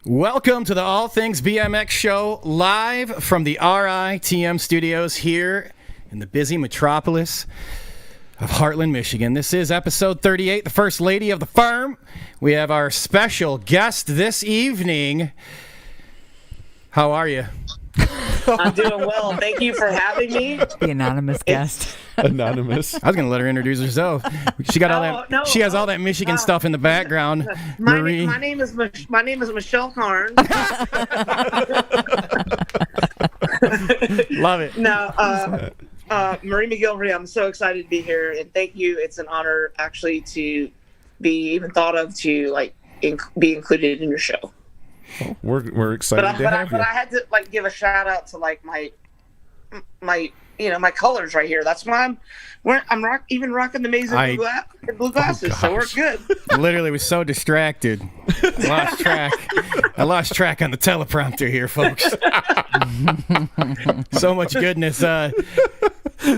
Welcome to the All Things BMX show, live from the RITM studios here in the busy metropolis of Heartland, Michigan. This is episode 38, the first lady of the firm. We have our special guest this evening. How are you? I'm doing well. Thank you for having me. The anonymous guest. Anonymous. I was going to let her introduce herself. She got all that. No, she has all that Michigan stuff in the background. My name is Michelle Karn. Love it. No, Marie McGilvary, I'm so excited to be here, and thank you. It's an honor actually to be even thought of to be included in your show. We're excited to have you. But I had to give a shout out to my colors right here. That's why I'm rocking the amazing blue glasses. So we're good. Literally was so distracted. I lost track on the teleprompter here, folks. So much goodness.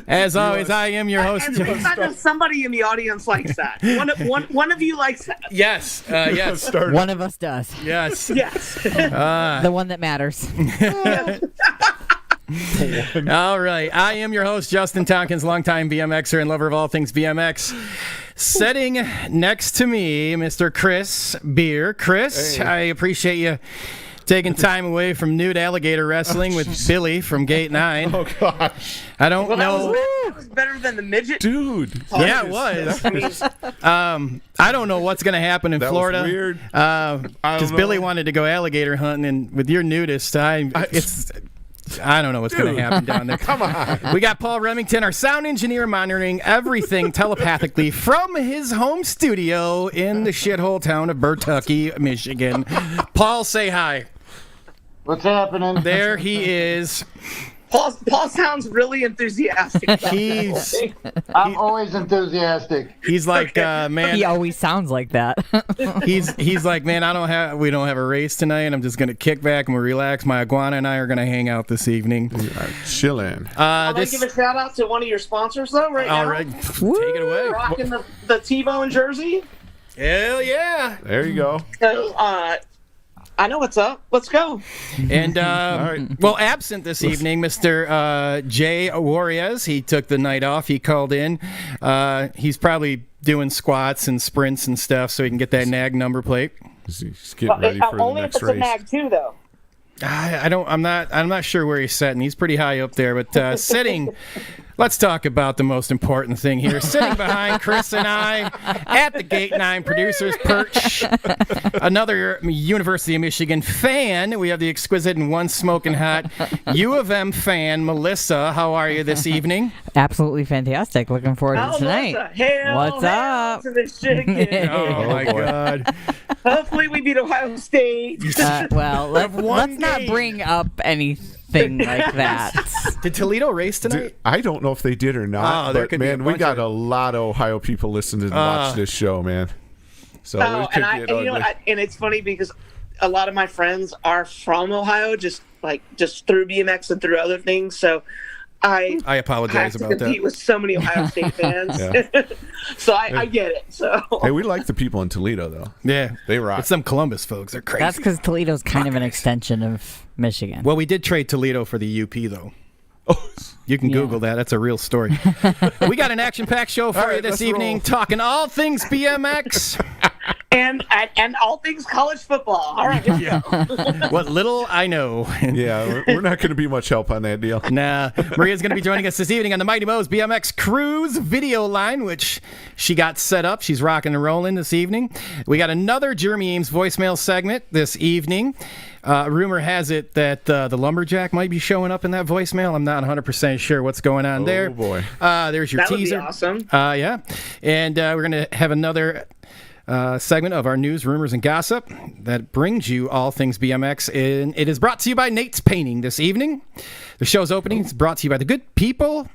As always, I am your host. And it's not just somebody in the audience likes that. One of you likes that. Yes. Yes. One of us does. Yes. Yes. The one that matters. All right. I am your host, Justin Tompkins, longtime BMXer and lover of all things BMX. Sitting next to me, Mr. Chris Beer. Chris, hey. I appreciate you taking time away from nude alligator wrestling with Billy from Gate 9. Oh, gosh. I don't know. That was better than the midget. Dude. Yeah, it was. I don't know what's going to happen in Florida. Was weird. Because Billy wanted to go alligator hunting, and with your nudist, I don't know what's going to happen down there. Come on. We got Paul Remington, our sound engineer, monitoring everything telepathically from his home studio in the shithole town of Bertucky, Michigan. Paul, say hi. What's happening? There he is. Paul sounds really enthusiastic. I'm always enthusiastic. He's like, man. He always sounds like that. He's like, man, we don't have a race tonight, and I'm just gonna kick back and relax. My iguana and I are gonna hang out this evening. We are chilling. I'd like to give a shout out to one of your sponsors though, right now. All right, take it away. Rocking the T-Bone jersey. Hell yeah! There you go. So, I know what's up. Let's go. And, well, absent this evening, Mr. Jay Warriors. He took the night off. He called in. He's probably doing squats and sprints and stuff so he can get that nag number plate. He's getting ready for the only next if it's race. a nag too, though. I'm not sure where he's sitting. He's pretty high up there, but sitting. Let's talk about the most important thing here. Sitting behind Chris and I at the Gate 9 producers perch, another University of Michigan fan. We have the exquisite and one smoking hot U of M fan, Melissa. How are you this evening? Absolutely fantastic. Looking forward to tonight. What's up? To this chicken. Oh my God. Hopefully we beat Ohio State. Well, let's not bring up anything like that. Did Toledo race tonight? Dude, I don't know if they did or not, but man, we got a lot of Ohio people listening to watch this show, man. So it could get ugly. And it's funny because a lot of my friends are from Ohio, just through BMX and through other things. So I apologize about that. I have to compete with so many Ohio State fans. So I get it. So hey, we like the people in Toledo, though. Yeah. They rock. It's some Columbus folks. They're crazy. That's because Toledo's kind of an extension of Michigan. Well, we did trade Toledo for the UP, though. You can Google that. That's a real story. We got an action-packed show for you this evening, talking all things BMX. And all things college football. All right, let's go. What little I know. Yeah, we're not going to be much help on that deal. Nah. Maria's going to be joining us this evening on the Mighty Mo's BMX Cruise video line, which she got set up. She's rocking and rolling this evening. We got another Jeremy Ames voicemail segment this evening. Rumor has it that the Lumberjack might be showing up in that voicemail. I'm not 100% sure what's going on there. Oh, boy. There's your that teaser. That would be awesome. Yeah. And we're going to have another segment of our news, rumors, and gossip that brings you all things BMX. And it is brought to you by Nate's Painting this evening. The show's opening is brought to you by the good people.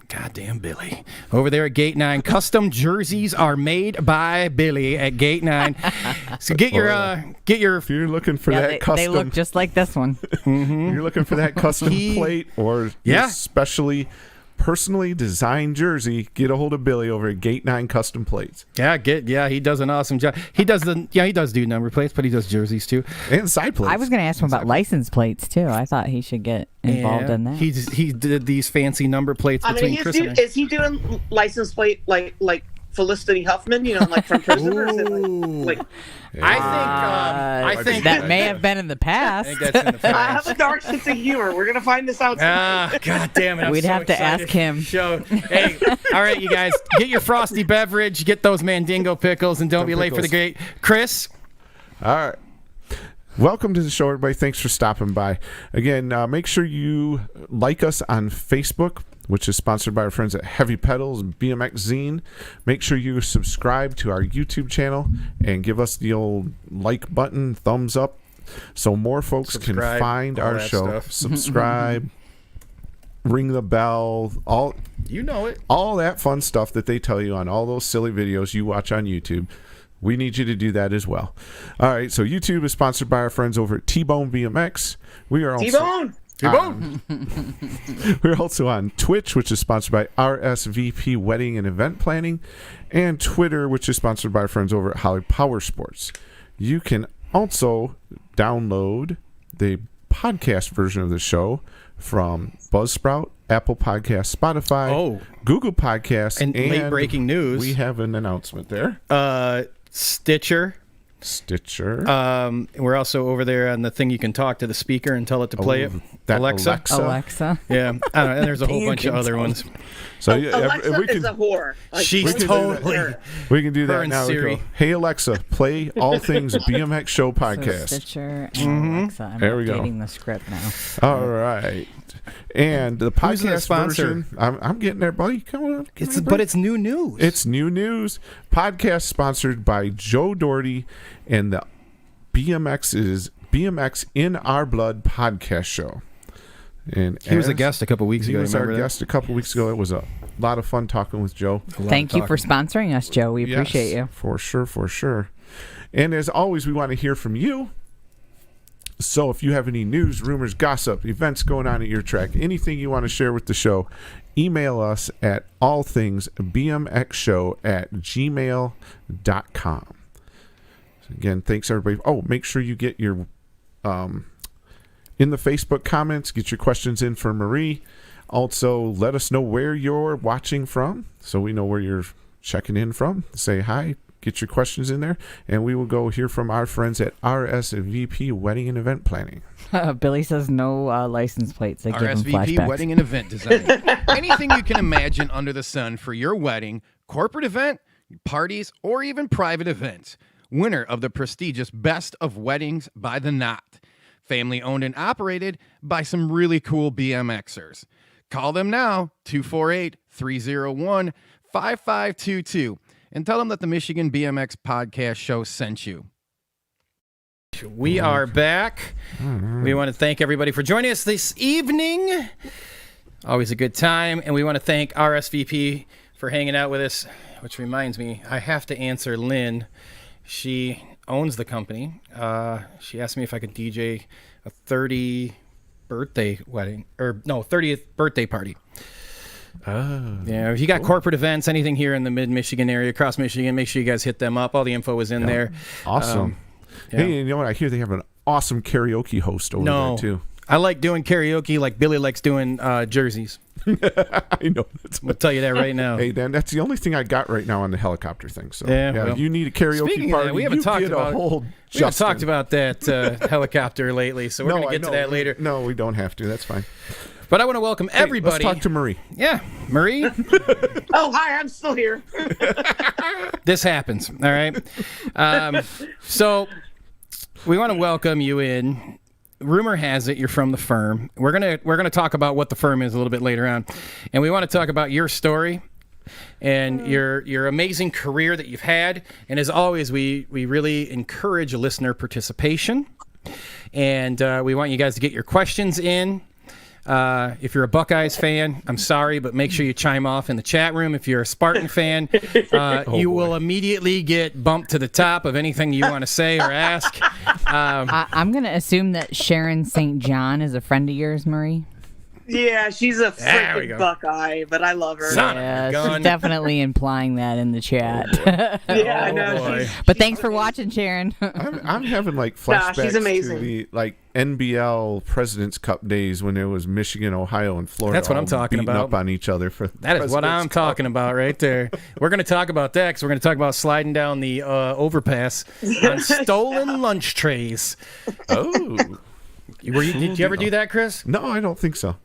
Goddamn Billy. Over there at Gate 9. Custom jerseys are made by Billy at Gate 9. So get your if you're looking for that custom, they look just like this one. You're looking for that custom plate or especially personally designed jersey, get a hold of Billy over at Gate 9 Custom Plates. Yeah, he does an awesome job. He does do number plates, but he does jerseys too. And side plates. I was going to ask him about license plates too. I thought he should get involved in that. He did these fancy number plates between Chris and I. Is he doing license plate like Felicity Huffman, like from prison, or is it like I think that may have been in the past. I think that's in the past. I have a dark sense of humor. We're gonna find this out tonight. God damn it! We'd have to ask him. Hey, all right, you guys, get your frosty beverage, get those Mandingo pickles, and don't be late for the gate. Chris. All right. Welcome to the show, everybody. Thanks for stopping by. Again, make sure you like us on Facebook, which is sponsored by our friends at Heavy Pedals and BMX Zine. Make sure you subscribe to our YouTube channel and give us the old like button, thumbs up, so more folks can find our show. Subscribe, ring the bell, all that fun stuff that they tell you on all those silly videos you watch on YouTube. We need you to do that as well. All right, so YouTube is sponsored by our friends over at T-Bone BMX. We are also We're also on Twitch, which is sponsored by RSVP Wedding and Event Planning, and Twitter, which is sponsored by our friends over at Holly Power Sports. You can also download the podcast version of the show from Buzzsprout, Apple Podcasts, Spotify, Google Podcasts, and late breaking news. We have an announcement there. Stitcher. We're also over there on the thing you can talk to the speaker and tell it to play it. Alexa. Yeah. And there's a whole bunch of other ones. So Alexa is a whore. She's totally. We can do that now. Siri. Hey Alexa, play All Things BMX Show podcast. So Stitcher and Alexa. I'm updating the script now. All right. And the podcast version, I'm getting there, buddy. Come on. But it's new news. It's new news. Podcast sponsored by Joe Doherty and the BMX in Our Blood podcast show. And he was a guest a couple weeks ago. He was our guest a couple weeks ago. It was a lot of fun talking with Joe. Thank you for sponsoring us, Joe. We appreciate you. For sure. And as always, we want to hear from you. So if you have any news, rumors, gossip, events going on at your track, anything you want to share with the show, email us at allthingsbmxshow@gmail.com. So again, thanks everybody. Make sure you get your in the Facebook comments, get your questions in for Marie. Also, let us know where you're watching from so we know where you're checking in from. Say hi. Get your questions in there, and we will go hear from our friends at RSVP Wedding and Event Planning. Billy says no license plates. They give him RSVP flashbacks. Wedding and Event Design. Anything you can imagine under the sun for your wedding, corporate event, parties, or even private events. Winner of the prestigious Best of Weddings by the Knot. Family owned and operated by some really cool BMXers. Call them now, 248-301-5522. And tell them that the Michigan BMX Podcast Show sent you. We are back. We want to thank everybody for joining us this evening. Always a good time. And we want to thank RSVP for hanging out with us, which reminds me, I have to answer Lynn. She owns the company. She asked me if I could DJ a 30th birthday party. Yeah, if you got corporate events, anything here in the mid-Michigan area, across Michigan, make sure you guys hit them up. All the info is in there. Awesome. Hey, you know what? I hear they have an awesome karaoke host over there, too. I like doing karaoke like Billy likes doing jerseys. I know. I'll tell you that right now. Hey, Dan, that's the only thing I got right now on the helicopter thing. So, well, you need a karaoke party. We haven't talked about that helicopter lately, so we're going to get to that later. No, we don't have to. That's fine. But I want to welcome everybody. Let's talk to Marie. Yeah, Marie. Oh, hi, I'm still here. This happens, all right? So we want to welcome you in. Rumor has it you're from the firm. We're gonna talk about what the firm is a little bit later on, and we want to talk about your story and your amazing career that you've had. And as always, we really encourage listener participation, and we want you guys to get your questions in. If you're a Buckeyes fan, I'm sorry, but make sure you chime off in the chat room. If you're a Spartan fan, you will immediately get bumped to the top of anything you want to say or ask. I'm going to assume that Sharon St. John is a friend of yours, Marie. Yeah, she's a There we freaking go. Buckeye, but I love her. Son of a Yeah, gun. she's definitely implying that in the chat. Yeah, I know. boy. But thanks for watching, Sharon. I'm having like Nah, she's flashbacks to amazing. the like NBL President's Cup days when there was Michigan, Ohio, and Florida. That's what I'm all talking beating about. up on each other for That is what President's I'm Cup. talking about right there. We're going to talk about that because we're going to talk about sliding down the overpass on stolen lunch trays. Oh Did you ever do that, Chris? no, I don't think so.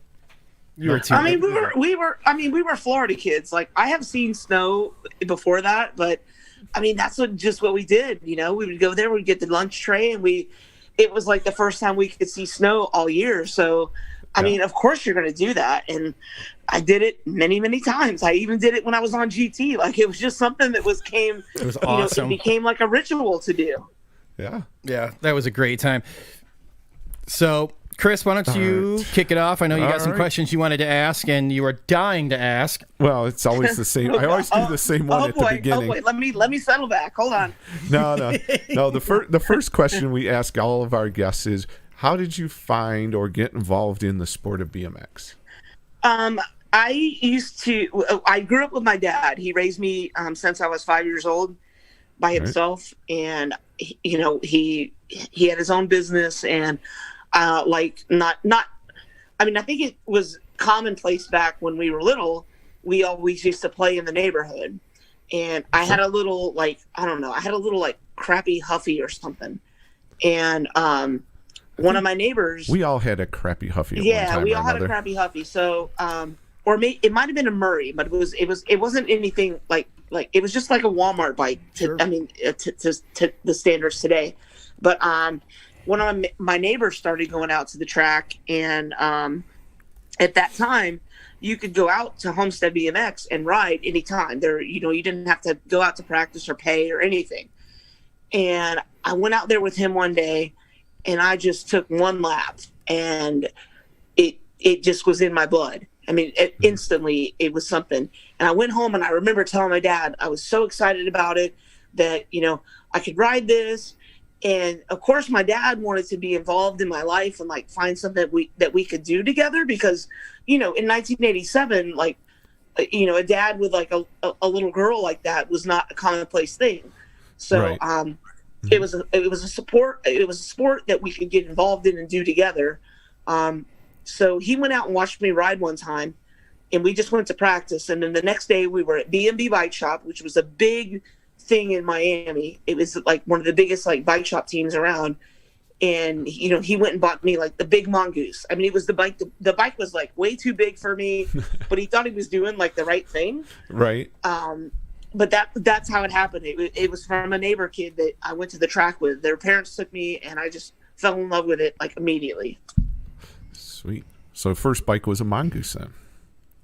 You were too. I mean, we were Florida kids. Like, I have seen snow before that, but I mean, that's just what we did. You know, we would go there, we'd get the lunch tray, and it was like the first time we could see snow all year. So, I mean, of course you're going to do that. And I did it many, many times. I even did it when I was on GT. Like, it was just something that It was awesome. It became like a ritual to do. Yeah. Yeah, that was a great time. So, Chris, why don't you kick it off? I know you got some right. questions you wanted to ask, and you were dying to ask. Well, it's always the same. I always do the same one at the beginning. Oh, boy. Let me settle back. Hold on. No. The first question we ask all of our guests is, how did you find or get involved in the sport of BMX? I grew up with my dad. He raised me since I was 5 years old by himself. And, he had his own business and I think it was commonplace back when we were little. We always used to play in the neighborhood. And I had a little, crappy Huffy or something. And one of my neighbors. We all had a crappy Huffy at one Yeah, time we or all had another. a crappy Huffy. So, it might have been a Murray, but it wasn't anything like it was just like a Walmart bike. To the standards today. But one of my neighbors started going out to the track, and at that time, you could go out to Homestead BMX and ride anytime. You didn't have to go out to practice or pay or anything. And I went out there with him one day, and I just took one lap, and it just was in my blood. I mean, instantly it was something. And I went home, and I remember telling my dad I was so excited about it that I could ride this. And of course, my dad wanted to be involved in my life and find something that we could do together because, in 1987, a dad with a little girl like that was not a commonplace thing. So Right. it was a sport that we could get involved in and do together. So he went out and watched me ride one time, and we just went to practice. And then the next day we were at B&B Bike Shop, which was a big thing in Miami. It was one of the biggest bike shop teams around. And he went and bought me the big mongoose. I mean, it was the bike. The bike was way too big for me, but he thought he was doing the right thing. Right. But that's how it happened. It was from a neighbor kid that I went to the track with. Their parents took me, and I just fell in love with it immediately. Sweet. So first bike was a mongoose then.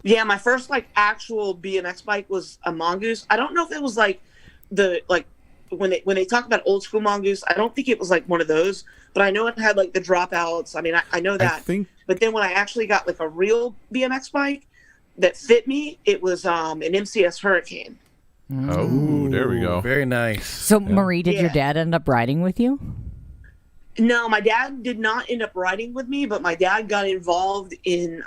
Yeah, my first actual BMX bike was a mongoose. I don't know if it was when they talk about old school mongoose, I don't think it was one of those, but I know it had the dropouts. I mean, I know that. But then when I actually got a real BMX bike that fit me, it was an MCS Hurricane. Oh, there we go. Very nice. So, Marie, did your dad end up riding with you? No, my dad did not end up riding with me, but my dad got involved in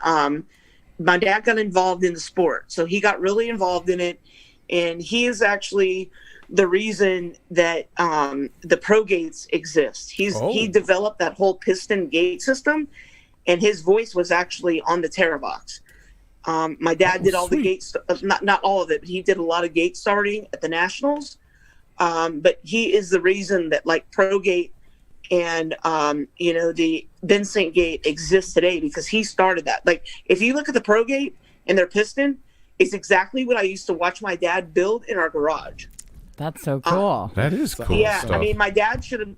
the sport. So he got really involved in it, and he is actually the reason that the pro gates exist. He developed that whole piston gate system, and his voice was actually on the TerraBox. My dad did all the gates, not all of it, but he did a lot of gate starting at the Nationals. But he is the reason that pro gate and the Vincent gate exists today, because he started that. If you look at the pro gate and their piston, it's exactly what I used to watch my dad build in our garage. That's so cool. That is cool. Yeah, stuff. I mean, my dad should have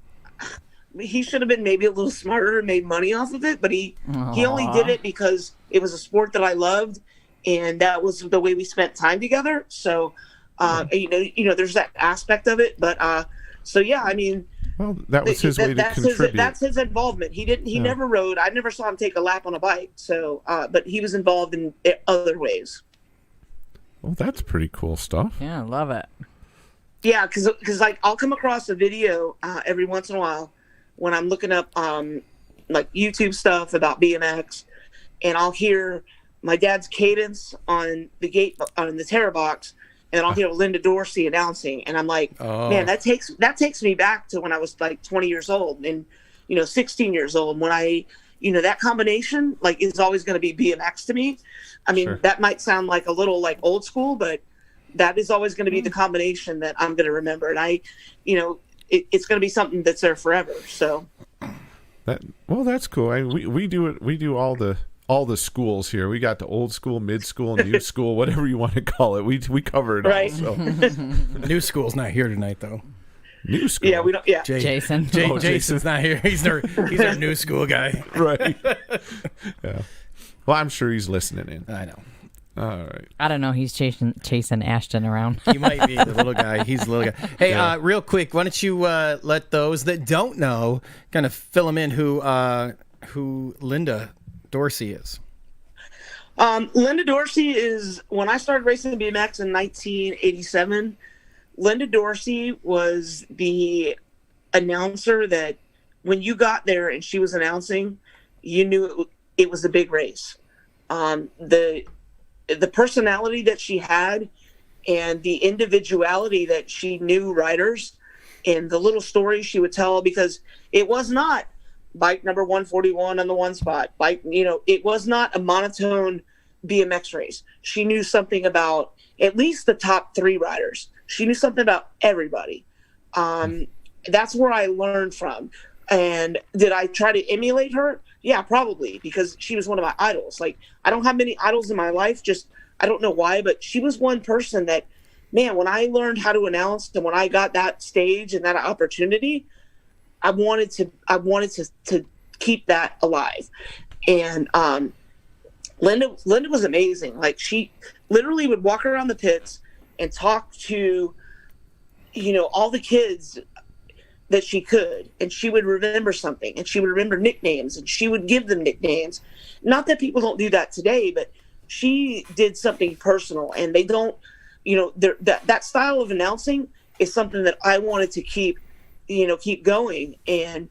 been maybe a little smarter and made money off of it, but he only did it because it was a sport that I loved, and that was the way we spent time together. So, there's that aspect of it. But so yeah, I mean, well, that was his way to contribute. That's his involvement. He never rode. I never saw him take a lap on a bike. So, but he was involved in other ways. Well, that's pretty cool stuff. Yeah, I love it. Yeah, because I'll come across a video every once in a while when I'm looking up YouTube stuff about BMX, and I'll hear my dad's cadence on the gate on the terror box, and I'll hear Linda Dorsey announcing, and I'm like, man, that takes me back to when I was like 20 years old and 16 years old, when I that combination like is always going to be BMX to me. I mean, that might sound like a little like old school, but that is always going to be the combination that I'm going to remember, and it's going to be something that's there forever. So that's cool. We do it. We do all the schools here. We got the old school, mid school, new school, whatever you want to call it. We cover it all. So. New school's not here tonight, though. New school. Yeah, we don't. Yeah, Jason. Jason's not here. He's our new school guy. Right. Yeah. Well, I'm sure he's listening in. I know. All right. I don't know. He's chasing Ashton around. He might be the little guy. He's the little guy. Hey, real quick, why don't you let those that don't know kind of fill them in who Linda Dorsey is? Linda Dorsey is, when I started racing BMX in 1987, Linda Dorsey was the announcer that when you got there and she was announcing, you knew it was a big race. The personality that she had and the individuality that she knew riders and the little stories she would tell, because it was not bike number 141 on the one spot, it was not a monotone BMX race. She knew something about at least the top 3 riders. She knew something about everybody. That's where I learned from. And did I try to emulate her? Yeah, probably, because she was one of my idols. Like, I don't have many idols in my life, just I don't know why, but she was one person that, man, when I learned how to announce and when I got that stage and that opportunity, I wanted to keep that alive. And Linda was amazing. Like, she literally would walk around the pits and talk to all the kids that she could, and she would remember something, and she would remember nicknames, and she would give them nicknames. Not that people don't do that today, but she did something personal, and they don't, that style of announcing is something that I wanted to keep going. And,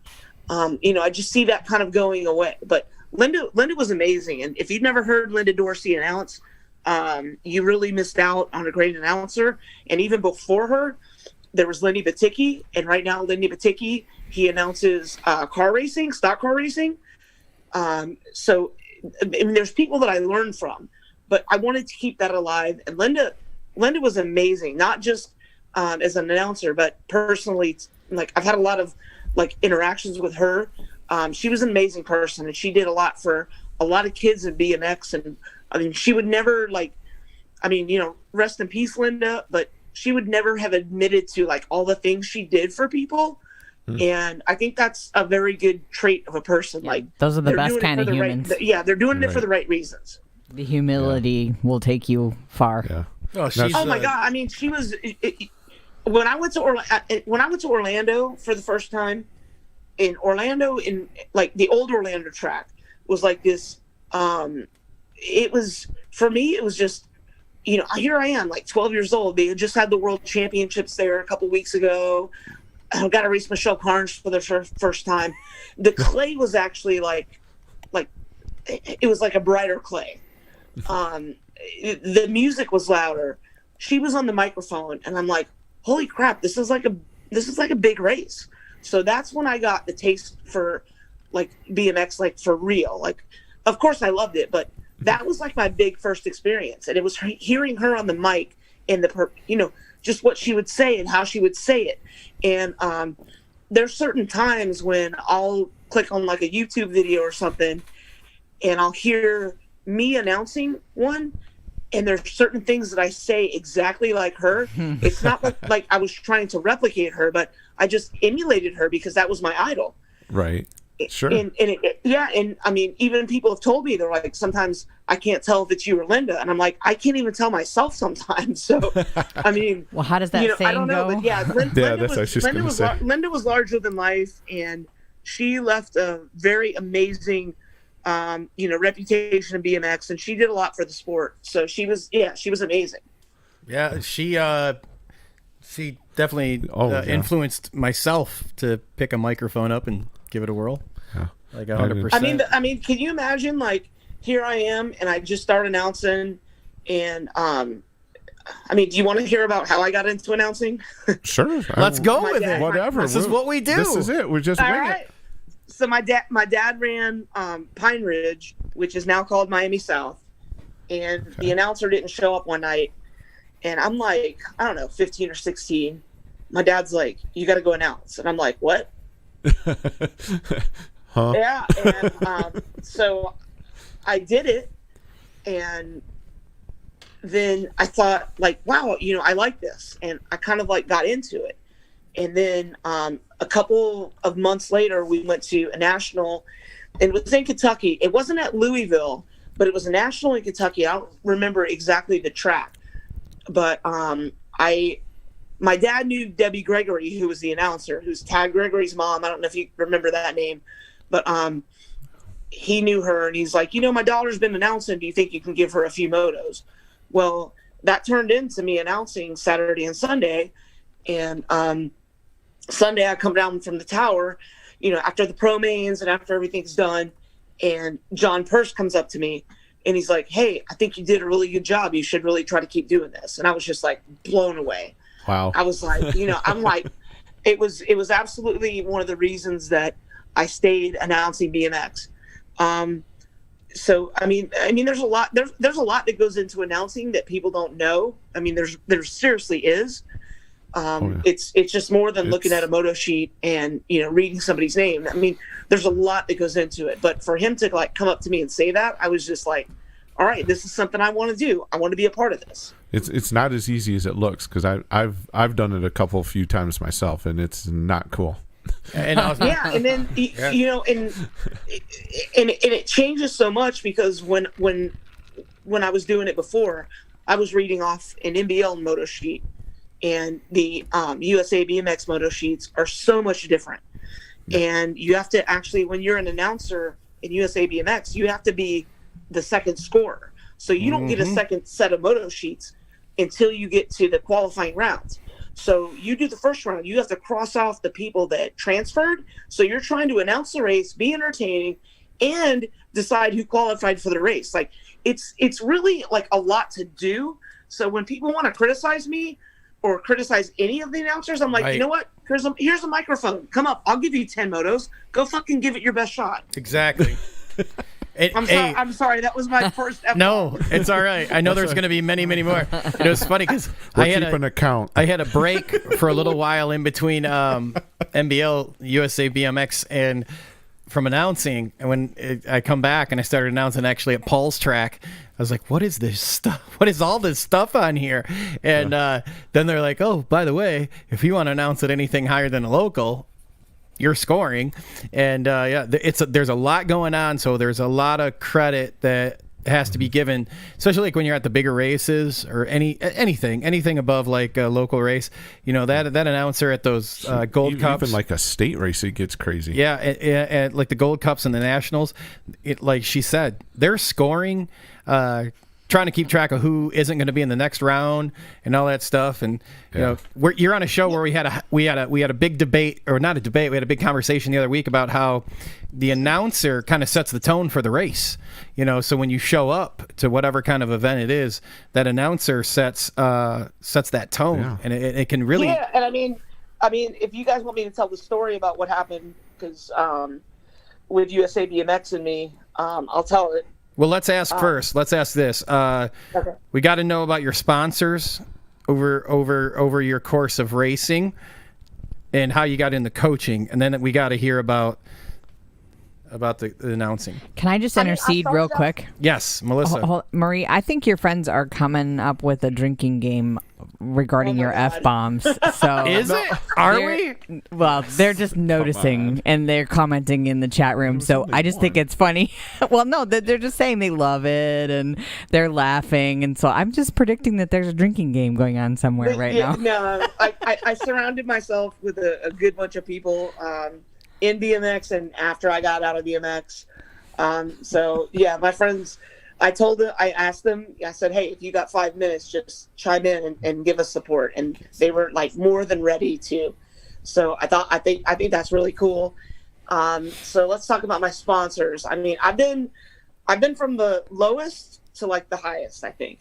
I just see that kind of going away. But Linda was amazing. And if you've never heard Linda Dorsey announce, you really missed out on a great announcer. And even before her, there was Lenny Baticki. And right now, Lenny Baticki, he announces car racing, stock car racing. So I mean, there's people that I learned from, but I wanted to keep that alive. And Linda was amazing, not just as an announcer, but personally. Like, I've had a lot of interactions with her. She was an amazing person, and she did a lot for a lot of kids in BMX. And I mean, she would never rest in peace, Linda, but she would never have admitted to all the things she did for people. And I think that's a very good trait of a person. Yeah, those are the best kind of humans. They're doing it for the right reasons. The humility will take you far. Yeah. Oh my God! I mean, she was. When I went to Orlando for the first time, in Orlando, in the old Orlando track was like this. It was, for me, it was just, here I am, 12 years old. They had just had the World Championships there a couple weeks ago. I got to race Michelle Carnes for the first time. The clay was actually it was like a brighter clay. The music was louder. She was on the microphone, and I'm like, holy crap, this is like a big race. So that's when I got the taste for BMX, for real. Of course I loved it, but that was my big first experience. And it was hearing her on the mic and just what she would say and how she would say it. And there's certain times when I'll click on a YouTube video or something, and I'll hear me announcing one, and there's certain things that I say exactly like her. It's not like I was trying to replicate her, but I just emulated her because that was my idol. Right. Sure. And I mean, even people have told me, they're like, sometimes I can't tell if it's you or Linda, and I'm like, I can't even tell myself sometimes. So, I mean, well, how does that saying I don't know, go? but yeah, Linda was larger than life, and she left a very amazing, reputation in BMX, and she did a lot for the sport. So she was amazing. Yeah, she definitely influenced myself to pick a microphone up and give it a whirl. Yeah. 100%. I mean, can you imagine here I am, and I just started announcing. And I mean, do you want to hear about how I got into announcing? Sure. Let's go with it. Whatever. This is what we do. This is it. We're just All winging right. it. So my dad ran Pine Ridge, which is now called Miami South, and the announcer didn't show up one night, and I'm like, I don't know, 15 or 16. My dad's like, you got to go announce, and I'm like, what? Huh? Yeah, and so I did it, and then I thought, like, wow, I like this, and I kind of like got into it. And then a couple of months later, we went to a national, and it was in Kentucky. It wasn't at Louisville, but it was a national in Kentucky. I don't remember exactly the track, but my dad knew Debbie Gregory, who was the announcer, who's Tad Gregory's mom. I don't know if you remember that name, but he knew her, and he's like, my daughter's been announcing. Do you think you can give her a few motos? Well, that turned into me announcing Saturday and Sunday, and Sunday I come down from the tower, after the pro mains and after everything's done, and John Purse comes up to me and he's like, hey, I think you did a really good job. You should really try to keep doing this. And I was just like blown away. Wow. I was like, I'm like, it was absolutely one of the reasons that I stayed announcing BMX. So, I mean, there's a lot that goes into announcing that people don't know. I mean, there seriously is. It's just more than looking at a moto sheet and reading somebody's name. I mean, there's a lot that goes into it. But for him to like come up to me and say that, I was just like, all right, this is something I want to do. I want to be a part of this. It's not as easy as it looks, because I've done it a few times myself, and it's not cool. And yeah, and then and it changes so much, because when I was doing it before, I was reading off an NBL moto sheet. And the USA BMX moto sheets are so much different. And you have to actually, when you're an announcer in USA BMX, you have to be the second scorer. So you don't get a second set of moto sheets until you get to the qualifying rounds. So you do the first round, you have to cross off the people that transferred. So you're trying to announce the race, be entertaining, and decide who qualified for the race. Like it's really like a lot to do. So when people want to criticize me, or criticize any of the announcers, I'm like, You know what? Here's a microphone. Come up. I'll give you 10 motos. Go fucking give it your best shot. Exactly. I'm sorry. That was my first F-bomb. No, it's all right. I know there's going to be many, many more. It was funny because I had an account. I had a break for a little while in between NBL, USA BMX, and from announcing. And when I come back and I started announcing actually at Paul's track, I was like, what is this stuff? What is all this stuff on here? And then they're like, oh, by the way, if you want to announce at anything higher than a local, you're scoring. And there's a lot going on. So there's a lot of credit that has to be given, especially like when you're at the bigger races or anything above like a local race. That announcer at those Gold Cups, even like a state race, it gets crazy. Yeah, and like the Gold Cups and the Nationals, like she said, they're scoring, trying to keep track of who isn't going to be in the next round and all that stuff. And you're on a show where we had a big debate, or not a debate, we had a big conversation the other week about how the announcer kind of sets the tone for the race. So when you show up to whatever kind of event it is, that announcer sets that tone, and it can really. Yeah, and I mean, if you guys want me to tell the story about what happened, because with USA BMX and me, I'll tell it. Well, let's ask first. Let's ask this. Okay. We got to know about your sponsors over your course of racing, and how you got into coaching, and then we got to hear about the announcing. Can I just intercede real quick? Yes, Melissa. Marie, I think your friends are coming up with a drinking game regarding your F-bombs. So is it? Are we? Well, they're just noticing and they're commenting in the chat room. So I just think it's funny. Well, no, they're just saying they love it and they're laughing. And so I'm just predicting that there's a drinking game going on somewhere now. No, I surrounded myself with a good bunch of people in BMX and after I got out of BMX. So yeah, my friends, I asked them, I said, hey, if you got 5 minutes, just chime in and give us support. And they were like more than ready to. So I think that's really cool. So let's talk about my sponsors. I mean, I've been I've been from the lowest to like the highest, I think.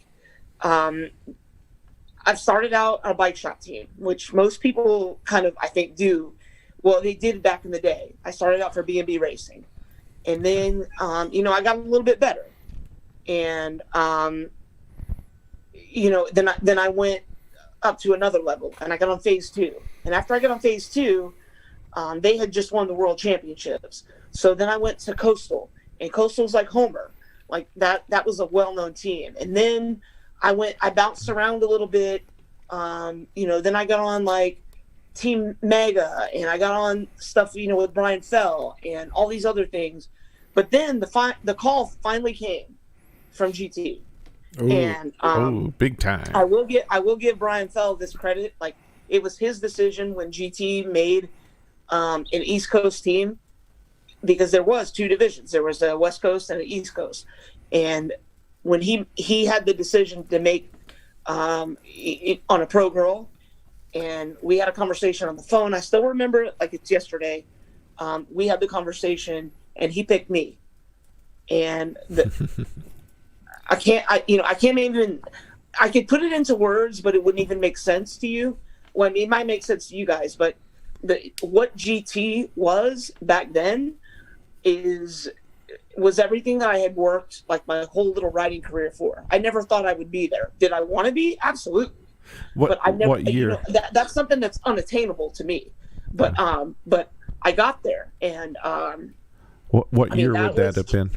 I've started out on a bike shop team, which most people kind of, I think, do. Well, they did back in the day. I started out for B&B Racing. And then, I got a little bit better. And, then I went up to another level, and I got on phase 2. And after I got on phase 2, they had just won the world championships. So then I went to Coastal, and Coastal's like Homer. Like that was a well-known team. And then I bounced around a little bit. Then I got on like Team Mega, and I got on stuff, with Brian Fell and all these other things. But then the call finally came from GT. Ooh, And big time. I will give Brian Fell this credit. Like, it was his decision when GT made an East Coast team, because there was 2 divisions. There was a West Coast and an East Coast. And when he had the decision to make it on a pro girl, and we had a conversation on the phone. I still remember it like it's yesterday. We had the conversation, and he picked me. And I could put it into words, but it wouldn't even make sense to you. Well, I mean, it might make sense to you guys, but what GT was back then was everything that I had worked like my whole little riding career for. I never thought I would be there. Did I want to be? Absolutely. But I never. What year? That's something that's unattainable to me. But I got there, and what year would that have been?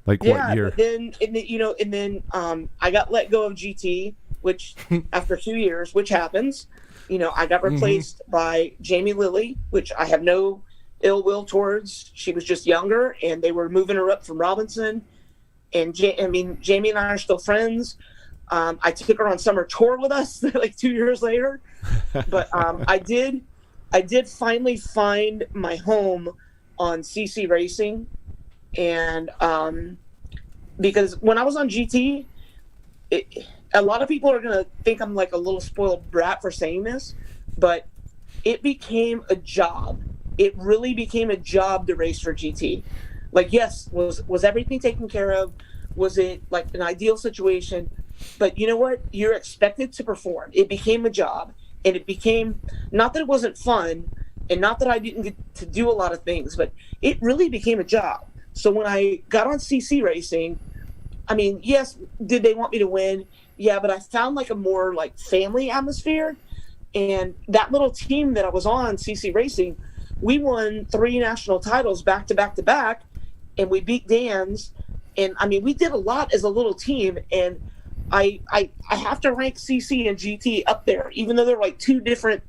Like what year? And then I got let go of GT, which after 2 years, which happens. I got replaced by Jamie Lilly, which I have no ill will towards. She was just younger, and they were moving her up from Robinson. And Jamie and I are still friends. I took her on summer tour with us like 2 years later. But I did finally find my home on CC Racing. And because when I was on GT, a lot of people are going to think I'm like a little spoiled brat for saying this, but it became a job. It really became a job to race for GT. Like, yes, was everything taken care of? Was it like an ideal situation? But you know what? You're expected to perform. It became a job, and it became, not that it wasn't fun, and not that I didn't get to do a lot of things, but it really became a job. So when I got on CC Racing, I mean, yes, did they want me to win? Yeah, but I found like a more like family atmosphere. And that little team that I was on, CC Racing, we won 3 national titles back to back to back, and we beat Dan's. And I mean, we did a lot as a little team, and I have to rank CC and GT up there, even though they're like 2 different.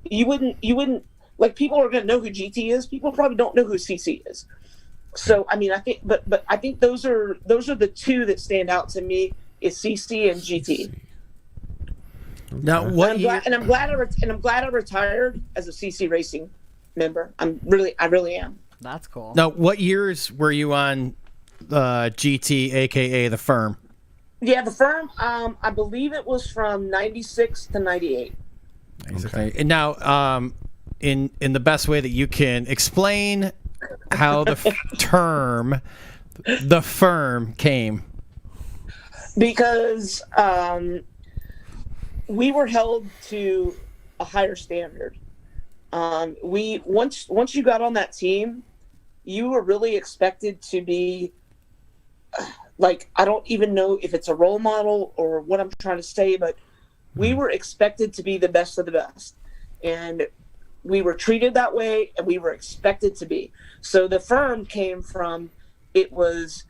You wouldn't like, people are going to know who GT is. People probably don't know who CC is. So I mean, I think, but I think those are the 2 that stand out to me, is CC and GT. Now, what year? I'm glad I retired as a CC Racing member. I really am. That's cool. Now, what years were you on GT, aka the firm? Yeah, the firm. I believe it was from 96 to 98. Okay. And now, in the best way that you can explain how the term "the firm" came. Because we were held to a higher standard. Once you got on that team, you were really expected to be like, I don't even know if it's a role model or what I'm trying to say, but we were expected to be the best of the best, and we were treated that way, and we were expected to be. So the firm came from, it was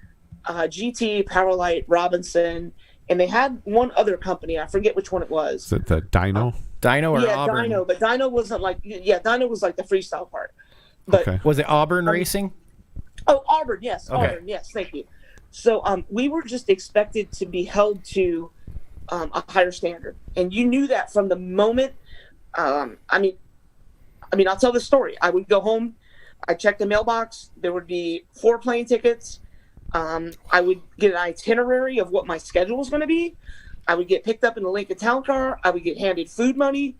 GT, Powerlight, Robinson, and they had one other company. I forget which one it was. Is it the Dyno? Dyno or yeah, Auburn? Dyno, but Dyno wasn't like, Dyno was like the freestyle part. But Okay. Was it Auburn Racing? Oh, Auburn, yes. Okay. Auburn, yes, thank you. So we were just expected to be held to a higher standard. And you knew that from the moment, I mean, I'll tell the story. I would go home, I'd check the mailbox, there would be 4 plane tickets. I would get an itinerary of what my schedule was going to be. I would get picked up in the Lincoln Town Car. I would get handed food money,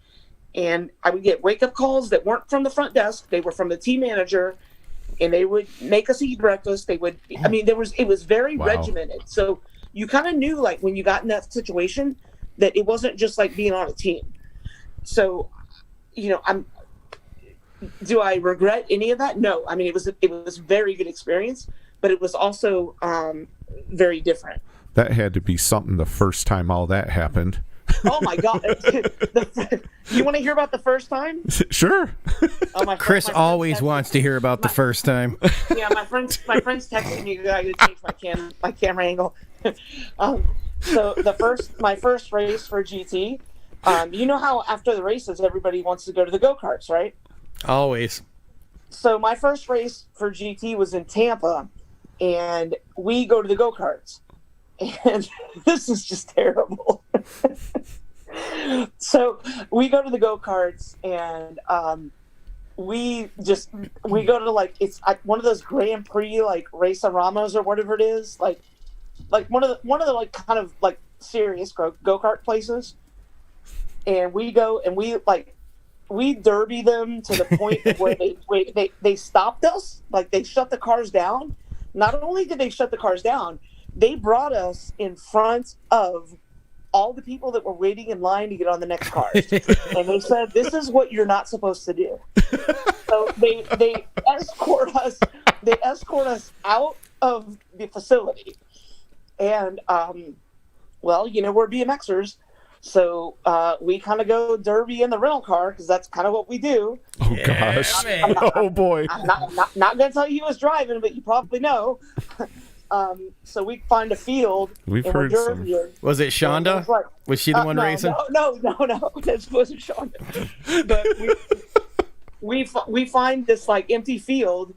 and I would get wake-up calls that weren't from the front desk. They were from the team manager, and they would make us eat breakfast. They would, I mean, it was very regimented. So you kind of knew, like, when you got in that situation, that it wasn't just like being on a team. So, you know, do I regret any of that? No. I mean, it was a very good experience, but it was also very different. That had to be something the first time all that happened. Oh my God! You want to hear about the first time? Sure. Oh, Chris always wants to hear about the first time. Yeah, my friends texting me that I could change my camera angle. So my first race for GT, you know how after the races everybody wants to go to the go-karts, right? Always. So my first race for GT was in Tampa, and we go to the go-karts. And this is just terrible. So we go to the go-karts, and we go to, like, it's one of those Grand Prix, like, Race-A-Ramos or whatever it is, like one of the like kind of like serious go-kart places. And we go and we derby them to the point where they stopped us, like they shut the cars down. Not only did they shut the cars down, they brought us in front of all the people that were waiting in line to get on the next cars. And they said, this is what you're not supposed to do. So they escort us out of the facility. And well, you know, we're BMXers, so we kind of go derby in the rental car, because that's kind of what we do. Oh, gosh. Oh boy. I'm not gonna tell you who was driving, but you probably know. So we find a field. We've heard some. Was it Shonda? Was she the one racing? No. That wasn't Shonda. But we find this, like, empty field,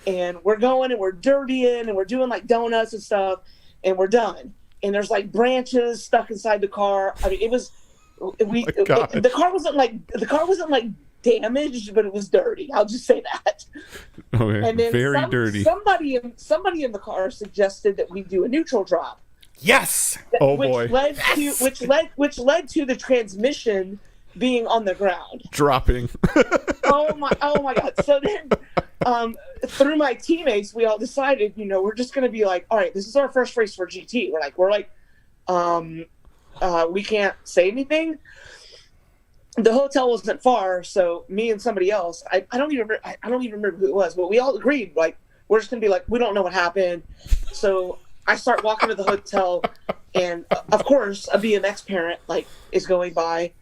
and we're going and we're derbying and we're doing, like, donuts and stuff, and we're done. And there's, like, branches stuck inside the car. I mean, it was the car wasn't like damaged, but it was dirty. I'll just say that. Okay. And then very dirty. Somebody in the car suggested that we do a neutral drop. Yes. Oh boy. Which led to the transmission being on the ground. Dropping. Oh my God. So then through my teammates, we all decided, you know, we're just going to be like, all right, this is our first race for GT. We're like, we can't say anything. The hotel wasn't far, so me and somebody else, I don't even remember who it was, but we all agreed, like, we're just going to be like, we don't know what happened. So I start walking to the hotel, and of course a BMX parent, like, is going by,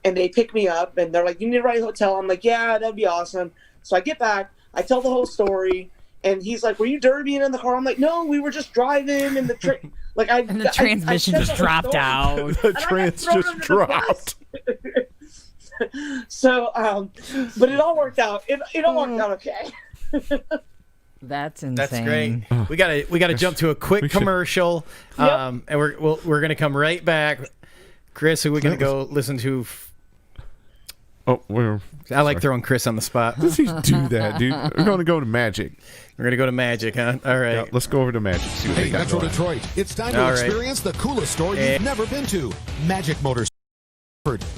and they pick me up, and they're like, you need to ride a hotel. I'm like, yeah, that'd be awesome. So I get back, I tell the whole story, and he's like, were you derbying in the car? I'm like, no, we were just driving, and the transmission just dropped out. The trans just dropped. So, but it all worked out. It all worked out okay. That's insane. That's great. We gotta jump to a quick commercial, and we're gonna come right back. Chris, who are we gonna go listen to? I like throwing Chris on the spot. Does he do that, dude? We're going to go to Magic. We're going to go to Magic, huh? All right. Yeah, let's go over to Magic. See what they got Metro going. Detroit, it's time to experience the coolest store you've never been to. Magic Motors.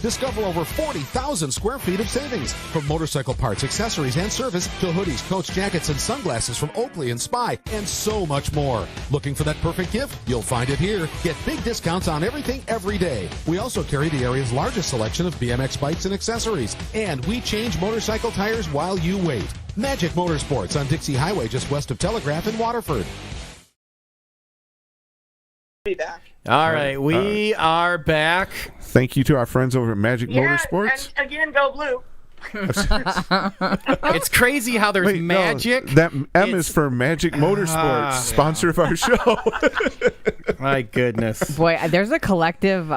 Discover over 40,000 square feet of savings. From motorcycle parts, accessories, and service to hoodies, coats, jackets, and sunglasses from Oakley and Spy, and so much more. Looking for that perfect gift? You'll find it here. Get big discounts on everything every day. We also carry the area's largest selection of BMX bikes and accessories. And we change motorcycle tires while you wait. Magic Motorsports on Dixie Highway just west of Telegraph in Waterford. Be back. All right, we are back. Thank you to our friends over at Magic Motorsports. And again, go blue. It's crazy how there's magic. No, that M is for Magic Motorsports, sponsor of our show. My goodness. Boy, there's a collective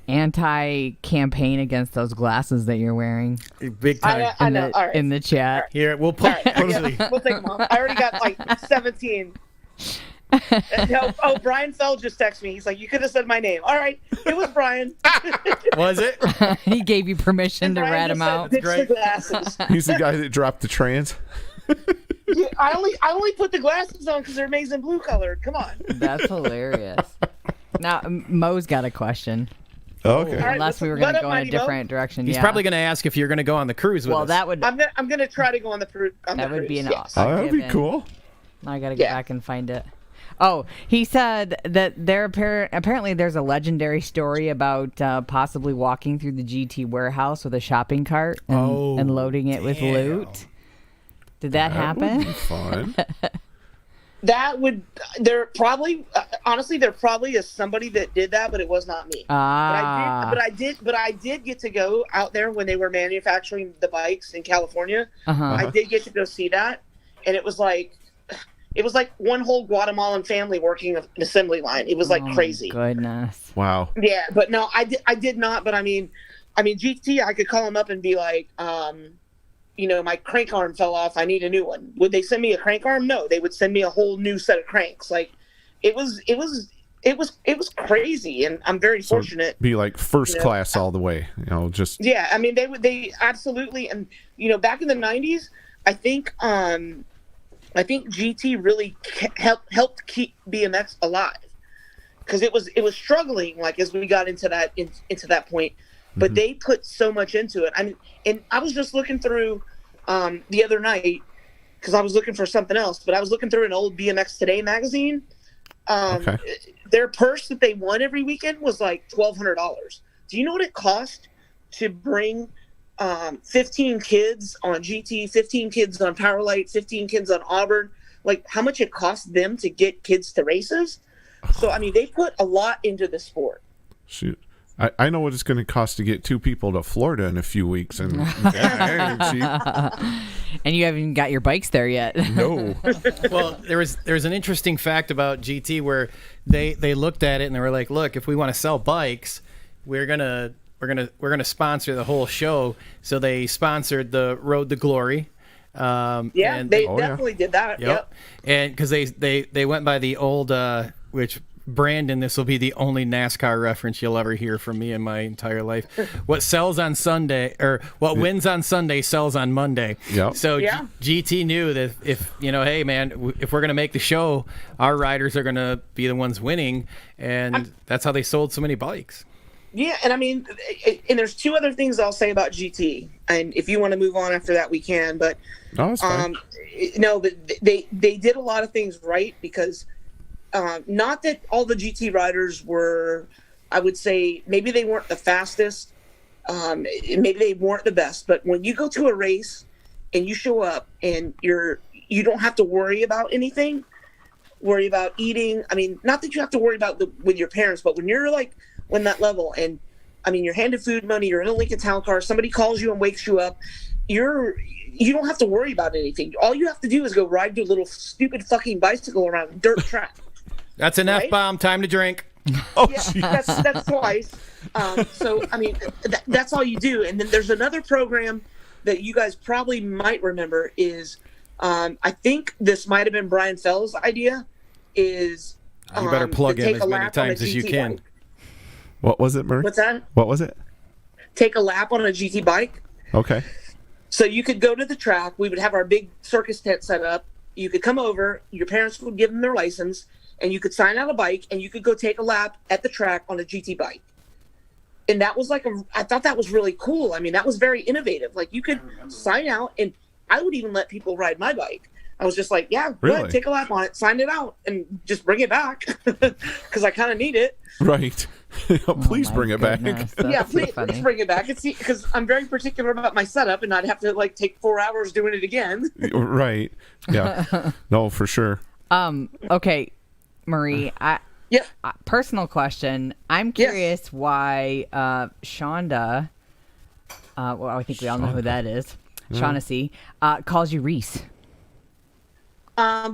anti-campaign against those glasses that you're wearing. Big time. I know. All right. In the chat. Here, we'll put. Actually, we'll take them off. I already got like 17. Brian Fell just texted me. He's like, you could have said my name. All right, it was Brian. Was it? He gave you permission to rat him out. Ditch the glasses. He's the guy that dropped the trans. Yeah, I only put the glasses on because they're amazing blue colored. Come on. That's hilarious. Now, Mo's got a question. Oh, okay. All right, Unless we were let going to up, go in a Mighty Mo. different direction. He's yeah. probably going to ask if you're going to go on the cruise with Well, us. that would I'm gonna try to go on the cruise. that would be an yes. awesome. Oh, that'd be cool. I got to go Yeah. back and find it. Oh, he said that apparently there's a legendary story about possibly walking through the GT warehouse with a shopping cart and loading it with loot. Did that happen? Would be fun. That would there probably honestly there probably is somebody that did that, but it was not me. But I did get to go out there when they were manufacturing the bikes in California. I did get to go see that, and it was like one whole Guatemalan family working an assembly line. It was like crazy. Goodness. Wow. Yeah, but no, I did not. But I mean, GT, I could call them up and be like, my crank arm fell off. I need a new one. Would they send me a crank arm? No, they would send me a whole new set of cranks. Like, it was crazy, and I'm very fortunate. Be like first class all the way. Just. Yeah, I mean, they absolutely, and back in the '90s, I think GT really helped keep BMX alive, because it was struggling like as we got into that point, but they put so much into it. I mean, and I was just looking through the other night because I was looking for something else, but I was looking through an old BMX Today magazine. Okay. Their purse that they won every weekend was like $1,200. Do you know what it cost to bring 15 kids on GT, 15 kids on Powerlight, 15 kids on Auburn, like how much it cost them to get kids to races? So, I mean, they put a lot into the sport. Shoot. I know what it's going to cost to get two people to Florida in a few weeks, and cheap. And you haven't even got your bikes there yet. No. Well, there's an interesting fact about GT where they looked at it and they were like, look, if we want to sell bikes, we're gonna sponsor the whole show. So they sponsored the Road to Glory. They definitely did that. Yep. And because they went by the old which Brandon, this will be the only NASCAR reference you'll ever hear from me in my entire life. What sells on Sunday, or what wins on Sunday sells on Monday. Yep. So GT knew that if hey man, if we're gonna make the show, our riders are gonna be the ones winning, and that's how they sold so many bikes. Yeah, and I mean, and there's two other things I'll say about GT, and if you want to move on after that, we can. But no, it's fine. But they did a lot of things right, because not that all the GT riders were, I would say, maybe they weren't the fastest, maybe they weren't the best, but when you go to a race and you show up and you don't have to worry about anything, worry about eating. I mean, not that you have to worry about with your parents, but when you're like when that level, and I mean, you're handed food money, you're in a Lincoln Town Car, somebody calls you and wakes you up, you don't have to worry about anything. All you have to do is go ride your little stupid fucking bicycle around a dirt track. That's an F-bomb. Time to drink. Oh, yeah, that's twice. So, I mean, that's all you do. And then there's another program that you guys probably might remember is, I think this might have been Brian Fell's idea, is you better plug in as many times as you can. Bike. What was it, Murray? What's that? What was it? Take a lap on a GT bike. Okay. So you could go to the track. We would have our big circus tent set up. You could come over. Your parents would give them their license, and you could sign out a bike, and you could go take a lap at the track on a GT bike. And that was I thought that was really cool. I mean, that was very innovative. Like, you could sign out, and I would even let people ride my bike. I was just like, yeah, go ahead, take a lap on it, sign it out, and just bring it back, because I kind of need it. Right. Please bring it back. Yeah, please bring it back. It's because I'm very particular about my setup, and I'd have to take 4 hours doing it again. Right. Yeah. No, for sure. Okay, Marie. Personal question. I'm curious why Shonda. Well, I think we all know who that is. Shaughnessy calls you Reese.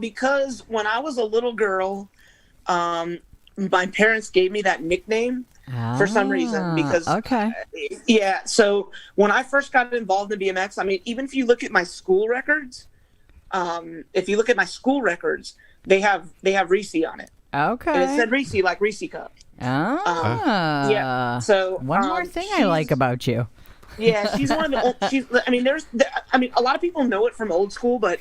Because when I was a little girl, my parents gave me that nickname for some reason. Because so when I first got involved in BMX, I mean, even if you look at my school records, they have Reese on it. Okay. And it said Reese, like Reese Cup. Yeah. So one more thing I like about you. Yeah, she's one of the old. A lot of people know it from old school, but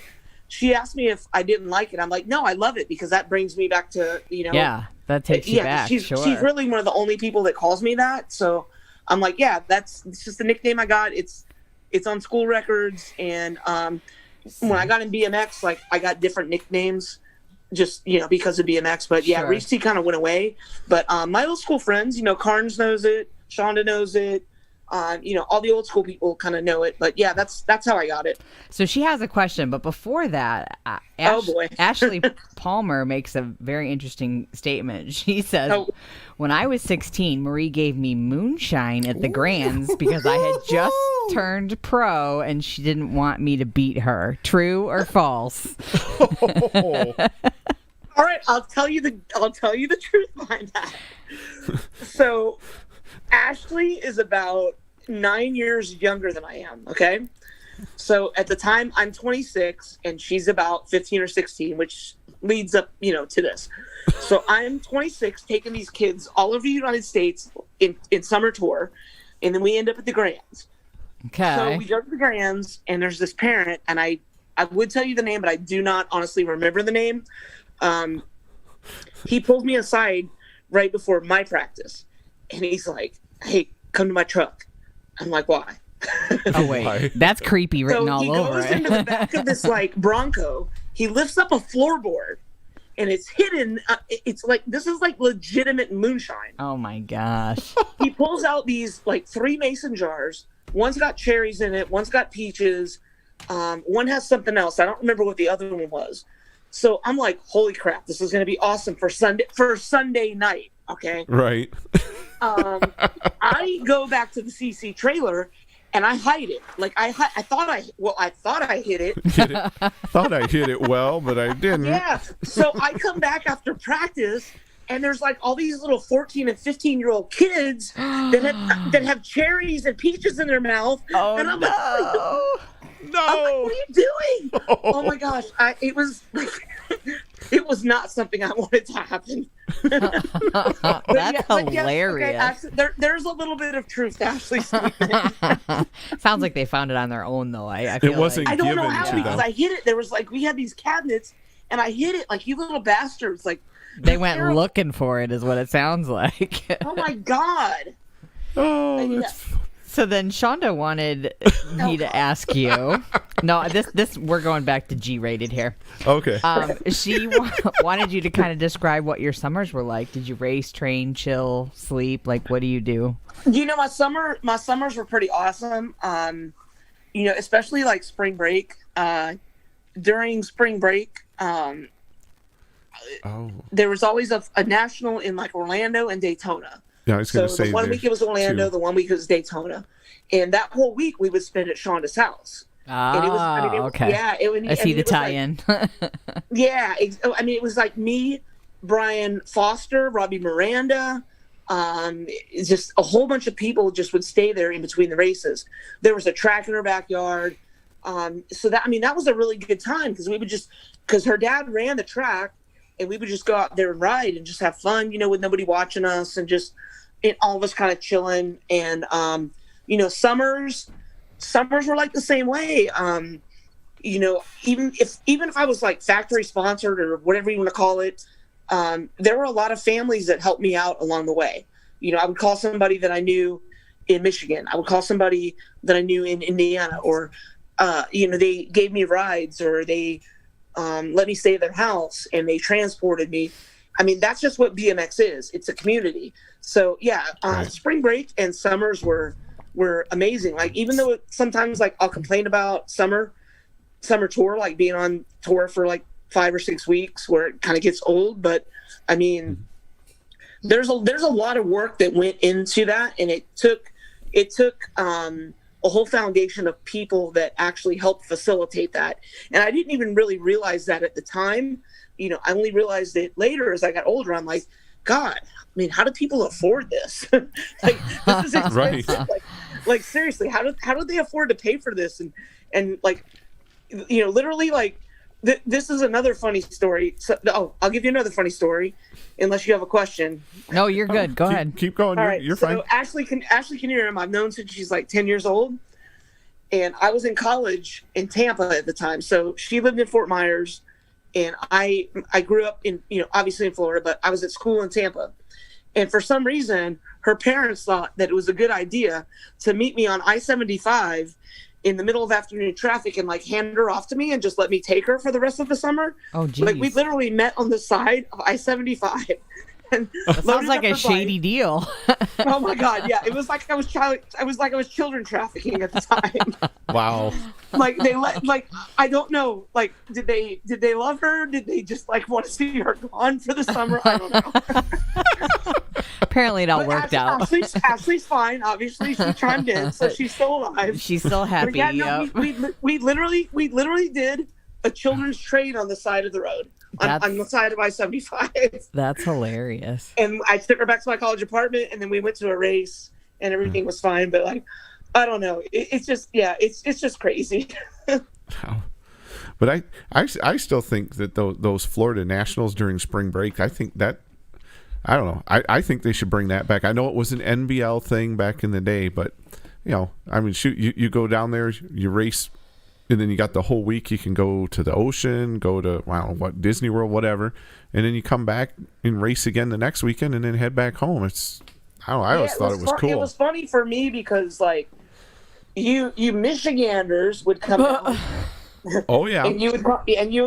she asked me if I didn't like it. I'm like, no, I love it, because that brings me back to That takes you back. She's really one of the only people that calls me that. So I'm like, yeah, it's just the nickname I got. It's on school records. And when I got in BMX, like I got different nicknames just, because of BMX. But yeah, Reese kind of went away. But my old school friends, Carnes knows it. Shonda knows it. All the old school people kind of know it, but yeah, that's how I got it. So she has a question, but before that, oh boy, Ashley Palmer makes a very interesting statement. She says, "When I was 16, Marie gave me moonshine at the Grands because I had just turned pro, and she didn't want me to beat her. True or false?" All right, I'll tell you the truth behind that. So. Ashley is about 9 years younger than I am, okay? So at the time, I'm 26, and she's about 15 or 16, which leads up, to this. So I'm 26, taking these kids all over the United States in summer tour, and then we end up at the Grands. Okay. So we go to the Grands, and there's this parent, and I would tell you the name, but I do not honestly remember the name. He pulled me aside right before my practice. And he's like, "Hey, come to my truck." I'm like, "Why?" Oh, wait. That's creepy written all over it. So he goes into the back of this, Bronco. He lifts up a floorboard, and it's hidden. This is, legitimate moonshine. Oh, my gosh. He pulls out these, 3 mason jars. One's got cherries in it. One's got peaches. One has something else. I don't remember what the other one was. So I'm like, holy crap, this is going to be awesome for Sunday night. Okay. Right. I go back to the CC trailer and I hide it. I thought I hid it. Thought I hid it well, but I didn't. Yeah. So I come back after practice and there's all these little 14 and 15-year-old kids that have cherries and peaches in their mouth. Oh, and I'm no. No. I'm like, what are you doing? Oh my gosh. It was not something I wanted to happen. That's hilarious. Okay, there's a little bit of truth to Ashley's statement. Sounds like they found it on their own, though. I feel it wasn't. I don't know how, given to because them. I hid it. There was we had these cabinets, and I hid it. You little bastards. They went looking for it, is what it sounds like. Oh my god. Oh, that's. So then Shonda wanted me to ask you. No, this we're going back to G-rated here. Okay. She wanted you to kind of describe what your summers were like. Did you race, train, chill, sleep? What do you do? My summers were pretty awesome. Especially spring break. During spring break, there was always a national in Orlando and Daytona. Yeah, I was going to say the 1 week it was Orlando, too. the 1 week it was Daytona, and that whole week we would spend at Shonda's house. And it was, okay. Yeah, I see the tie-in. Yeah, it was me, Brian Foster, Robbie Miranda, just a whole bunch of people just would stay there in between the races. There was a track in her backyard, so that was a really good time because her dad ran the track, and we would just go out there and ride and just have fun, with nobody watching us and just. And all of us kind of chilling, and summers were the same way. Even if I was factory sponsored or whatever you want to call it, there were a lot of families that helped me out along the way. I would call somebody that I knew in Michigan. I would call somebody that I knew in Indiana, or they gave me rides, or they let me stay at their house and they transported me. That's just what BMX is. It's a community. So yeah, spring break and summers were amazing. Even though sometimes I'll complain about summer tour, being on tour for 5 or 6 weeks where it kind of gets old. But there's a lot of work that went into that, and it took a whole foundation of people that actually helped facilitate that. And I didn't even really realize that at the time. I only realized it later as I got older. I'm like, God, how do people afford this? This is expensive. Right. Seriously, how do they afford to pay for this? And literally, this is another funny story. So, I'll give you another funny story, unless you have a question. No, you're good. Go ahead. Keep going. You're fine. So Ashley Kinnear, I've known since she's 10 years old, and I was in college in Tampa at the time. So she lived in Fort Myers. and I grew up in, obviously in Florida, but I was at school in Tampa. And for some reason, her parents thought that it was a good idea to meet me on I-75 in the middle of afternoon traffic and like hand her off to me and just let me take her for the rest of the summer. Oh, geez. Like we literally met on the side of I-75. And that sounds like a shady deal. Oh my God, yeah. It was like I was children trafficking at the time. Wow. Like I don't know. Like did they love her? Did they just like want to see her gone for the summer? I don't know. Apparently it all worked out. Ashley's fine. Obviously she chimed in, so she's still alive. She's still happy. But yeah, no, we literally did a children's train on the side of the road. On the side of I-75. That's hilarious. And I took her back to my college apartment, and then we went to a race, and everything was fine. But like, I don't know. It's just just crazy. But I still think that those Florida Nationals during spring break, I think that, I don't know. I think they should bring that back. I know it was an NBL thing back in the day, but I mean, shoot, you go down there, you race. And then you got the whole week. You can go to the ocean, go to Disney World, whatever, and then you come back and race again the next weekend, and then head back home. I always thought it was cool. It was funny for me because like you Michiganders would come out. Oh yeah. and you would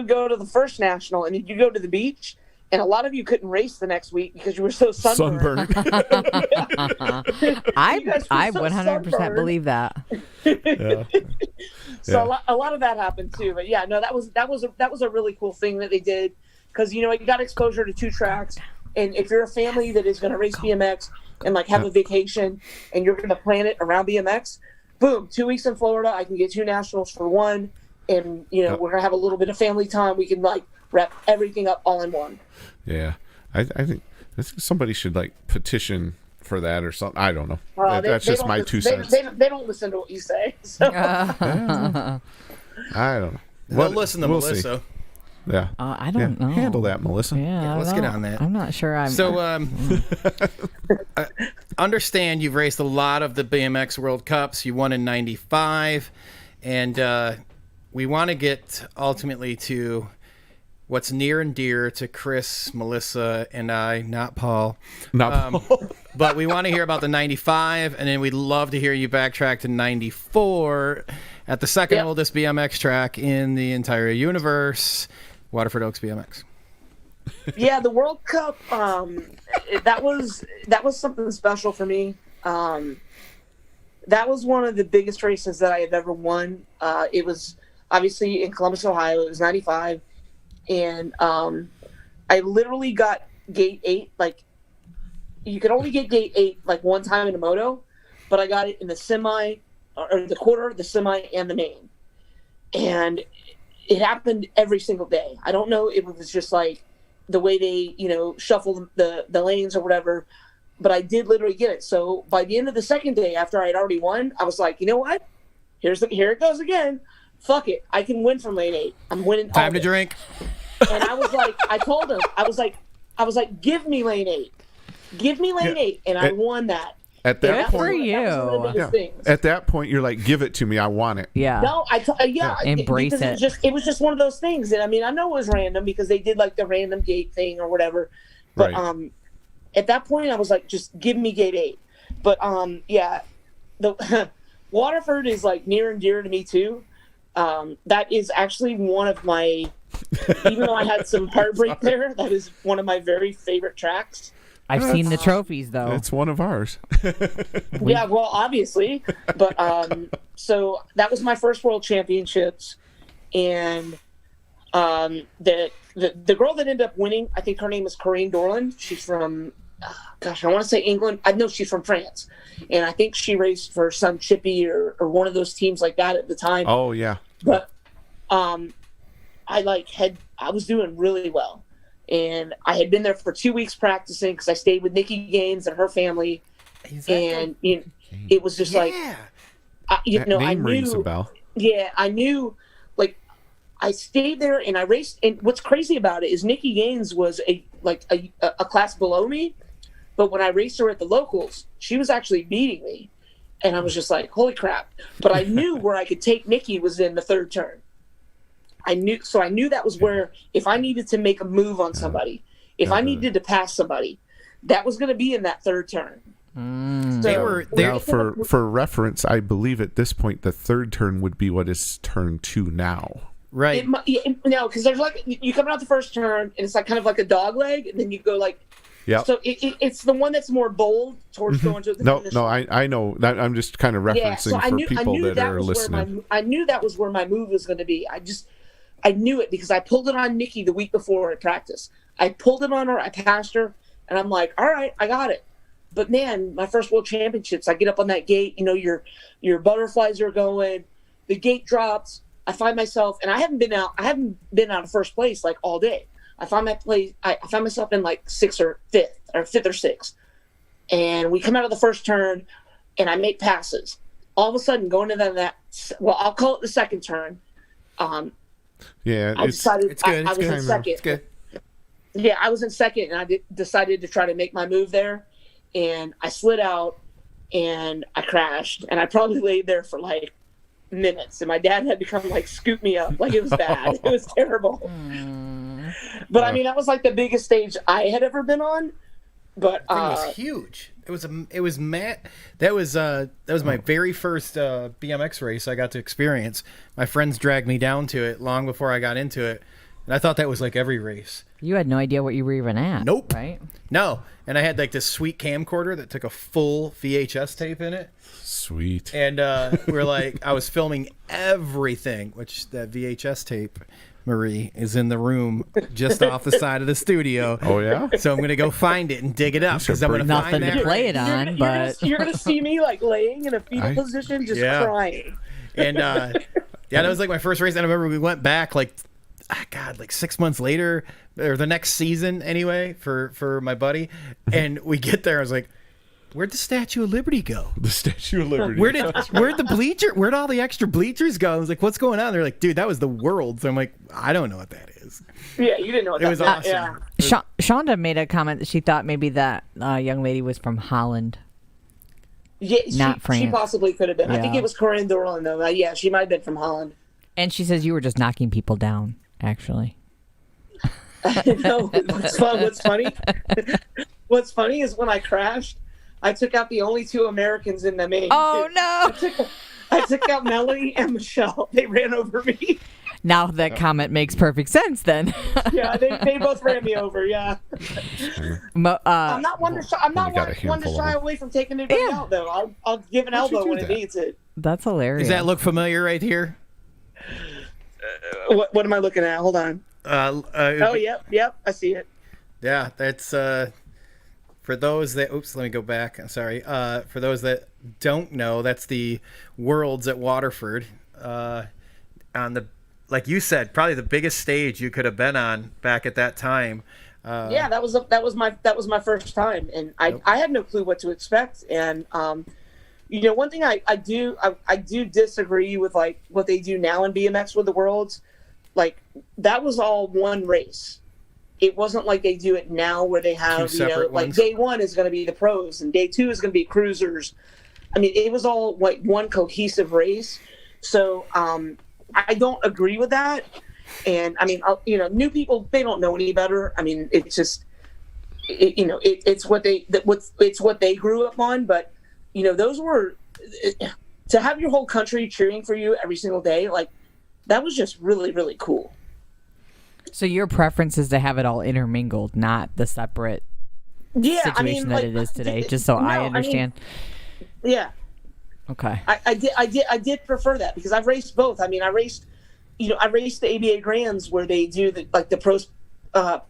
go to the first national, and you go to the beach. And a lot of you couldn't race the next week because you were so sunburned. I 100% believe that. Yeah. So a lot of that happened too. But yeah, no, that was a really cool thing that they did because you got exposure to 2 tracks. And if you're a family that is going to race BMX and like have a vacation and you're going to plan it around BMX, boom, 2 weeks in Florida, I can get 2 nationals for one, and we're going to have a little bit of family time. We can like wrap everything up all in one. Yeah, I think somebody should like petition for that or something. I don't know. That's just my 2 cents. They don't listen to what you say. So. I don't know. They'll listen to Melissa. See. Yeah. I don't know. Handle that, Melissa. Yeah, let's get on that. I'm not sure. So, understand you've raced a lot of the BMX World Cups. You won in '95, and we want to get ultimately to what's near and dear to Chris, Melissa, and I, not Paul. Paul. But we want to hear about the 95, and then we'd love to hear you backtrack to 94 at the second oldest BMX track in the entire universe, Waterford Oaks BMX. Yeah, the World Cup, that was something special for me. That was one of the biggest races that I have ever won. It was obviously in Columbus, Ohio. It was 95. And I literally got gate 8. Like, you could only get gate 8 like one time in a moto, but I got it in the semi, or the quarter, the semi, and the main. And it happened every single day. I don't know if it was just like the way they, shuffle the lanes or whatever, but I did literally get it. So by the end of the second day, after I had already won, I was like, you know what? Here it goes again. Fuck it. I can win from lane 8. I'm winning. Time to drink. And I was like, I told him, I was like, give me lane 8. Give me lane 8. And I won that. At that point, for you. At that point, you're like, give it to me. I want it. Yeah. No, embrace it. It was just one of those things. And I mean, I know it was random because they did like the random gate thing or whatever. But at that point, I was like, just give me gate 8. But the Waterford is like near and dear to me too. That is actually one of my, even though I had some heartbreak there, that is one of my very favorite tracks. I've seen the trophies though. It's one of ours. Yeah, well, obviously, but so that was my first World Championships, and the girl that ended up winning, I think her name is Corinne Dorland. She's from, I want to say England. I know she's from France, and I think she raced for some Chippy or one of those teams like that at the time. Oh yeah. But I was doing really well. And I had been there for 2 weeks practicing because I stayed with Nikki Gaines and her family. And it was just like, I knew. Rings a bell. Yeah, I knew. Like, I stayed there and I raced. And what's crazy about it is Nikki Gaines was a class below me, but when I raced her at the locals, she was actually beating me, and I was just like, holy crap! But I knew where I could take Nikki was in the third turn. I knew that was where if I needed to make a move on somebody, if I needed to pass somebody, that was going to be in that third turn. So, now for reference, I believe at this point the third turn would be what is turn 2 now. Right. No, because there's like you come out the first turn and it's like kind of like a dog leg, and then you go like. Yeah. So it's the one that's more bold towards going to the finish line. I know that. I'm just kind of referencing for people that are listening. I knew that was where my move was going to be. I knew it because I pulled it on Nikki the week before at practice. I pulled it on her. I passed her, and I'm like, all right, I got it. But man, my first World Championships, I get up on that gate. You know, your butterflies are going. The gate drops. I find myself, and I haven't been out of first place like all day. I find myself in like fifth or sixth, and we come out of the first turn, and I make passes. All of a sudden, going into that, I'll call it the second turn. Yeah, I decided I was in second. It's good. Yeah, I was in second, and I decided to try to make my move there, and I slid out, and I crashed, and I probably laid there for like minutes, and my dad had to come like scoop me up. Like, it was bad. It was terrible. But I mean, that was like the biggest stage I had ever been on. But it was huge. It was Matt. That was my very first BMX race I got to experience. My friends dragged me down to it long before I got into it, and I thought that was like every race. You had no idea what you were even at. Nope. Right? No. And I had like this sweet camcorder that took a full VHS tape in it. Sweet. And we're like, I was filming everything, which that VHS tape, Marie, is in the room just off the side of the studio. Oh, yeah? So I'm going to go find it and dig it up because I'm going to Nothing find to that. play it on, but you're gonna see me like laying in a fetal position, just crying. And yeah, that was like my first race. And I remember we went back like 6 months later, or the next season anyway, for my buddy. And we get there, I was like, where'd the Statue of Liberty go? The Statue of Liberty. Where'd all the extra bleachers go? I was like, what's going on? They're like, dude, that was the World. So I'm like, I don't know what that is. Yeah, you didn't know what it that was. Was. Awesome. Yeah. Shonda made a comment that she thought maybe that young lady was from Holland. Yeah, not France. She possibly could have been. Yeah. I think it was Corinne Dorland, though. Yeah, she might have been from Holland. And she says you were just knocking people down, actually. No, what's funny? What's funny is when I crashed, I took out the only two Americans in the main. Oh, no. I took out Melanie and Michelle. They ran over me. Now that comment makes perfect sense then. Yeah, they both ran me over, yeah. I'm not one to shy away from taking anybody out, though. I'll give an elbow when it needs it. That's hilarious. Does that look familiar right here? What am I looking at? Hold on. Yep, I see it. Yeah, that's for those that. Oops, let me go back. I'm sorry. For those that don't know, that's the Worlds at Waterford. On the, like you said, probably the biggest stage you could have been on back at that time. Yeah, that was my first time, and I had no clue what to expect. And one thing I do disagree with, like what they do now in BMX with the Worlds. Like, that was all one race. It wasn't like they do it now where they have, like day one is going to be the pros and day two is going to be cruisers. I mean, it was all like one cohesive race. So I don't agree with that. And I mean, new people, they don't know any better. I mean, it's just, it's what they grew up on. But, those were, to have your whole country cheering for you every single day, like, that was just really, really cool. So your preference is to have it all intermingled, not the separate situation that it is today, just so I understand. Yeah. Okay. I did prefer that because I've raced both. I mean, I raced the ABA Grands where they do the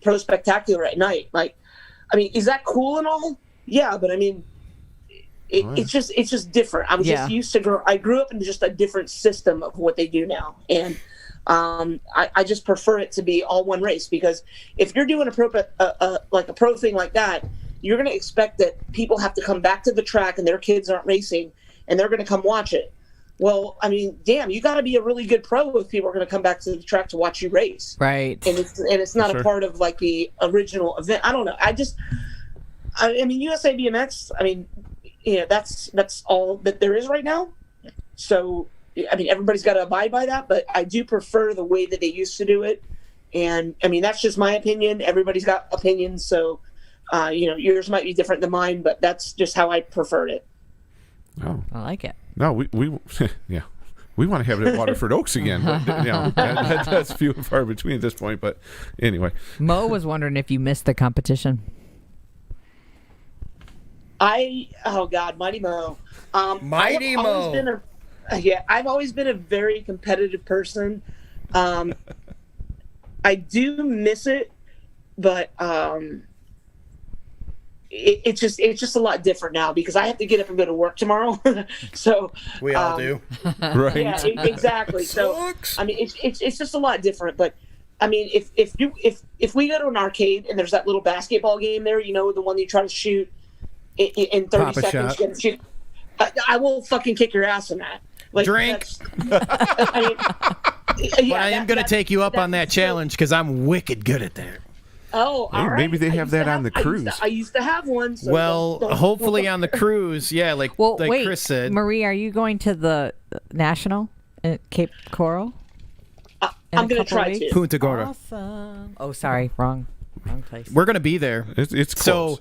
pro spectacular at night. Like, I mean, is that cool and all? Yeah, but I mean, it's just different. I was just used to I grew up in just a different system of what they do now, and I just prefer it to be all one race because if you're doing a pro thing like that, you're going to expect that people have to come back to the track and their kids aren't racing, and they're going to come watch it. Well, I mean, damn, you got to be a really good pro if people are going to come back to the track to watch you race, right? And it's not a part of like the original event. I don't know. I mean, USA BMX. I mean. Yeah, that's all that there is right now. So, I mean, everybody's got to abide by that, but I do prefer the way that they used to do it. And I mean, that's just my opinion. Everybody's got opinions. So, yours might be different than mine, but that's just how I preferred it. Oh, I like it. no, we yeah. We want to have it at Waterford Oaks again, but that's few and far between at this point. But anyway, Mo was wondering if you missed the competition. Oh God, Mighty Mo. Mighty Mo. I've always been a very competitive person. I do miss it, but it's just a lot different now because I have to get up and go to work tomorrow. So we all do, right? Yeah, exactly. So I mean, it's just a lot different. But I mean, if we go to an arcade and there's that little basketball game there, the one you try to shoot in 30 Pop a seconds, shot. shoot, I will fucking kick your ass in that. Like, Drink. I mean, But I am going to take you up on that challenge because I'm wicked good at that. Oh, Hey, all right. maybe they I have used to that on the cruise. I used to have one. So Well, don't- hopefully on the cruise, yeah, like Wait, Chris said. Marie, are you going to the National at Cape Coral? I'm going to try to. Punta Gorda. Awesome. Oh, sorry, wrong place. We're going to be there. It's close. So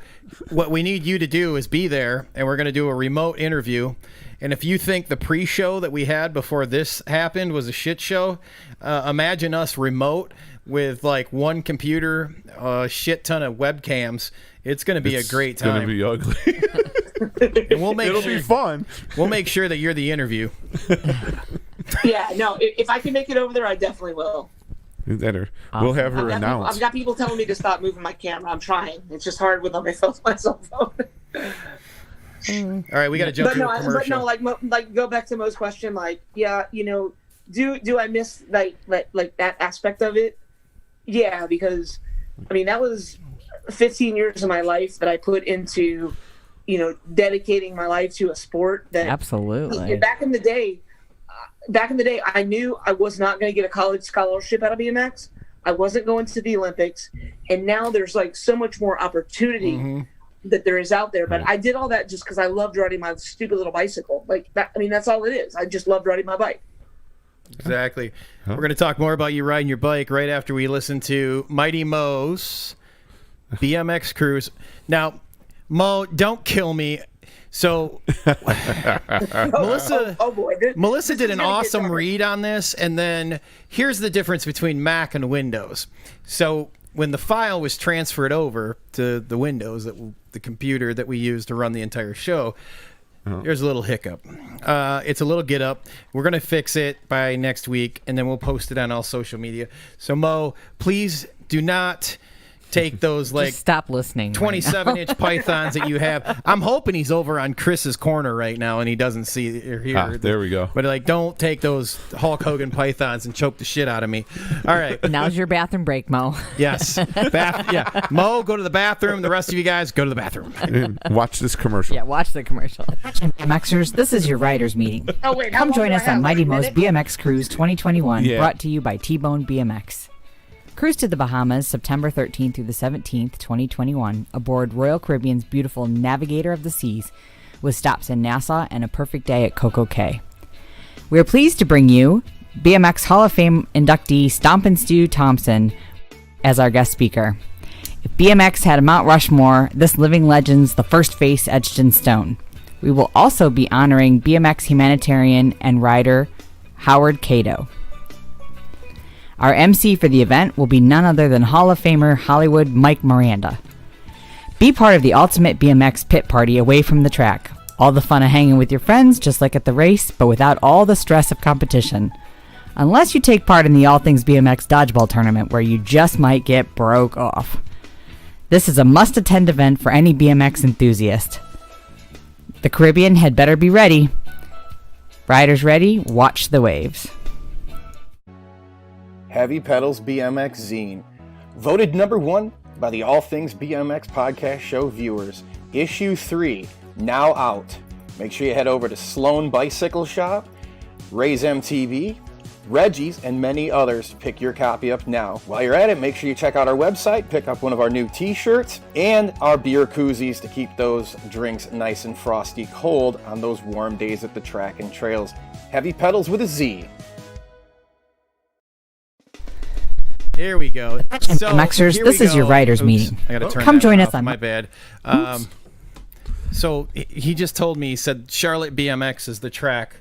what we need you to do is be there, and we're going to do a remote interview. And if you think the pre-show that we had before this happened was a shit show, imagine us remote with like one computer, a shit ton of webcams. It's going to be a great time. It's going to be ugly. And we'll make It'll be fun. We'll make sure that you're the interview. Yeah, no, if I can make it over there, I definitely will. We'll have her announce. I've got people telling me to stop moving my camera. I'm trying. It's just hard with my cell phone. All right, we got to jump to a commercial. Like go back to Mo's question. Like, yeah, do I miss like that aspect of it? Yeah, because I mean that was 15 years of my life that I put into, dedicating my life to a sport. That Absolutely. back in the day, I knew I was not going to get a college scholarship out of BMX. I wasn't going to the Olympics, and now there's like so much more opportunity that there is out there. But I did all that just because I loved riding my stupid little bicycle. Like that. I mean, that's all it is. I just loved riding my bike. Exactly. We're going to talk more about you riding your bike right after we listen to Mighty Mo's BMX Cruise. Now, Mo, don't kill me. So, Melissa, Melissa did an awesome read on this, and then here's the difference between Mac and Windows. So, when the file was transferred over to the Windows, the computer that we use to run the entire show, there's a little hiccup. It's a little get up. We're going to fix it by next week, and then we'll post it on all social media. So, Mo, please do not take those like Just stop listening. 27-inch pythons that you have. I'm hoping he's over on Chris's corner right now and he doesn't see or hear. There we go. But like, don't take those Hulk Hogan pythons and choke the shit out of me. All right. Now's your bathroom break, Mo. Yes. Yeah. Mo, go to the bathroom. The rest of you guys, go to the bathroom. And watch this commercial. Yeah, watch the commercial. BMXers, this is your riders meeting. Oh wait, how Come long join do I us on have? Mighty Like a Mo's minute? BMX Cruise 2021, Yeah. brought to you by T-Bone BMX. Cruise to the Bahamas, September 13th through the 17th, 2021, aboard Royal Caribbean's beautiful Navigator of the Seas, with stops in Nassau and a perfect day at Coco Cay. We are pleased to bring you BMX Hall of Fame inductee Stompin' Stu Thompson as our guest speaker. If BMX had a Mount Rushmore, this living legend's the first face etched in stone. We will also be honoring BMX humanitarian and rider Howard Cato. Our MC for the event will be none other than Hall of Famer Hollywood Mike Miranda. Be part of the ultimate BMX pit party away from the track. All the fun of hanging with your friends, just like at the race, but without all the stress of competition. Unless you take part in the All Things BMX dodgeball tournament, where you just might get broke off. This is a must-attend event for any BMX enthusiast. The Caribbean had better be ready. Riders ready, watch the waves. Heavy Pedals BMX Zine. Voted #1 by the All Things BMX podcast show viewers. Issue 3, now out. Make sure you head over to Sloan Bicycle Shop, Ray's MTV, Reggie's, and many others. Pick your copy up now. While you're at it, make sure you check out our website, pick up one of our new t-shirts, and our beer koozies to keep those drinks nice and frosty cold on those warm days at the track and trails. Heavy Pedals with a Z. Here we go. So, Maxers, here this we is your go. writers' Oops, meeting. I gotta turn Come that join off. us on My bad. So he just told me, he said Charlotte BMX is the track.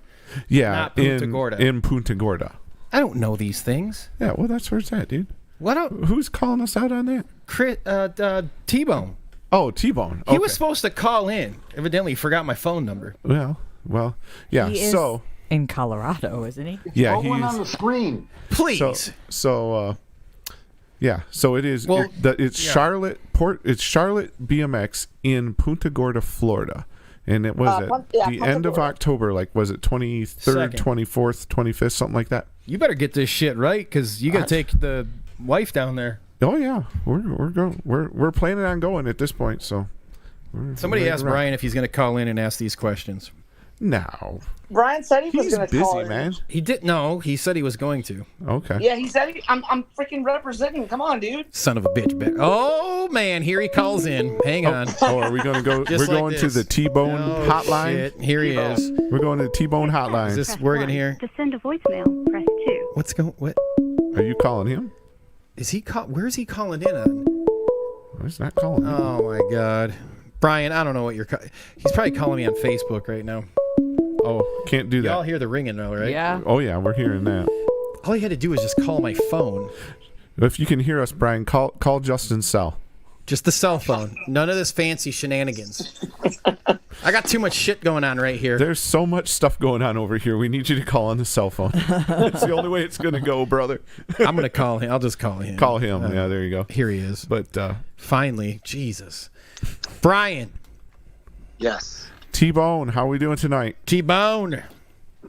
Yeah, Not Punta Gorda. in Punta Gorda. I don't know these things. Yeah, well, that's where it's at, dude. Who's calling us out on that? T-Bone. Oh, T-Bone. He was supposed to call in. Evidently, he forgot my phone number. Well, yeah. He is So in Colorado, isn't he? yeah, What went on the screen? Please. Yeah, so it is. Well, it's Charlotte BMX in Punta Gorda, Florida, and it was at the Punta end of Gorda. October. Like, was it 23rd, Second. 24th, 25th, something like that? You better get this shit right, because you got to take the wife down there. Oh yeah, we're planning on going at this point. So Somebody we're asked ready to Brian if he's going to call in and ask these questions. No, Brian said he was he's going to call busy, in. man. He didn't know. He said he was going to. Okay. Yeah, he said I'm freaking representing. Come on, dude. Son of a bitch. Oh, man. Here he calls in. Hang on. Oh, are we going to go? Just We're like going to this. the T-Bone Oh, hotline. shit. Here he is. We're going to the T-Bone hotline. Is this working here? To send a voicemail, press 2. What's going? What Are you calling him? is he call? Where's he calling in on? He's not calling. him. Oh my God, Brian. I don't know what you're. He's probably calling me on Facebook right now. Oh, can't do that. Y'all hear the ringing though, right? Yeah. Oh yeah, we're hearing that. All he had to do was just call my phone. If you can hear us, Brian, call Justin's cell. Just the cell phone. None of this fancy shenanigans. I got too much shit going on right here. There's so much stuff going on over here. We need you to call on the cell phone. It's the only way it's going to go, brother. I'm gonna call him. I'll just call him. Call him. Yeah, there you go. Here he is. But Finally, Jesus, Brian Yes. T-Bone, how are we doing tonight? T-Bone.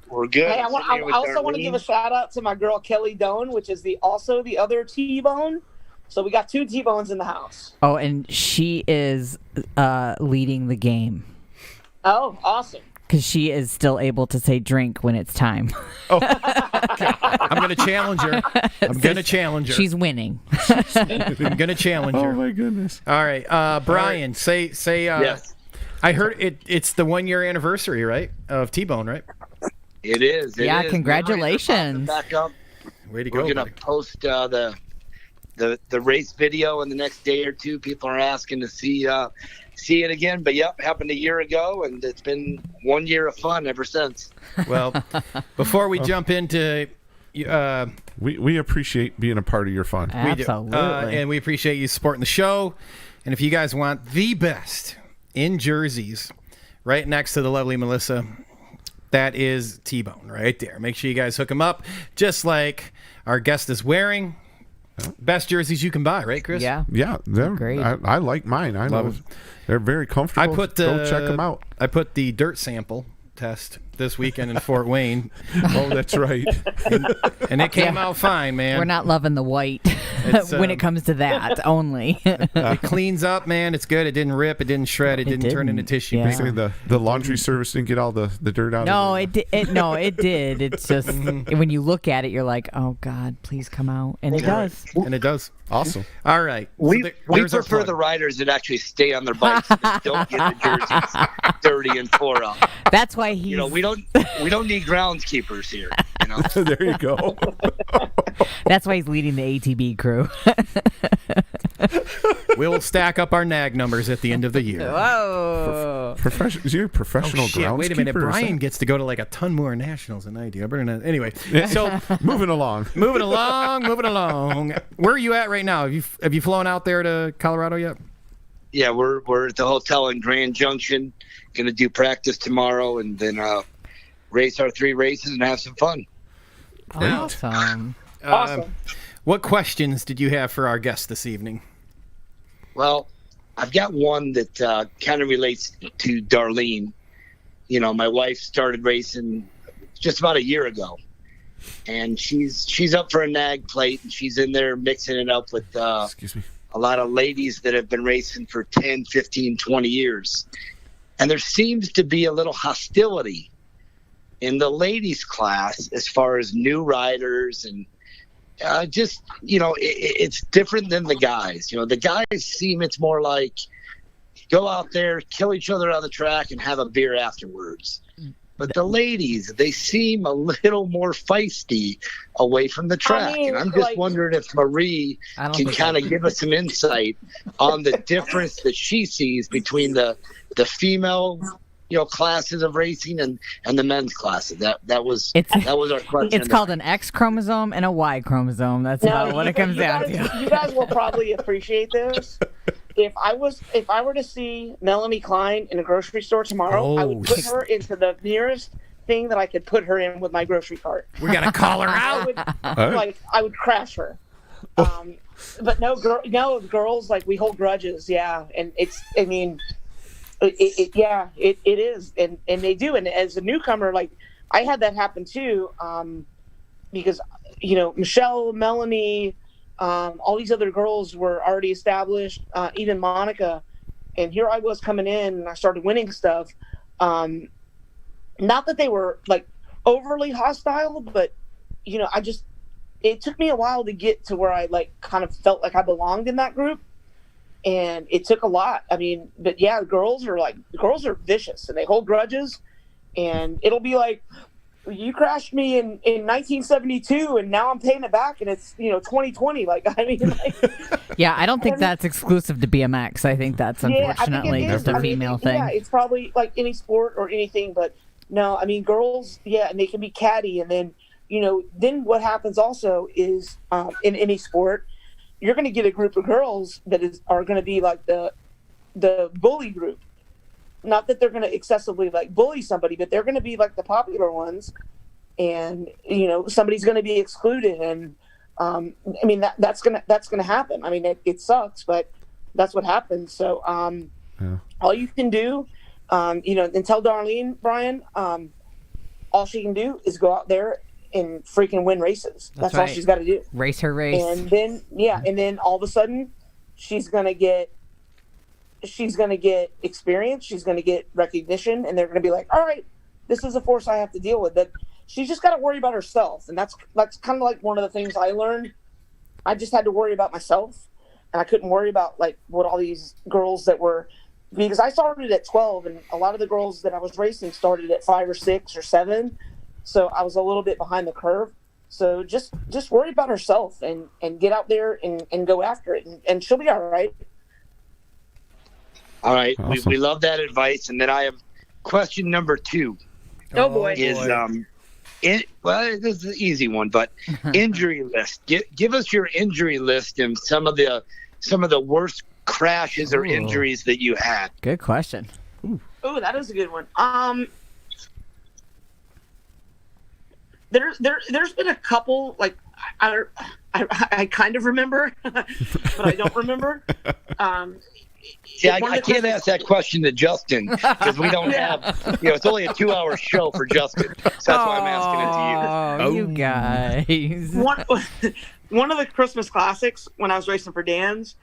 We're good. Hey, I also want to give a shout out to my girl Kelly Doan, which is also the other T-Bone. So we got 2 T-Bones in the house. Oh, and she is leading the game Oh, awesome. because she is still able to say drink when it's time. I'm gonna challenge her. I'm gonna challenge her. She's winning. I'm gonna challenge Oh her. my goodness. All right, Brian. Say. Yes. I heard it's the 1-year anniversary, right, of T-Bone, right? It is. It Yeah, is. congratulations. Back up. Way to We're go. gonna buddy. post the race video in the next day or two. People are asking to see it again. But yep, happened a year ago, and it's been 1 year of fun ever since. Well, before we jump into, We appreciate being a part of your fun. we do, Absolutely. and we appreciate you supporting the show. And if you guys want the best in jerseys, right next to the lovely Melissa, that is T-Bone right there. Make sure you guys hook him up, just like our guest is wearing. Best jerseys you can buy, right, Chris? Yeah. Yeah, Great. I like mine. I Love know them. they're very comfortable. Go check them out. I put the dirt sample test this weekend in Fort Wayne, Oh, that's right. and it came out fine, man. We're not loving the white It's, when it comes to that only. It cleans up, man. It's good. It didn't rip. It didn't shred. It didn't turn into didn't. tissue Yeah. paper. Say the laundry service didn't get all the dirt out No, of it. it did. It's just when you look at it, you're like, oh God, please come out, and it does. And it does. Awesome. All right. We there's our prefer plug. the riders that actually stay on their bikes and don't get the jerseys dirty and tore up. That's why he's. You know, we don't need groundskeepers here. You know. There you go. That's why he's leading the ATB crew. We'll stack up our nag numbers at the end of the year. Whoa. Is he a professional Oh, shit. groundskeeper? Wait a minute. or Brian something? gets to go to like a ton more nationals than I do. I better not. Anyway, so Moving along. moving along. Where are you at right now? Have you flown out there to Colorado yet? Yeah, we're at the hotel in Grand Junction. Going to do practice tomorrow, and then race our 3 races and have some fun. Awesome. Awesome. What questions did you have for our guest this evening? Well, I've got one that kind of relates to Darlene. You know, my wife started racing just about a year ago, and she's up for a nag plate, and she's in there mixing it up with Excuse me. a lot of ladies that have been racing for 10, 15, 20 years. And there seems to be a little hostility in the ladies class as far as new riders and it's different than the guys. The guys seem it's more like go out there, kill each other on the track, and have a beer afterwards. But the ladies, they seem a little more feisty away from the track. And I'm just wondering if Marie can kind of give us some insight on the difference that she sees between the female classes of racing and the men's classes. That was our question. It's called an X chromosome and a Y chromosome. That's about what it comes down to. You guys will probably appreciate this. If I were to see Melanie Klein in a grocery store tomorrow, I would put her into the nearest thing that I could put her in with my grocery cart. We're gonna call her out. I would crash her. But no, girls we hold grudges. Yeah, and it's. I mean. It is, and they do. And as a newcomer, I had that happen too, because Michelle, Melanie, all these other girls were already established, even Monica, and here I was coming in and I started winning stuff. Not that they were overly hostile, but it took me a while to get to where I kind of felt like I belonged in that group. And it took a lot. I mean, but yeah, girls are vicious and they hold grudges, and it'll be like, you crashed me in 1972 and now I'm paying it back and it's 2020. Yeah, I don't think that's exclusive to BMX. I think that's unfortunately just a female thing. Yeah, it's probably like any sport or anything, but no, I mean girls, and they can be catty, and then then what happens also is in any sport, you're going to get a group of girls that are going to be like the bully group. Not that they're going to excessively bully somebody, but they're going to be like the popular ones, and somebody's going to be excluded, and I mean that's going to happen. I mean it sucks, but that's what happens. So all you can do, and tell Darlene, Brian, all she can do is go out there and freaking win races. That's all she's got to do. Race her race. And then all of a sudden she's gonna get experience, she's gonna get recognition, and they're gonna be like, all right, this is a force I have to deal with. That she's just got to worry about herself, and that's kind of like one of the things I learned. I just had to worry about myself, and I couldn't worry about what all these girls that were, because I started at 12, and a lot of the girls that I was racing started at 5 or 6 or 7. So I was a little bit behind the curve. So just worry about herself and get out there and go after it, and she'll be all right. All right. Awesome. We love that advice. And then I have question number 2. Oh boy. Is this is an easy one, but injury list. Give us your injury list and some of the worst crashes or injuries that you had. Good question. Oh, that is a good one. There's been a couple, I kind of remember, but I don't remember. See, I can't ask that question to Justin because we don't have, it's only a 2-hour show for Justin. So that's why I'm asking it to you. You guys. One of the Christmas classics when I was racing for Dan's,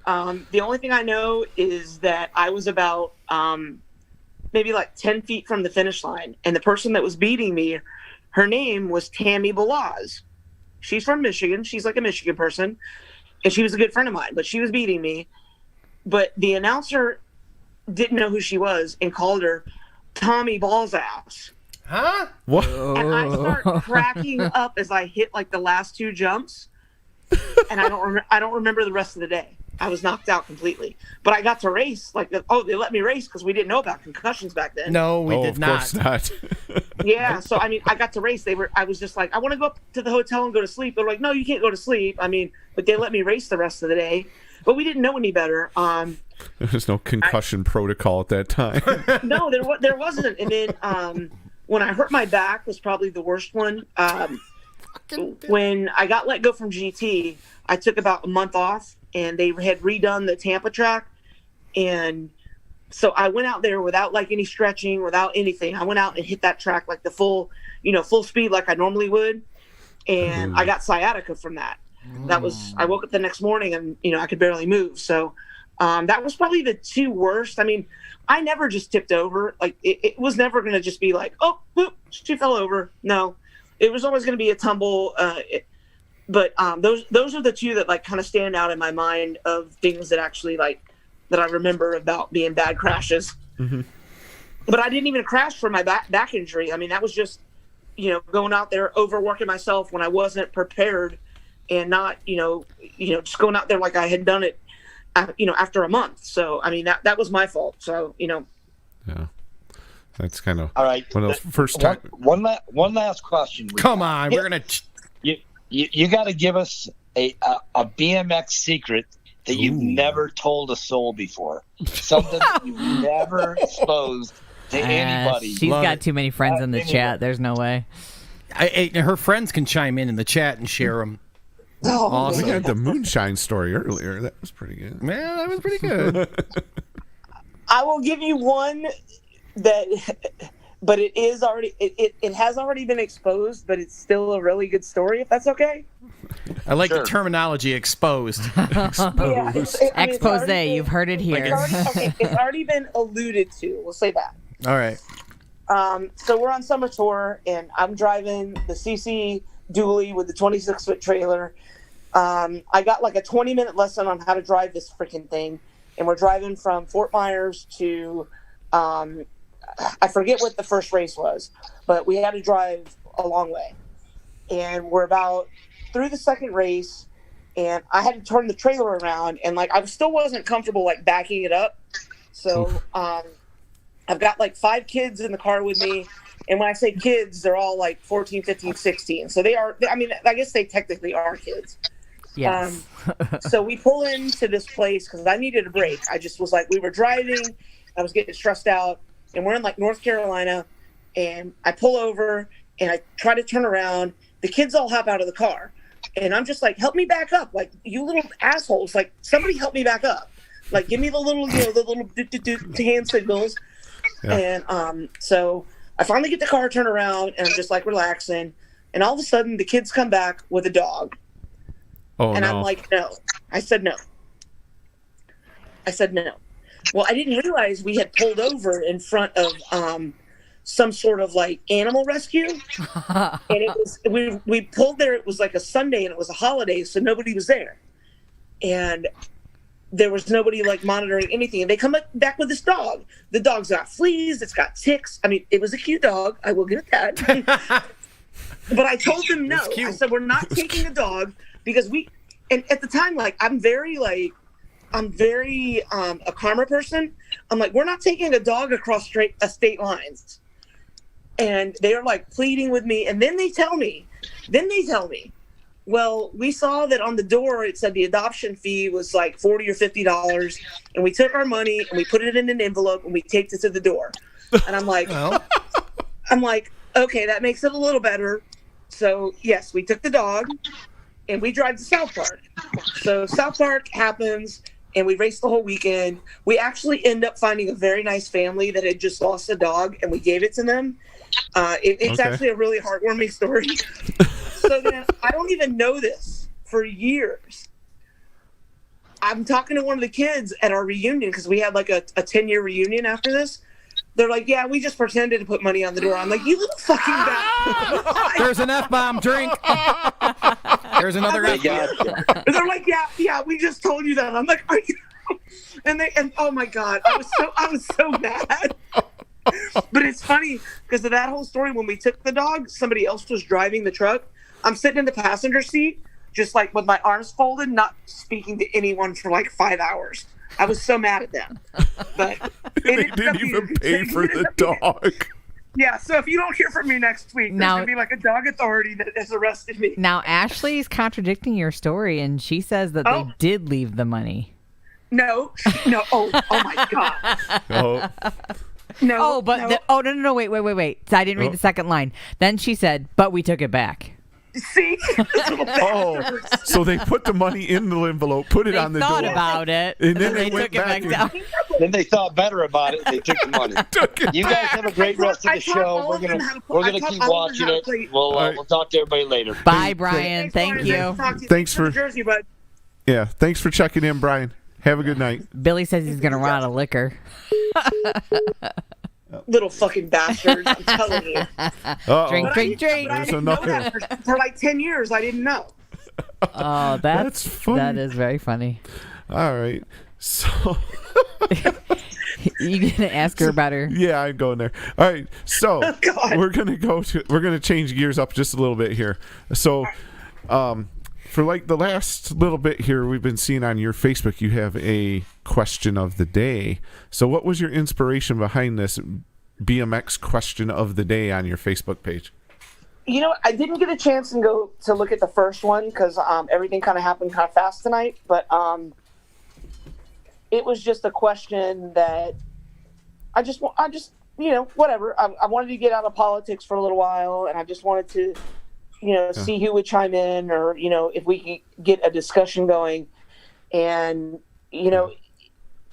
the only thing I know is that I was about maybe 10 feet from the finish line, and the person that was beating me, her name was Tammy Balaz. She's from Michigan. She's like a Michigan person, and she was a good friend of mine, but she was beating me. But the announcer didn't know who she was and called her Tommy Balls Ass. Huh? What? And I start cracking up as I hit the last 2 jumps, and I don't remember the rest of the day. I was knocked out completely, but I got to race. They let me race because we didn't know about concussions back then. No, we did not. Of course not. Yeah, so I mean, I got to race. I was just like, I want to go up to the hotel and go to sleep. They're like, no, you can't go to sleep. I mean, but they let me race the rest of the day. But we didn't know any better. There's no concussion protocol at that time. No, there wasn't. And then when I hurt my back was probably the worst one. When I got let go from GT, I took about a month off, and they had redone the Tampa track, and so I went out there without any stretching, without anything. I went out and hit that track the full speed like I normally would, and I got sciatica from that. That was, I woke up the next morning and I could barely move. So that was probably the 2 worst. I mean, I never just tipped over. It was never going to just be oh, whoop, she fell over. No, it was always going to be a tumble. But those are the two that like kind of stand out in my mind of things that actually like that I remember about being bad crashes. Mm-hmm. But I didn't even crash for my back injury. I mean, that was just, going out there overworking myself when I wasn't prepared, and not, just going out there like I had done it, after a month. So I mean that was my fault. So Yeah, that's kind of All right. one of those first time. One last question. Come on, we're gonna. You got to give us a BMX secret that you've never told a soul before. Something that you've never exposed to anybody. She's got too many friends in the chat. There's no way. Her friends can chime in the chat and share them. awesome. We had the moonshine story earlier. That was pretty good. Man, that was pretty good. I will give you one but it is already it has already been exposed, but it's still a really good story, if that's okay. I like the terminology exposed. Yeah, Expose, you've heard it here. It's already been alluded to. We'll say that. All right. So we're on summer tour, and I'm driving the CC dually with the 26-foot trailer. I got like a 20-minute lesson on how to drive this freaking thing, and we're driving from Fort Myers to I forget what the first race was, but we had to drive a long way. And we're about through the second race, and I had to turn the trailer around, and like I still wasn't comfortable like backing it up. So I've got like 5 kids in the car with me, and when I say kids, they're all like 14, 15, 16. So they are, I mean, I guess they technically are kids. Yes. So we pull into this place because I needed a break. I just was like, we were driving, I was getting stressed out, and we're in like North Carolina, and I pull over and I try to turn around. The kids all hop out of the car, and I'm just like, help me back up. Like, you little assholes, like somebody help me back up. Like, give me the little, the little hand signals. Yeah. And so I finally get the car turned around, and I'm just like relaxing. And all of a sudden the kids come back with a dog. Oh, and I'm like, no. I said no. Well, I didn't realize we had pulled over in front of some sort of like animal rescue. And it was we pulled there. It was like a Sunday, and it was a holiday, so nobody was there. And there was nobody like monitoring anything. And they come back with this dog. The dog's got fleas. It's got ticks. I mean, it was a cute dog. I will give it that. But I told them no. I said, we're not taking the dog because and at the time, like, I'm very a karma person. I'm like, we're not taking a dog across state lines. And they're like pleading with me. And then they tell me, well, we saw that on the door, it said the adoption fee was like $40 or $50. And we took our money and we put it in an envelope and we taped it to the door. And I'm like, okay, that makes it a little better. So yes, we took the dog and we drive to South Park. So South Park happens, and we raced the whole weekend. We actually end up finding a very nice family that had just lost a dog, and we gave it to them. It's actually a really heartwarming story. So then I don't even know this for years. I'm talking to one of the kids at our reunion because we had like a 10-year reunion after this. They're like, yeah, we just pretended to put money on the door. I'm like, you little fucking bastard. There's an F-bomb. Drink. There's another F-bomb. They're like, yeah, we just told you that. I'm like, are you? And oh my God, I was so mad. But it's funny because of that whole story. When we took the dog, somebody else was driving the truck. I'm sitting in the passenger seat, just like with my arms folded, not speaking to anyone for like 5 hours. I was so mad at them. But they didn't even pay for the dog. Yeah, so if you don't hear from me next week, there's going to be like a dog authority that has arrested me. Now, Ashley's contradicting your story, and she says that they did leave the money. No. Oh my God. Oh. No. No, wait. I didn't read the second line. Then she said, but we took it back. See? So they put the money in the envelope, put it on the door. They thought about it, and then they went took it back down. Then they thought better about it, and they took the money. You guys have a great rest of the show. We're gonna keep watching it. We'll talk to everybody later. Bye, Brian. Thank you. Thanks for Jersey, bud. Yeah, thanks for checking in, Brian. Have a good night. Billy says he's gonna run out of liquor. Little fucking bastard. I'm telling you. Drink, drink, drink. But I There's didn't know another that for like 10 years. I didn't know. Oh, That's funny. That is very funny. All right. So You gonna ask her about her? yeah, I'm going there. All right. So God. we're gonna change gears up just a little bit here. So for like the last little bit here, we've been seeing on your Facebook you have a question of the day. So what was your inspiration behind this BMX question of the day on your Facebook page? You know, I didn't get a chance to go to look at the first one because everything kind of happened kind of fast tonight. But it was just a question that I just whatever. I wanted to get out of politics for a little while, and I just wanted to, see who would chime in, or if we could get a discussion going. And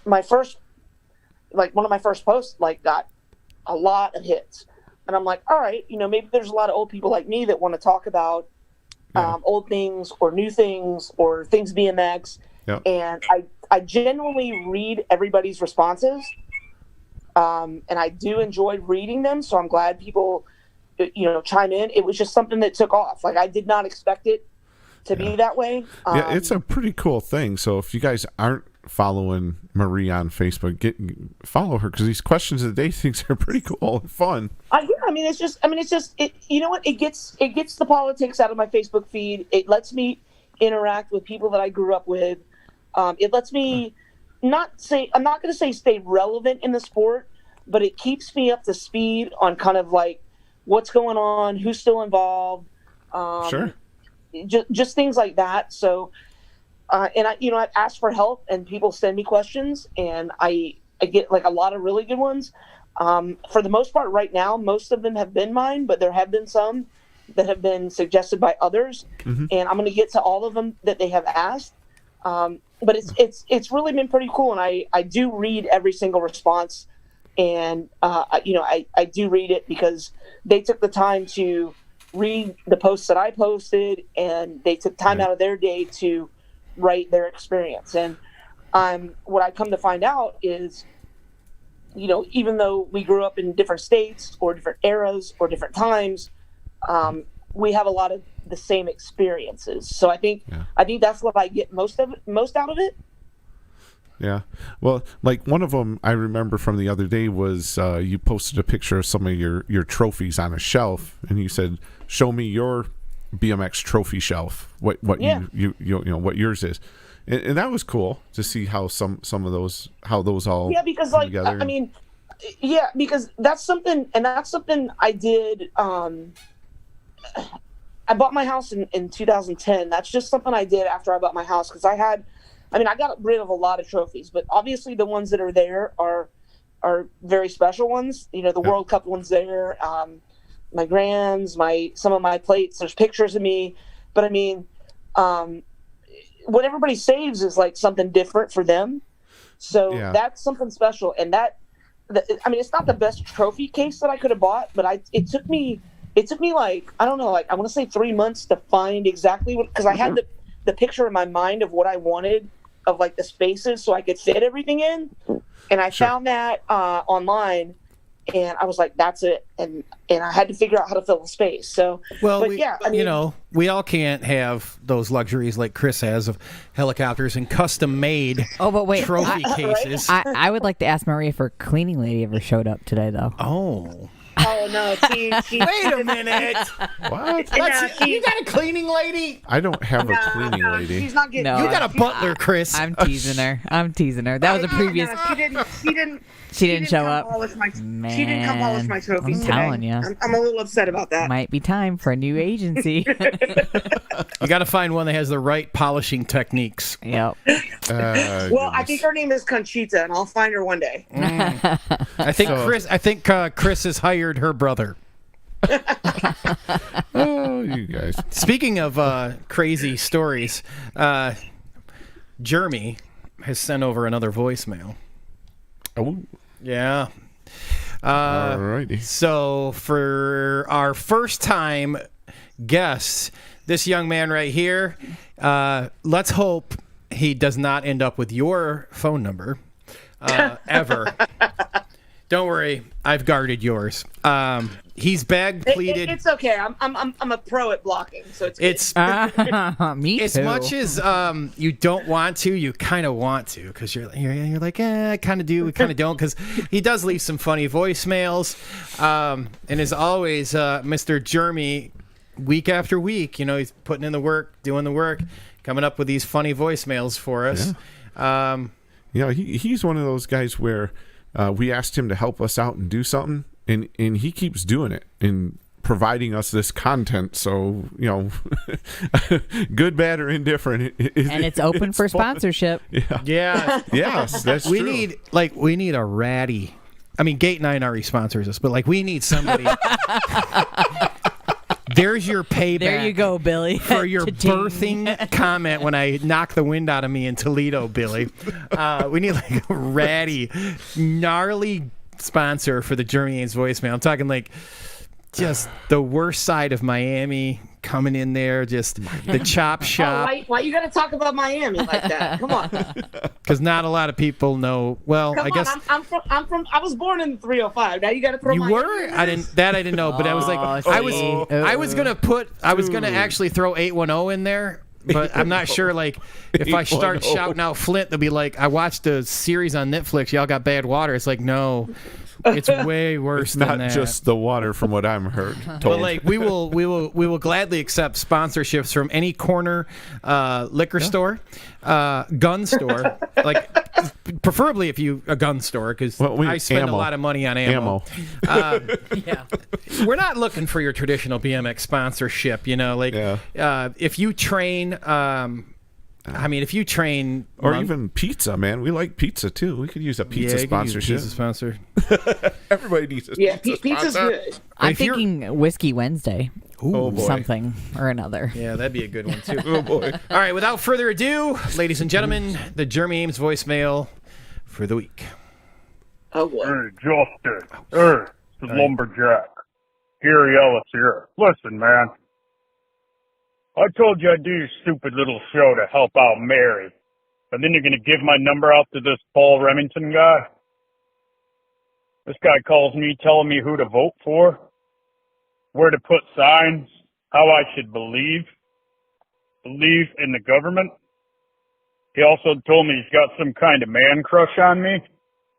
my first, one of my first posts, got a lot of hits. And I'm like, all right, maybe there's a lot of old people like me that want to talk about old things or new things or things BMX. Yep. And I genuinely read everybody's responses. And I do enjoy reading them. So I'm glad people, chime in. It was just something that took off. I did not expect it to be that way. Yeah, it's a pretty cool thing. So if you guys aren't following Marie on Facebook, follow her, because these questions of the day things are pretty cool and fun. You know what? It gets the politics out of my Facebook feed. It lets me interact with people that I grew up with. It lets me I'm not going to say stay relevant in the sport, but it keeps me up to speed on kind of what's going on, who's still involved. Sure. Just things like that. So, and I ask for help, and people send me questions, and I get a lot of really good ones. For the most part, right now, most of them have been mine, but there have been some that have been suggested by others, and I'm going to get to all of them that they have asked. But it's really been pretty cool, and I do read every single response, and I do read it because they took the time to read the posts that I posted, and they took time out of their day to write their experience. And what I come to find out is, even though we grew up in different states or different eras or different times, we have a lot of the same experiences. So I think that's what I get most out of it. Yeah. Well, one of them I remember from the other day was you posted a picture of some of your trophies on a shelf, and you said, "Show me your BMX trophy shelf. What you what yours is," and that was cool to see how some of those all because come together. Because that's something I did. I bought my house in 2010. That's just something I did after I bought my house, because I got rid of a lot of trophies, but obviously the ones that are there are very special ones. The World Cup ones there, my grands, some of my plates. There's pictures of me, but what everybody saves is something different for them. So that's something special, and it's not the best trophy case that I could have bought, but it took me I don't know, I want to say 3 months to find exactly what, because I had the picture in my mind of what I wanted, of the spaces so I could fit everything in. And I found that online, and I was like, that's it. And I had to figure out how to fill the space. So, we all can't have those luxuries like Chris has of helicopters and custom made trophy cases. I would like to ask Marie if her cleaning lady ever showed up today, though. Oh no! She Wait a minute. What? You got a cleaning lady? I don't have a cleaning lady. She's not getting. No, You got a butler, Chris. I'm teasing her. That was a previous. She didn't show come up. Man, she didn't come polish my trophies I'm today. telling you. I'm a little upset about that. Might be time for a new agency. You got to find one that has the right polishing techniques. Yep. Well, I think her name is Conchita, and I'll find her one day. I think Chris has hired her brother. Oh, you guys. Speaking of crazy stories, Jeremy has sent over another voicemail. Oh. Yeah. Alrighty. So for our first time guest, this young man right here, let's hope he does not end up with your phone number ever. Don't worry, I've guarded yours. He's bag pleated. It's okay. I'm a pro at blocking, so it's Me as too. much as you don't want to, you kind of want to, because you're like, I kind of do, we kind of don't, because he does leave some funny voicemails, and as always, Mr. Jeremy, week after week, he's putting in the work, doing the work, coming up with these funny voicemails for us. He's one of those guys where we asked him to help us out and do something, and he keeps doing it and providing us this content. So, good, bad, or indifferent. And it's open for sponsorship. Yeah. Yes, that's we true. We need a ratty. I mean, Gate 9 already sponsors us, but we need somebody. There's your payback. There you go, Billy. For your Cha-ching. birthing comment when I knocked the wind out of me in Toledo, Billy. We need a ratty, gnarly sponsor for the Jeremy Ames voicemail. I'm talking just the worst side of Miami coming in there, just the chop shop. why you gotta talk about Miami like that? Come on. Because not a lot of people know. Well, Come I guess on, I was born in 305. Now you gotta throw you Miami were. in I this? didn't know, but I was I was gonna actually throw 810 in there. But I'm not sure, if I start shouting out Flint, they'll be like, I watched a series on Netflix, y'all got bad water. It's like, no, it's way worse than Not that. just the water, from what I'm told. But we will gladly accept sponsorships from any corner liquor store, gun store, preferably if you a gun store, because I spend a lot of money on ammo. We're not looking for your traditional BMX sponsorship. If you train. If you train, even pizza, man, we like pizza too. We could use a pizza sponsorship. Pizza sponsor. Everybody needs a pizza's sponsor. good. I'm thinking Whiskey Wednesday. Oh boy. Something or another. Yeah, that'd be a good one too. Oh boy. All right, without further ado, ladies and gentlemen, the Jeremy Ames voicemail for the week. Oh boy. Hey, Justin. Hey, it's Lumberjack. Gary Ellis here. Listen, man. I told you I'd do your stupid little show to help out Mary. And then you're going to give my number out to this Paul Remington guy? This guy calls me telling me who to vote for, where to put signs, how I should believe in the government. He also told me he's got some kind of man crush on me,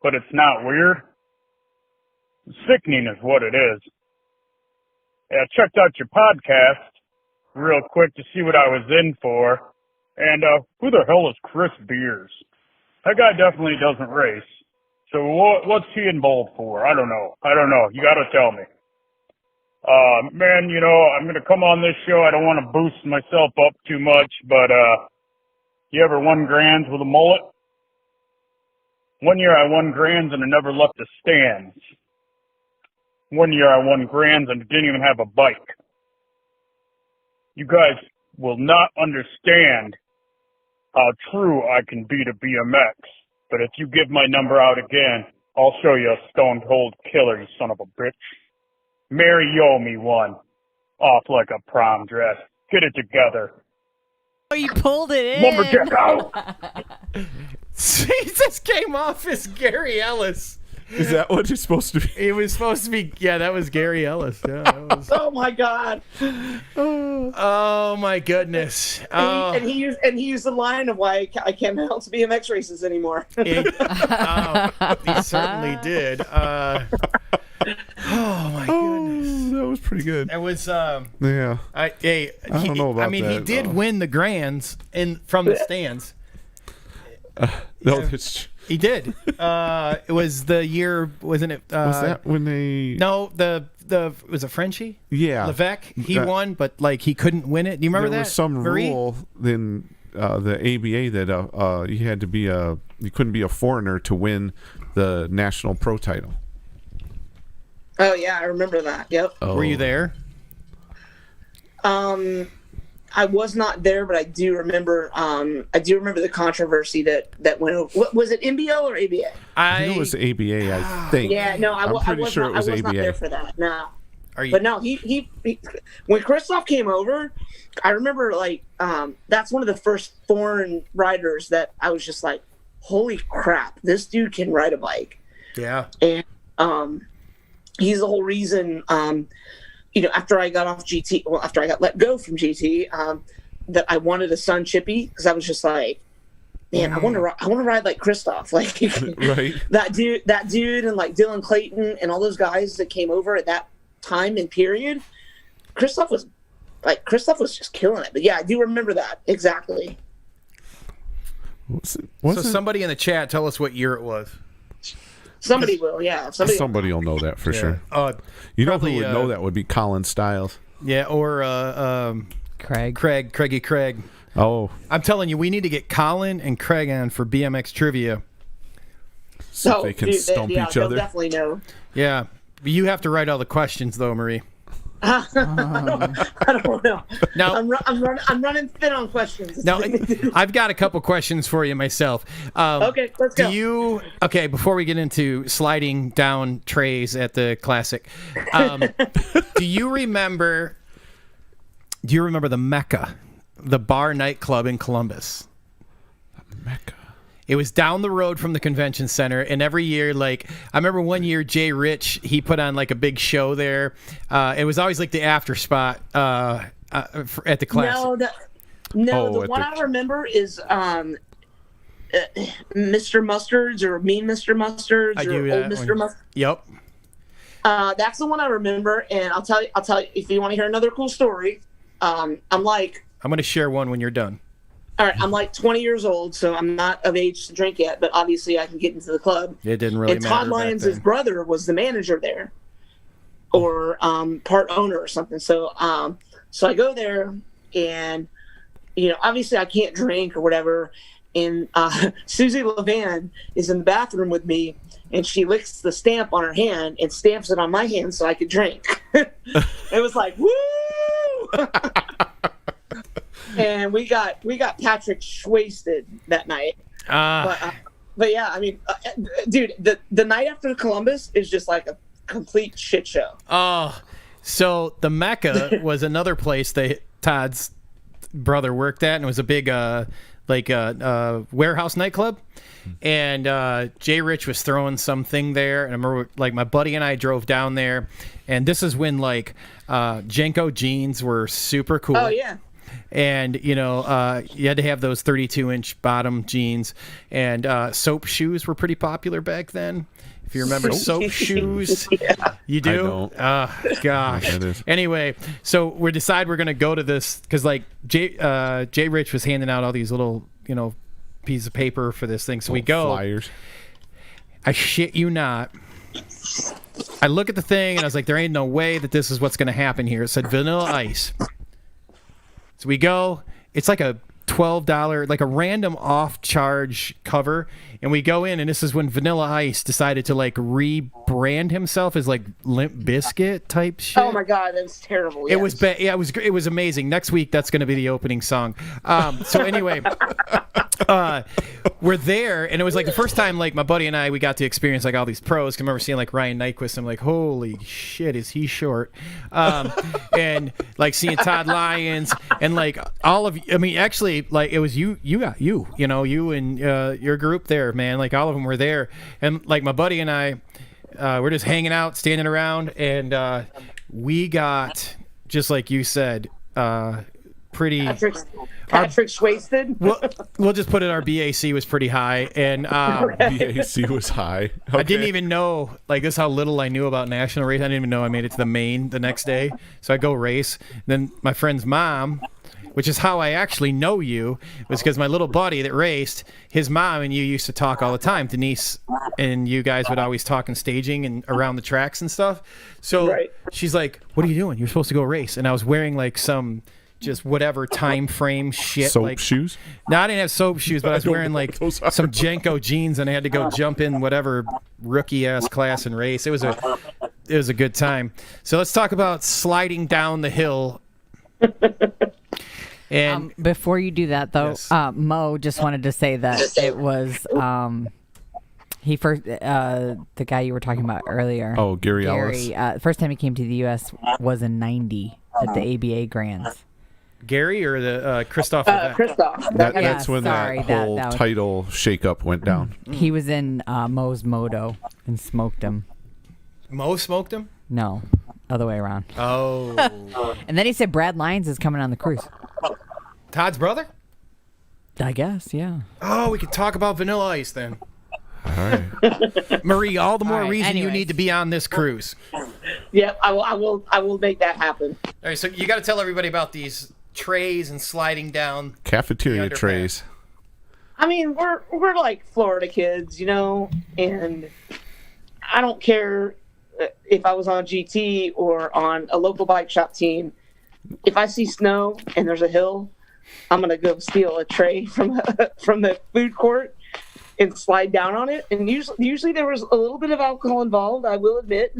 but it's not weird. Sickening is what it is. Yeah, I checked out your podcast real quick to see what I was in for. And who the hell is Chris Beers? That guy definitely doesn't race. So what's he involved for? I don't know. You got to tell me. Man, I'm going to come on this show. I don't want to boost myself up too much, but you ever won grands with a mullet? One year I won grands and I never left the stands. One year I won grands and didn't even have a bike. You guys will not understand how true I can be to BMX. But if you give my number out again, I'll show you a stone cold killer, you son of a bitch. Mary, you owe me one. Off like a prom dress. Get it together. Oh, you pulled it in. Lumberjack out. He just came off as Gary Ellis. Is that what it's supposed to be? It was supposed to be. Yeah, that was Gary Ellis. Yeah, that was, Oh my God. oh my goodness. And he used the line of why I can't announce BMX races anymore. He certainly did. Oh my goodness. That was pretty good. It was. Yeah. I don't know about he that, did though. win the grands from the stands. No, it's. He did. It was the year, wasn't it? Was that when they? No, was it Frenchie? Yeah. Levesque. He won, but he couldn't win it. Do you remember There that? was some Marie? rule in the ABA that you had to be you couldn't be a foreigner to win the national pro title. Oh yeah, I remember that. Yep. Were you there? I was not there, but I do remember. I do remember the controversy that went over. What, was it NBO or ABA? I think it was ABA. I think. Yeah, no, I'm pretty sure it was I was not ABA. there for that. No. Are you? But no, he when Christoph came over, I remember that's one of the first foreign riders that I was just like, holy crap, this dude can ride a bike. Yeah. And He's the whole reason, after I got off GT, after I got let go from GT, that I wanted a son Chippy, because I was just like, man, I want to ride like Christoph, like right. that dude, and like Dylan Clayton and all those guys that came over at that time and period. Christoph was just killing it. But yeah, I do remember that exactly. Somebody in the chat, tell us what year it was. Somebody will, yeah. Somebody will know that for sure. You know who would know that would be Colin Stiles. Yeah, or Craigie Craig. Oh, I'm telling you, we need to get Colin and Craig on for BMX trivia. So they can stump each they'll other. Definitely know. Yeah, you have to write all the questions though, Marie. I don't know. Now, I'm running thin on questions. Now, I've got a couple questions for you myself. Okay, let's go. Before we get into sliding down trays at the Classic, do you remember the Mecca, the bar nightclub in Columbus? The Mecca. It was down the road from the convention center, and every year, like, I remember one year Jay Rich, he put on like a big show there. It was always like the after spot at the Classic. The one I remember is Mr. Mustard's or Mean Mr. Mustard's or Old Mr. Mustard. Yep. That's the one I remember, and I'll tell you if you want to hear another cool story. I'm going to share one when you're done. All right, I'm like 20 years old, so I'm not of age to drink yet, but obviously I can get into the club. It didn't really matter. And Todd Lyons' his brother was the manager there, or part owner or something. So I go there, and obviously I can't drink or whatever. And Susie Levan is in the bathroom with me, and she licks the stamp on her hand and stamps it on my hand so I could drink. It was like, woo! And we got Patrick wasted that night. But yeah, I mean, dude, the night after Columbus is just like a complete shit show. Oh, so the Mecca was another place that Todd's brother worked at, and it was a big warehouse nightclub. And Jay Rich was throwing something there, and I remember like my buddy and I drove down there, and this is when like Jenko jeans were super cool. Oh yeah. And you had to have those 32-inch bottom jeans, and soap shoes were pretty popular back then. If you remember soap shoes, yeah. You do. I don't. Gosh. Anyway, so we're going to go to this because like Jay Rich was handing out all these little pieces of paper for this thing. So we go. Flyers. I shit you not. I look at the thing and I was like, there ain't no way that this is what's going to happen here. It said Vanilla Ice. So we go, it's like a $12, like a random off-charge cover, and we go in, and this is when Vanilla Ice decided to like rebrand himself as like Limp Bizkit type shit. Oh my god, that was terrible. It was bad. Yeah, it was amazing. Next week, that's going to be the opening song. So anyway, we're there, and it was like the first time like my buddy and I we got to experience like all these pros. 'Cause I remember seeing like Ryan Nyquist. I'm like, holy shit, is he short? And like seeing Todd Lyons and like all of. I mean, actually, like it was you and your group there, man. Like all of them were there, and like my buddy and I, we're just hanging out, standing around, and we got just like you said, pretty. Patrick's wasted. We'll just put it. Our BAC was pretty high, and BAC was high. Okay. I didn't even know. Like this, is how little I knew about national race. I didn't even know I made it to the main the next day. So I go race. Then my friend's mom, which is how I actually know you, was because my little buddy that raced, his mom and you used to talk all the time. Denise and you guys would always talk in staging and around the tracks and stuff. So she's like, "What are you doing? You're supposed to go race." And I was wearing like some. Just whatever time frame shit. Soap like, shoes? No, I didn't have soap shoes, but I was wearing like some Jenko jeans, and I had to go jump in whatever rookie ass class and race. It was a good time. So let's talk about sliding down the hill. And before you do that, though, yes. Mo just wanted to say that it was the guy you were talking about earlier. Oh, Gary Ellis. First time he came to the U.S. was in '90 at the ABA Grands. Gary or the Christoph? Christoph. That's when that whole title shakeup went down. He was in Mo's Moto and smoked him. Mo smoked him? No, other way around. Oh. And then he said Brad Lyons is coming on the cruise. Todd's brother? I guess, yeah. Oh, we could talk about Vanilla Ice then. All right. Marie, all the more All right, reason you anyways. need to be on this cruise. Yeah, I will make that happen. All right, so you got to tell everybody about these trays and sliding down. Cafeteria The underpass. trays. I mean, we're like Florida kids, and I don't care if I was on GT or on a local bike shop team. If I see snow and there's a hill, I'm gonna go steal a tray from the food court and slide down on it. And usually there was a little bit of alcohol involved, I will admit,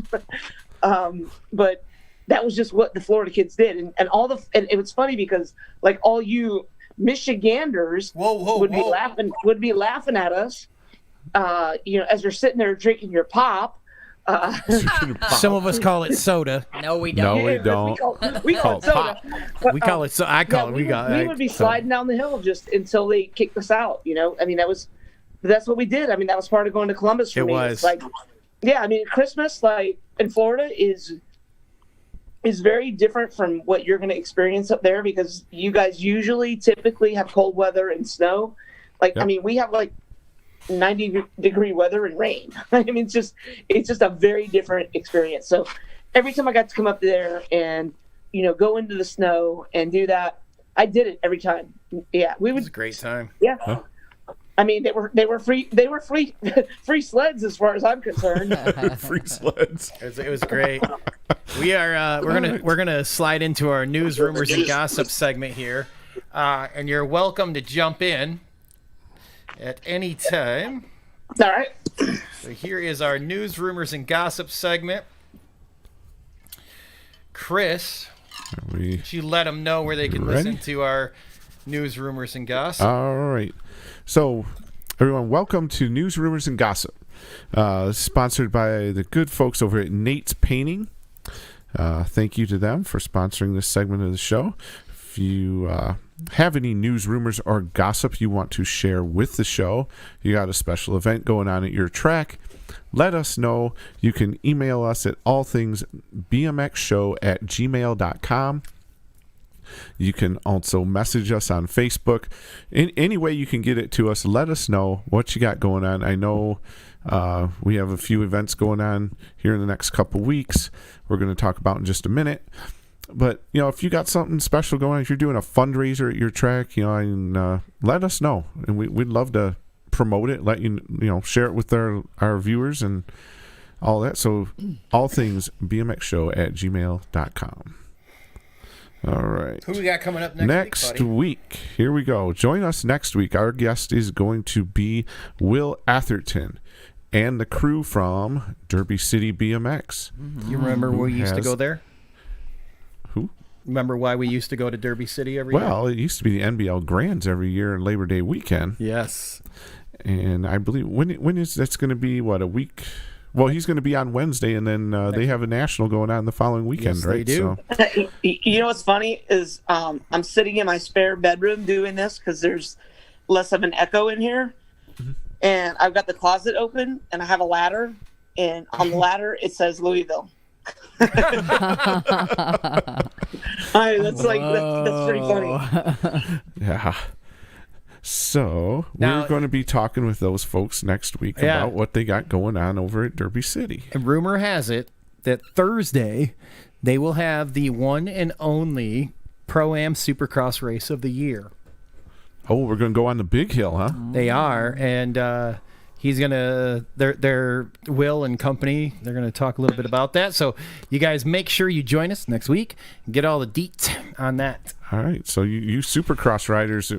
but that was just what the Florida kids did. And it was funny because like all you Michiganders would be laughing at us, as you're sitting there drinking your pop. Some of us call it soda. No, we No, don't. we don't. We call it soda. We call it so. I call it. We would be sliding down the hill just until they kicked us out. I mean, that's what we did. I mean, that was part of going to Columbus for me. was. It's like, yeah, I mean, Christmas like in Florida is very different from what you're going to experience up there because you guys typically have cold weather and snow. Like, Yep. I mean, we have like 90-degree weather and rain. I mean, it's just a very different experience. So every time I got to come up there and, go into the snow and do that, I did it every time. Yeah, It was a great time. Yeah. Huh? I mean, they were free free sleds as far as I'm concerned. Free sleds. It was great. We're gonna slide into our news, rumors, and gossip segment here, and you're welcome to jump in at any time. All right. So here is our news, rumors, and gossip segment. Chris, you let them know where they can Ready? listen to our news, rumors, and gossip. All right. So, everyone, welcome to News, Rumors, and Gossip. Sponsored by the good folks over at Nate's Painting. Thank you to them for sponsoring this segment of the show. If you have any news, rumors, or gossip you want to share with the show, you got a special event going on at your track, let us know. You can email us at allthingsbmxshow@gmail.com. You can also message us on Facebook. In any way you can get it to us, let us know what you got going on. I know we have a few events going on here in the next couple weeks we're going to talk about in just a minute. But, if you got something special going on, if you're doing a fundraiser at your track, and, let us know. And we'd love to promote it, let share it with our viewers and all that. So allthingsbmxshow@gmail.com. All right. Who we got coming up next week? Here we go. Join us next week. Our guest is going to be Will Atherton and the crew from Derby City BMX. You remember we used to go there? Who? Remember why we used to go to Derby City every year? Well, it used to be the NBL Grands every year on Labor Day weekend. Yes. And I believe when is that's going to be? What, a week? Well, he's going to be on Wednesday, and then they have a national going on the following weekend, Yes, right? they do. So, You know what's funny is I'm sitting in my spare bedroom doing this because there's less of an echo in here. And I've got the closet open, and I have a ladder, and on the ladder it says Louisville. That's pretty funny. yeah. So Now- we're going to be talking with those folks next week Yeah. about what they got going on over at Derby City. And rumor has it that Thursday they will have the one and only Pro-Am Supercross race of the year. Oh, we're going to go on the big hill, huh? They are, and he's gonna. Their Will and company. They're gonna talk a little bit about that. So you guys make sure you join us next week and get all the deets on that. All right. So you Supercross riders,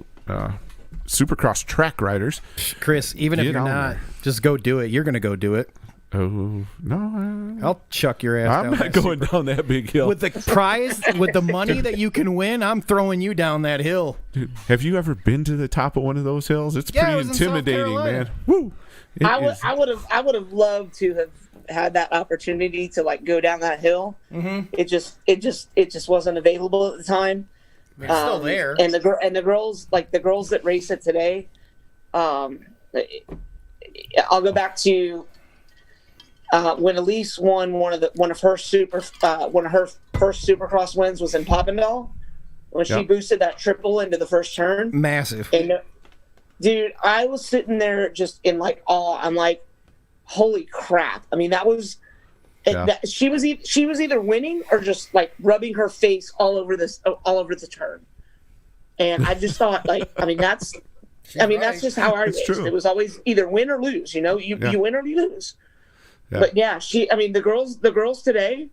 Supercross track riders. Chris, even if Get you're on not, there. just go do it. You're gonna go do it. Oh no! I'll chuck your ass. I'm down not that going down that big hill. with the prize, with the money that you can win. I'm throwing you down that hill. Dude, have you ever been to the top of one of those hills? It's Yeah, I pretty was in South intimidating, Carolina. man. Woo! It is- I would have loved to have had that opportunity to like go down that hill. Mm-hmm. It just wasn't available at the time. It's still there. And the girls that race it today. I'll go back to when Elise won one of her first Supercross wins was in Papendal, when she boosted that triple into the first turn. Massive. And, dude, I was sitting there just in like awe. I'm like, holy crap! I mean, that was. She was either winning or just like rubbing her face all over the turn, and I just thought that's just how I raced. It was always either win or lose. You win or you lose. Yeah. But the girls today,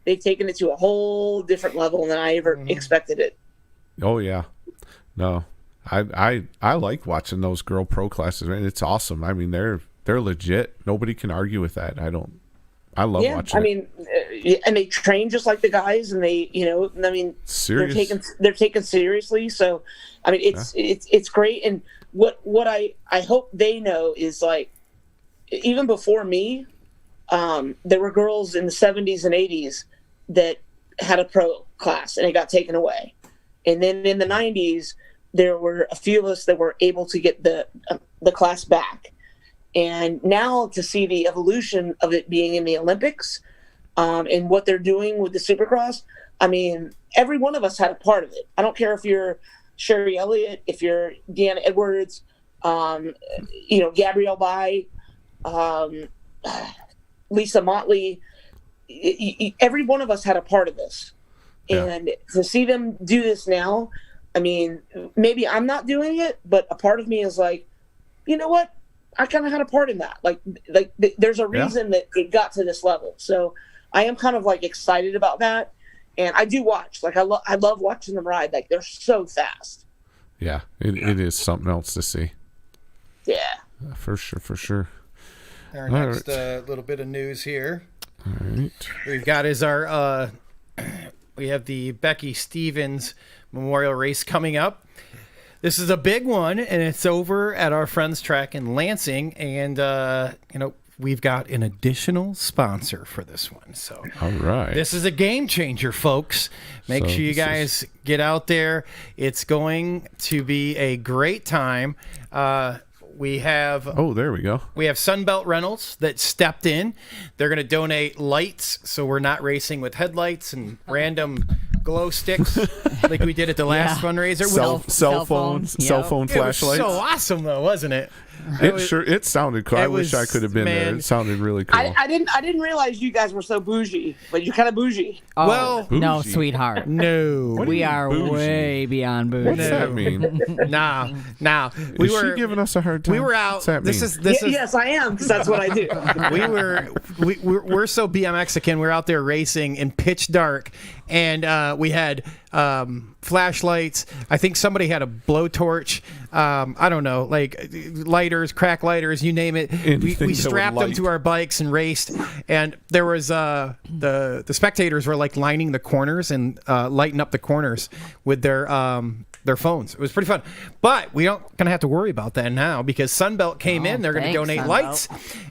they've taken it to a whole different level than I ever expected it. Oh yeah, no, I like watching those girl pro classes. Man, it's awesome. I mean, they're legit. Nobody can argue with that. I love watching. And they train just like the guys, and they, serious. they're taken seriously. So, I mean, it's great. And what I hope they know is, like, even before me, there were girls in the 70s and 80s that had a pro class and it got taken away. And then in the 90s, there were a few of us that were able to get the class back. And now to see the evolution of it being in the Olympics, and what they're doing with the Supercross, I mean, every one of us had a part of it. I don't care if you're Sherry Elliott, if you're Deanna Edwards, Gabrielle Bai, Lisa Motley. Every one of us had a part of this. Yeah. And to see them do this now, I mean, maybe I'm not doing it, but a part of me is like, you know what? I kind of had a part in that. Like there's a reason that it got to this level. So I am kind of like excited about that. And I do watch. Like I love watching them ride. Like they're so fast. Yeah, it is something else to see. Yeah. For sure. Our next little bit of news here. All right. We've got we have the Becky Stevens Memorial Race coming up. This is a big one, and it's over at our friend's track in Lansing. And, we've got an additional sponsor for this one. So, all right. This is a game changer, folks. Make sure you guys get out there. It's going to be a great time. We have there we go. We have Sunbelt Rentals that stepped in. They're going to donate lights, so we're not racing with headlights and random glow sticks like we did at the last fundraiser. Cell phones, cell phone flashlights. It was so awesome, though, wasn't it? It sounded cool. I wish I could have been there. It sounded really cool. I didn't realize you guys were so bougie, but you're kind of bougie. Oh, well, no, sweetheart. No. We are bougie? Way beyond bougie. What's that mean? Nah. Is she giving us a hard time? We were out. What's that mean? Yes, I am, because that's what I do. We're so BMXican. We're out there racing in pitch dark, and we had flashlights. I think somebody had a blowtorch. I don't know, like lighters, crack lighters, you name it. We strapped them to our bikes and raced. And there was the spectators were like lining the corners and lighting up the corners with their phones. It was pretty fun. But we don't gonna have to worry about that now because Sunbelt came in. They're gonna donate lights.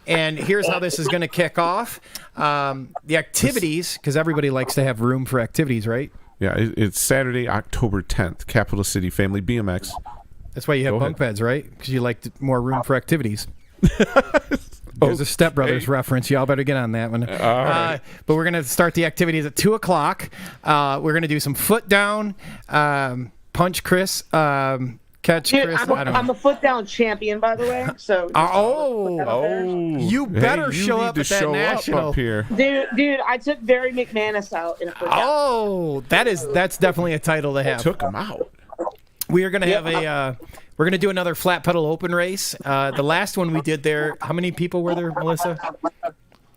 And here's how this is gonna kick off. The activities, because everybody likes to have room for activities, right? Yeah, it's Saturday, October 10th, Capital City Family BMX. That's why you have bunk beds, right? Because you like more room for activities. There's a Step Brothers reference. Y'all better get on that one. All right. But we're going to start the activities at 2 o'clock. We're going to do some foot down, punch Chris, catch Dude, Chris. I'm a foot down champion, by the way. So you better show up at that national up here. Dude, I took Barry McManus out in a foot down. That's definitely a title to have. Took him out. We are going to have we're going to do another flat pedal open race. The last one we did there, how many people were there, Melissa?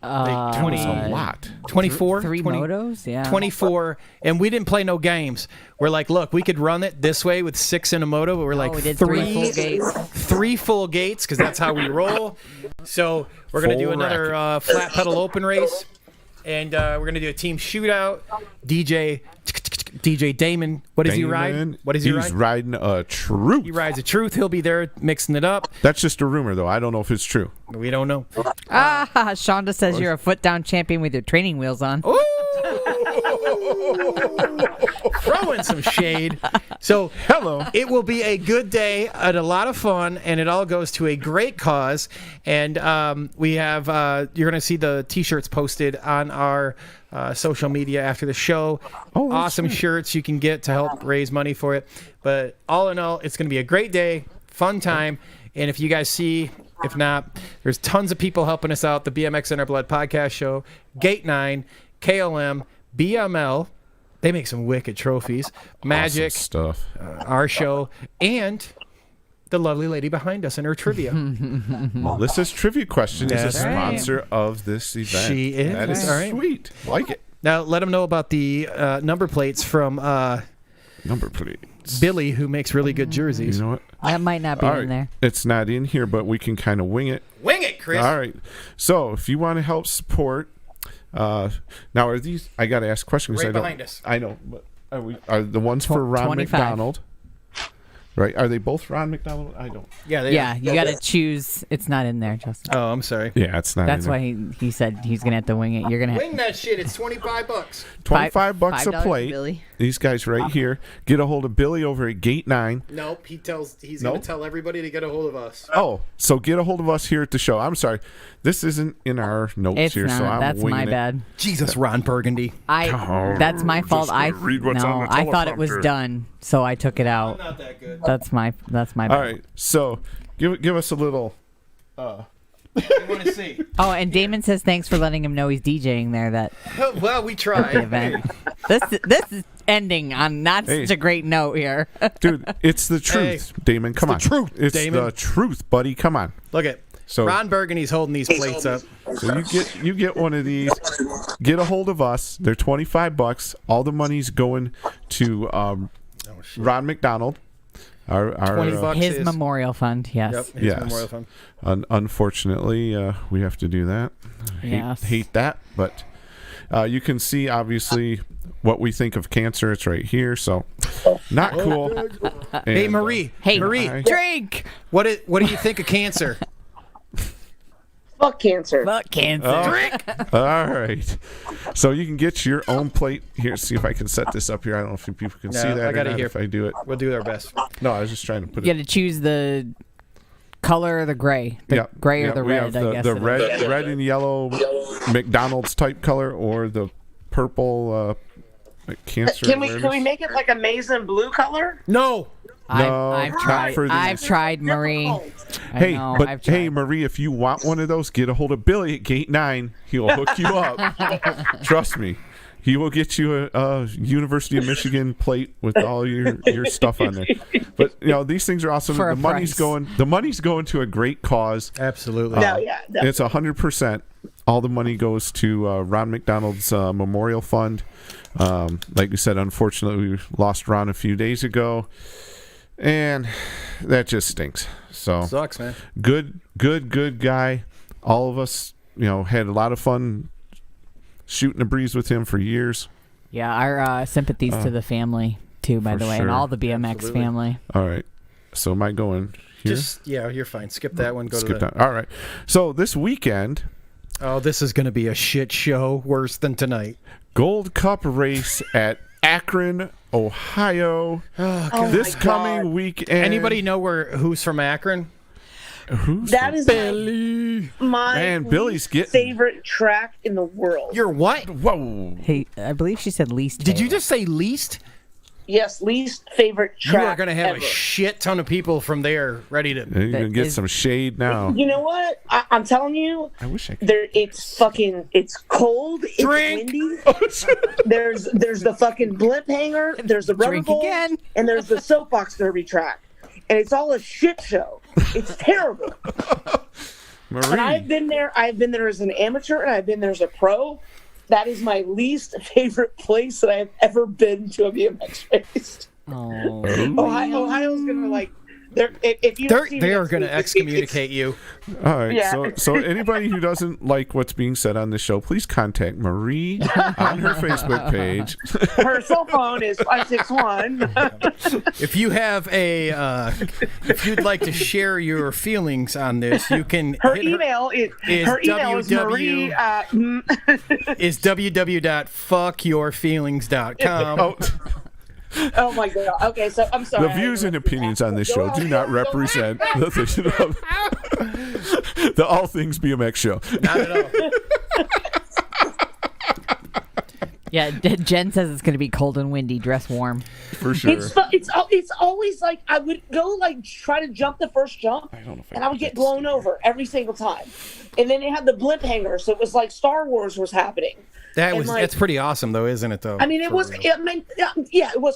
Like 20, a lot. 24? Three motos? Yeah. 24. And we didn't play no games. We're like, look, we could run it this way with 6 in a moto, but we're like, we did three full gates. 3 full gates, because that's how we roll. So we're going to do another flat pedal open race. And we're going to do a team shootout. DJ Damon, what does he ride? He's riding a Truth. He rides a Truth. He'll be there mixing it up. That's just a rumor, though. I don't know if it's true. We don't know. Shonda says you're a foot down champion with your training wheels on. Ooh! Throwing some shade. So Hello. it will be a good day and a lot of fun, and it all goes to a great cause. And we have you're going to see the T-shirts posted on our social media after the show. Oh, that's awesome sweet. shirts you can get to help raise money for it. But all in all, it's going to be a great day, fun time. And if you guys see, if not, there's tons of people helping us out. The BMX in Our Blood podcast show, Gate 9, KLM, BML. They make some wicked trophies. Magic, Awesome stuff. our show, and the lovely lady behind us in her trivia. Melissa's trivia question is a That's right. sponsor of this event. She is. That is All right. sweet. Like it. Now, let them know about the number plates from Number please. Billy, who makes really good jerseys. You know what? That might not be All in right. there. It's not in here, but we can kind of wing it. Wing it, Chris. All right. So if you want to help support, now are these? I got to ask questions. Right I don't, behind us. I know, but are the ones for Ron 25. McDonald? Right? Are they both Ron McDonald? I don't. Yeah, they Yeah, are. you got to choose. It's not in there, Justin. Oh, I'm sorry. Yeah, it's not. That's in there. why he said he's gonna have to wing it. You're gonna have Wing that shit. It's $25. $25 a $5 plate. Billy. These guys right here. Get a hold of Billy over at Gate 9. Nope. He's Nope. going to tell everybody to get a hold of us. Oh, so get a hold of us here at the show. I'm sorry. This isn't in our notes It's here, not. so I'm That's winging my it. bad. Jesus, Ron Burgundy. That's my fault. gonna read what's on the I thought it was teleprompter. done, so I took it out. Not that good. That's my bad. All right. So give us a little. What do you want to see? Oh, and Damon says thanks for letting him know he's DJing there that Well, we tried. event. This is ending on not Hey. such a great note here. Dude, it's the truth, Damon. Come the on. truth, It's Damon. the truth, buddy. Come on. Look at So- Ron Burgundy's holding these plates up. So you get one of these. Get a hold of us. They're $25. All the money's going to Ron McDonald. Our $20. His is- memorial fund, yes. Yep. His Yes. Memorial Fund. Unfortunately, we have to do that. Yes. Hate that, but you can see obviously what we think of cancer. It's right here, so not cool. Hey, And, Marie. Hey, Marie. drink. What do you think of cancer? Fuck cancer. Fuck cancer. all right. So you can get your own plate here. See if I can set this up here. I don't know if people can see No, that I or got it not here. if I do it. We'll do our best. No, I was just trying to put You it. got to choose the color or the gray. The Yeah, gray yeah, or the we red, have I guess. the it is. red and yellow McDonald's type color, or the purple cancer. Can we awareness. make it like a maize and blue color? No. No, I've not tried. for these. I've tried, Marie. I Hey, know, but I've tried. hey, Marie, if you want one of those, get a hold of Billy at Gate 9. He'll hook you up. Trust me. He will get you a University of Michigan plate with all your stuff on there. But these things are awesome. For a The money's going to a great cause. Absolutely. No, yeah. No. It's 100%. All the money goes to Ron McDonald's Memorial Fund. Like we said, unfortunately, we lost Ron a few days ago, and that just stinks. So Sucks, man. good guy. All of us, had a lot of fun shooting a breeze with him for years. Yeah, our sympathies to the family too, by for the way, sure. and all the BMX Absolutely. family. All right. So am I going here? You're fine. Skip that one. Go Skip to down. All right. So this weekend, Oh, this is going to be a shit show. Worse than tonight. Gold Cup race at Akron, Ohio. Oh This my coming God. weekend. Anybody know who's from Akron? Who's That is Billy. my Man, Billy's getting- favorite track in the world. You're what? Whoa. Hey, I believe she said least. Did you favorite. just say least? Yes, least favorite track. You are going to have ever. a shit ton of people from there ready to. You're going to get is- some shade now. You know what? I'm telling you, I wish I could. it's cold, it's Drink. windy. There's the fucking blimp hanger, there's the rubber Drink bowl, again. and there's the soapbox derby track. And it's all a shit show. It's terrible. And Marie. I've been there as an amateur, and I've been there as a pro. That is my least favorite place that I've ever been to a BMX race. Oh. Ohio's gonna If you don't see me They are next going to week, excommunicate you. All right. Yeah. So anybody who doesn't like what's being said on this show, please contact Marie on her Facebook page. Her cell phone is 561. If you have if you'd like to share your feelings on this, you can. Her hit email is Marie. is www.fuckyourfeelings.com. Oh my god. Okay, so I'm sorry. The views and opinions on this show do not represent the vision of the All Things BMX show. Not at all. Yeah, Jen says it's going to be cold and windy. Dress warm. For sure. It's always like I would go try to jump the first jump, and I would get blown over every single time. And then they had the blimp hanger, so it was like Star Wars was happening. That's pretty awesome, though, isn't it? Though I mean, it was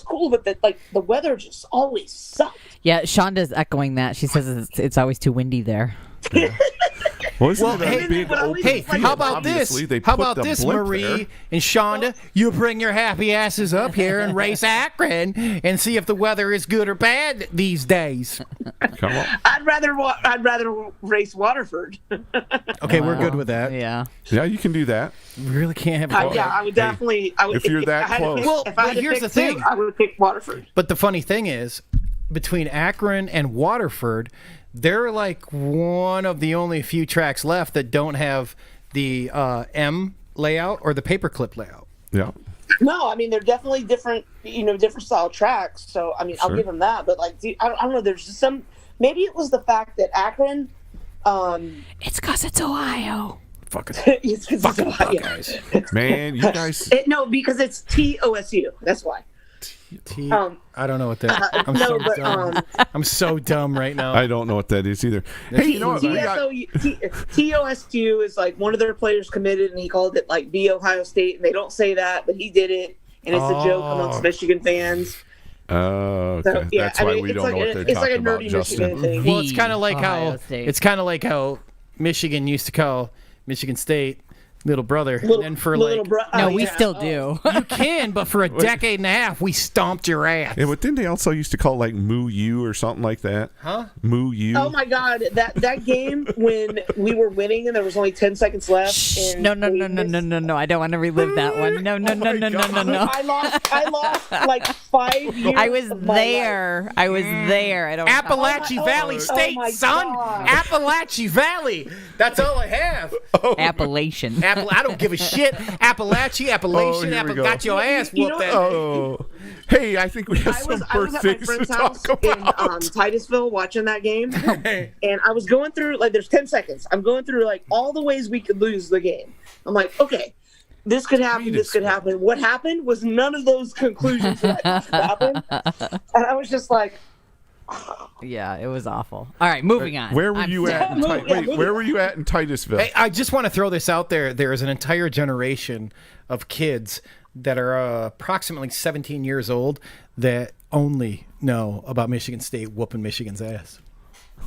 cool, but the weather just always sucked. Yeah, Shonda's echoing that. She says it's always too windy there. Well, how about this? How about this, Marie there. and Shonda? You bring your happy asses up here and race Akron and see if the weather is good or bad these days. Come on. I'd rather race Waterford. Okay, we're good with that. Yeah. Yeah, you can do that. We really can't have. I would definitely. If you're that close. Well, here's the thing. I would pick Waterford. But the funny thing is, between Akron and Waterford, they're like one of the only few tracks left that don't have the M layout or the paperclip layout. Yeah. No, I mean they're definitely different, different style tracks. So I mean, I'll give them that. But I don't know. There's just some. Maybe it was the fact that Akron. It's because it's Ohio. Fucking Ohio. Man, you guys. No, because it's TOSU. That's why. I don't know what that. I'm so dumb. I'm so dumb right now. I don't know what that is either. Hey, you know what? TOSU is like one of their players committed, and he called it like B Ohio State, and they don't say that, but he did it, and it's a joke amongst Michigan fans. Oh, okay. So, yeah, That's why we don't know what they're talking about, Justin. Thing. Well, it's kind of like how Michigan used to call Michigan State little brother, and then for we still do. You can, but for a decade and a half, we stomped your ass. Yeah, but didn't they also used to call like Moo U or something like that? Huh? Moo U. Oh my God, that game when we were winning and there was only 10 seconds left. Shh, no. I don't want to relive that one. No. I lost like 5 years. I was there. I don't. Appalachian Valley State, son. God. Appalachian Valley. That's all I have. Appalachian. I don't give a shit. Appalachian, got your ass whooped. Hey, I think we have I was at my birthdays to friend's talk house about. in Titusville watching that game, and I was going through there's 10 seconds. I'm going through all the ways we could lose the game. I'm like, okay, this could happen. This could happen. What happened was none of those conclusions that happened, and I was just like. Yeah, it was awful. All right, moving on. Where were you at? Where were you at in Titusville? Hey, I just want to throw this out there. There is an entire generation of kids that are approximately 17 years old that only know about Michigan State whooping Michigan's ass.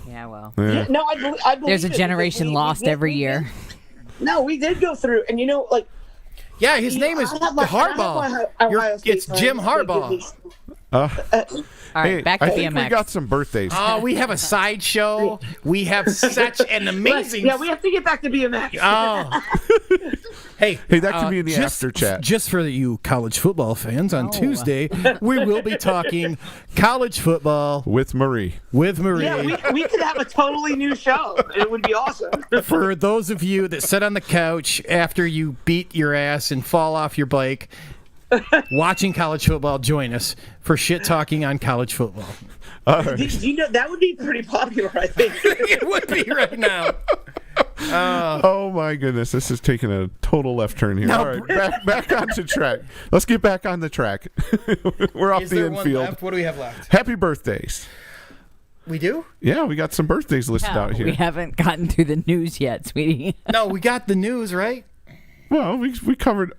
Yeah, well. Yeah. No, I believe there's a generation lost every year. No, we did go through, and yeah, his name is Harbaugh. It's Jim Harbaugh. All right, hey, back to I BMX. think we got some birthdays. Oh, we have a sideshow. We have such an amazing. Yeah, we have to get back to BMX. Oh. Hey, that can be in the after chat. Just for you college football fans, on Tuesday, we will be talking college football with Marie. Yeah, we could have a totally new show. It would be awesome. For those of you that sit on the couch after you beat your ass and fall off your bike, watching college football, join us for shit talking on college football. Right. That would be pretty popular, I think. It would be right now. Oh my goodness, this is taking a total left turn here. All right, back onto track. Let's get back on the track. We're off the infield. What do we have left? Happy birthdays. We do? Yeah, we got some birthdays listed out here. We haven't gotten through the news yet, sweetie. No, we got the news, right? Well, we covered.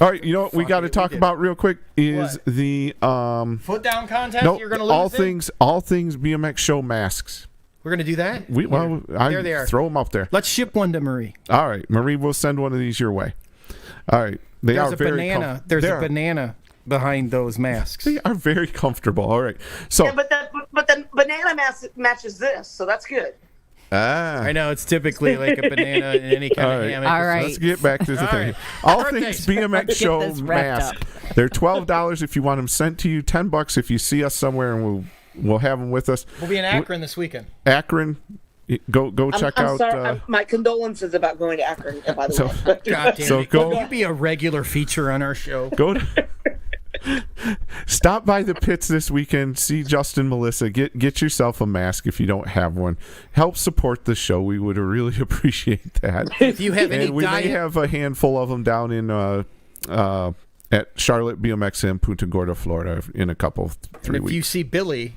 All right, you know what we got to talk about real quick is the foot down contest. No, You're going to lose all things BMX show masks. We're going to do that? There they are. Throw them up there. Let's ship one to Marie. All right, Marie, we'll send one of these your way. All right, There's a banana behind those masks. They are very comfortable. All right, so yeah, but then banana matches this, so that's good. I know it's typically like a banana in any kind of hammock. All right. Let's get back to the thing. right. All Birthdays. Things BMX Show this wrapped masks. They're $12 if you want them sent to you. $10 if you see us somewhere, and we'll have them with us. We'll be in Akron this weekend. Akron, go check I'm out. sorry, my condolences about going to Akron, by the way. God damn So it. go- Will you be a regular feature on our show? Go to stop by the pits this weekend. See Justin, Melissa. Get yourself a mask if you don't have one. Help support the show. We would really appreciate that. If you have any And we may diet, have a handful of them down in at Charlotte BMX in Punta Gorda, Florida, in a couple 3 if weeks. you see Billy,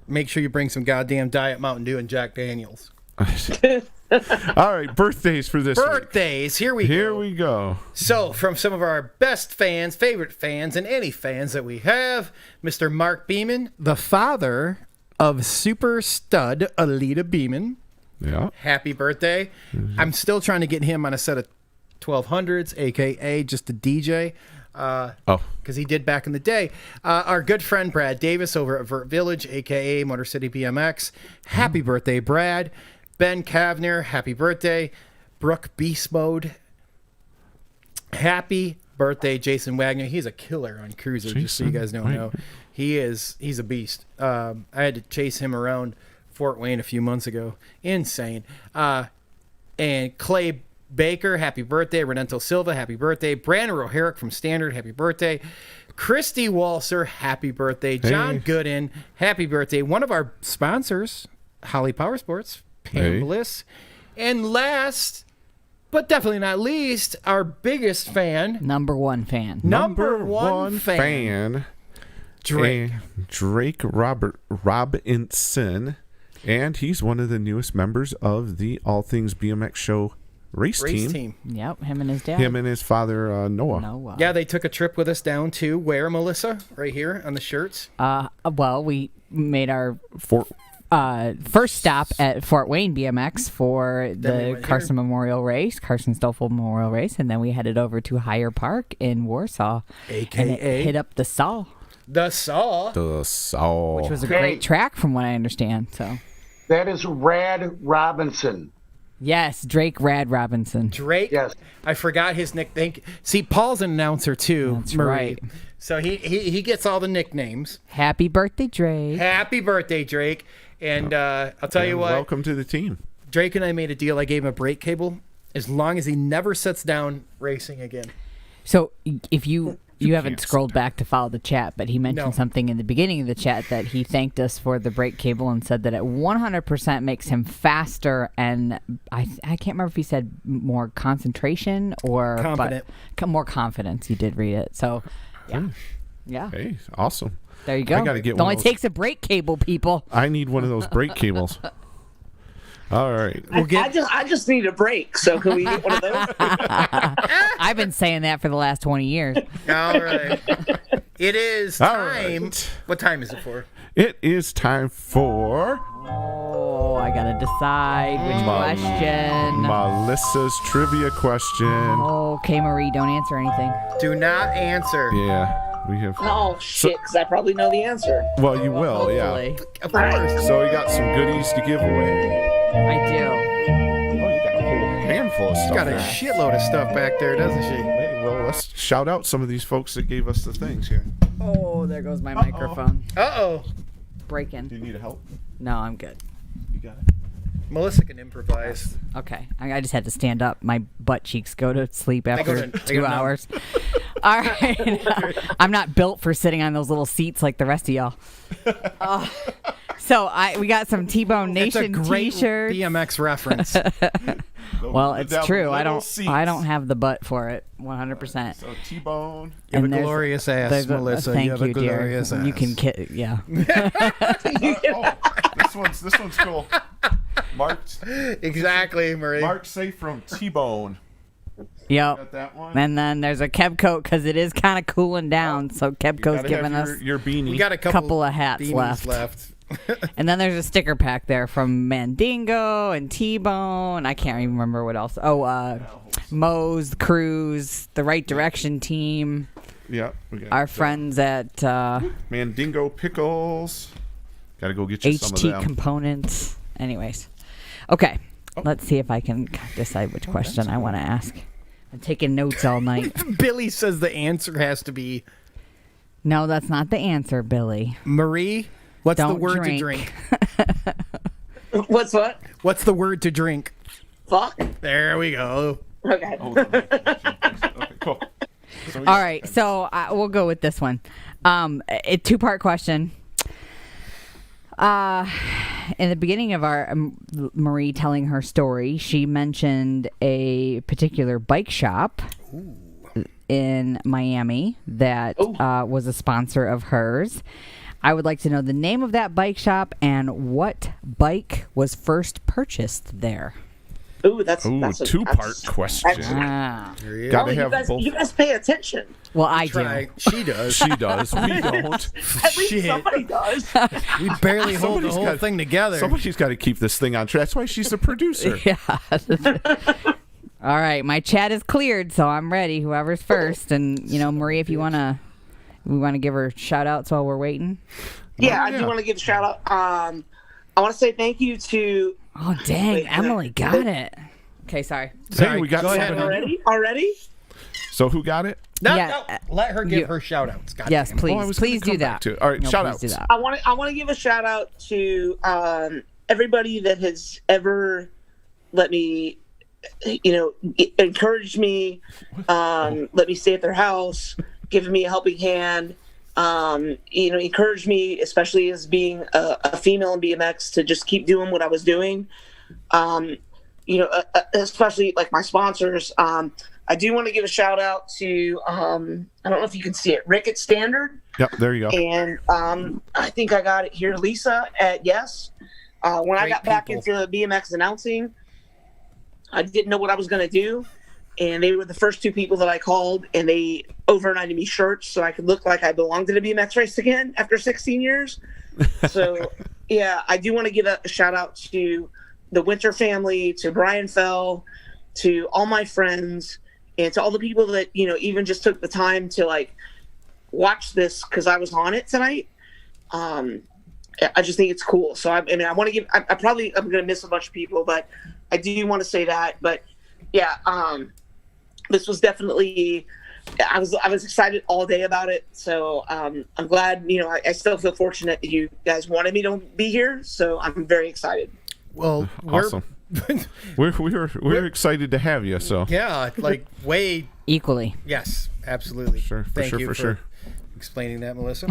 make sure you bring some goddamn Diet Mountain Dew and Jack Daniels. All right, birthdays for this week. Birthdays. Here we go. So, from some of our best fans, favorite fans, and any fans that we have, Mr. Mark Beeman, the father of super stud Alita Beeman. Yeah. Happy birthday. I'm still trying to get him on a set of 1200s, a.k.a. just a DJ. Because he did back in the day. Our good friend Brad Davis over at Vert Village, a.k.a. Motor City BMX. Happy birthday, Brad. Ben Kavner, happy birthday. Brooke Beast Mode. Happy birthday, Jason Wagner. He's a killer on Cruiser, just so you guys don't know. He's a beast. I had to chase him around Fort Wayne a few months ago. Insane. And Clay Baker, happy birthday. Renento Silva, happy birthday. Brandon Roherick from Standard, happy birthday. Christy Walser, happy birthday. John Gooden, happy birthday. One of our sponsors, Holly Power Sports, Pam Bliss. And last, but definitely not least, our biggest fan. Number one fan. Number one fan. Drake. Drake Robinson. And he's one of the newest members of the All Things BMX Show race team. Yep, him and his dad. Him and his father, Noah. Yeah, they took a trip with us down to where, Melissa? Right here on the shirts. Well, we made our first stop at Fort Wayne BMX for the Carson Memorial Race, Carson Stoffel Memorial Race, and then we headed over to Higher Park in Warsaw, a.k.a. hit up the Saw. The Saw. Which was a great track from what I understand. So that is Rad Robinson. Yes, Drake Rad Robinson. Drake? Yes. I forgot his nickname. See, Paul's an announcer too. That's Marie. right. So he gets all the nicknames. Happy birthday, Drake. Happy birthday, Drake. And I'll tell you what. Welcome to the team. Drake and I made a deal. I gave him a brake cable as long as he never sets down racing again. So if you haven't scrolled back to follow the chat, but he mentioned something in the beginning of the chat that he thanked us for the brake cable and said that it 100% makes him faster, and I can't remember if he said more concentration or confident. But more confidence. He did read it. So yeah. Hey, awesome. There you go. I gotta get it one only of those. takes a brake cable, people. I need one of those brake cables. All right. I just need a break, so can we get one of those? I've been saying that for the last 20 years. All right. It is time. Right. What time is it for? It is time for Oh, I gotta decide which question. Melissa's trivia question. Okay, Marie, don't answer anything. Do not answer. Yeah, we have. Oh, shit, because I probably know the answer. Well, you will, yeah. Hopefully. Of course. So we got some goodies to give away. I do. Oh, you got a whole handful of stuff. She's got a there. shitload of stuff back there, doesn't she? Hey, well, let's shout out some of these folks that gave us the things here. Oh, there goes my microphone. Uh-oh. Breaking. Do you need help? No, I'm good. You got it. Melissa can improvise. Okay. I just had to stand up. My butt cheeks go to sleep after go 2 numb. hours. All right. I'm not built for sitting on those little seats like the rest of y'all. So we got some T-Bone Nation It's a great t-shirts. BMX reference. Well, it's true. I don't have the butt for it 100%. So T-Bone. You have And a there's- glorious ass, there's Melissa. Thank you have you, a glorious dear. ass. You can yeah. Oh, this one's cool. Marked. Exactly, Marie. Marked safe from T-Bone. Yep. Got that one. And then there's a Kev coat because it is kind of cooling down. So Kev coat's giving us your beanie. We got a couple of hats beanies left. And then there's a sticker pack there from Mandingo and T-Bone. I can't even remember what else. Oh, Moe's Cruise, the Right Direction team. Yeah, we got Our friends at Mandingo Pickles. Gotta go get you some of HT them. components. Anyways. Okay. Let's see if I can decide which question I want to ask. I'm taking notes all night. Billy says the answer has to be No, that's not the answer, Billy. Marie. What's the Don't word drink. to drink? What's what? What's the word to drink? Fuck. There we go. Okay. Okay, cool. So All right, so we'll go with this one. A two-part question. In the beginning of our Marie telling her story, she mentioned a particular bike shop in Miami that was a sponsor of hers. I would like to know the name of that bike shop and what bike was first purchased there. Ooh, that's Ooh, a two-part question. Gotta have both. You guys pay attention. Well, I Try. do. She does. She does. We don't. At least Shit. somebody does. We barely hold the Somebody's whole got- thing together. Somebody's got to keep this thing on track. That's why she's the producer. Yeah. All right, my chat is cleared, so I'm ready. Whoever's first, and Marie, if we want to give her shout outs while we're waiting. Yeah, I do want to give a shout out. I want to say thank you to. Oh dang, Emily got it. Okay, sorry. Hey, we got Go ahead, somebody. Already? So who got it? No, Yeah. no. Let her give her shout outs. Yes, please. Oh, I was gonna Please come do back that. to it. All right, No, shout please outs. do that. I want to give a shout out to everybody that has ever let me, encouraged me, let me stay at their house, given me a helping hand, encouraged me, especially as being a female in BMX, to just keep doing what I was doing. Especially like my sponsors. I do want to give a shout out to, I don't know if you can see it, Rick at Standard. Yep, there you go. And I think I got it here, Lisa at Yes. When I got back into BMX announcing, I didn't know what I was going to do. And they were the first two people that I called, and they overnighted me shirts so I could look like I belonged to the BMX race again after 16 years. So, yeah, I do want to give a shout out to the Winter family, to Brian Fell, to all my friends, and to all the people that, even just took the time to like watch this because I was on it tonight. I just think it's cool. So I want to give, I'm going to miss a bunch of people, but I do want to say that. But yeah, this was definitely, I was excited all day about it. So I'm glad, I still feel fortunate that you guys wanted me to be here. So I'm very excited. Well, Awesome. We're excited to have you. So Yeah, like way Equally. yes, absolutely. Sure, for Thank sure, you for sure. explaining that, Melissa.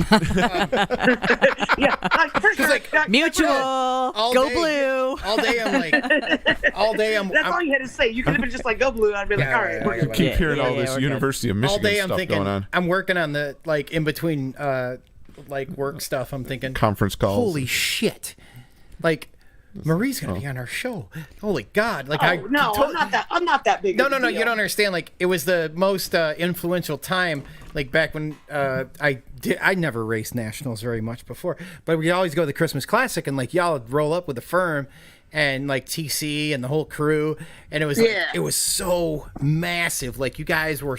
Yeah, for sure. like, Mutual. All Go day- blue. All day I'm like, all day I'm. That's all you had to say. You could have been just like, go blue. I'd be like, all right. yeah, we're yeah, good. yeah. Keep hearing all yeah, this we're good. University of all Michigan day I'm stuff thinking. going on. I'm working on the like in between like work stuff. I'm thinking Conference calls. Holy shit! Like Marie's gonna be on our show. Holy God! Like I'm not that big. No, of a you deal. don't understand. Like it was the most influential time. Like back when I never raced nationals very much before, but we always go to the Christmas Classic and like y'all would roll up with the firm and like TC and the whole crew, and it was like, it was so massive. Like you guys were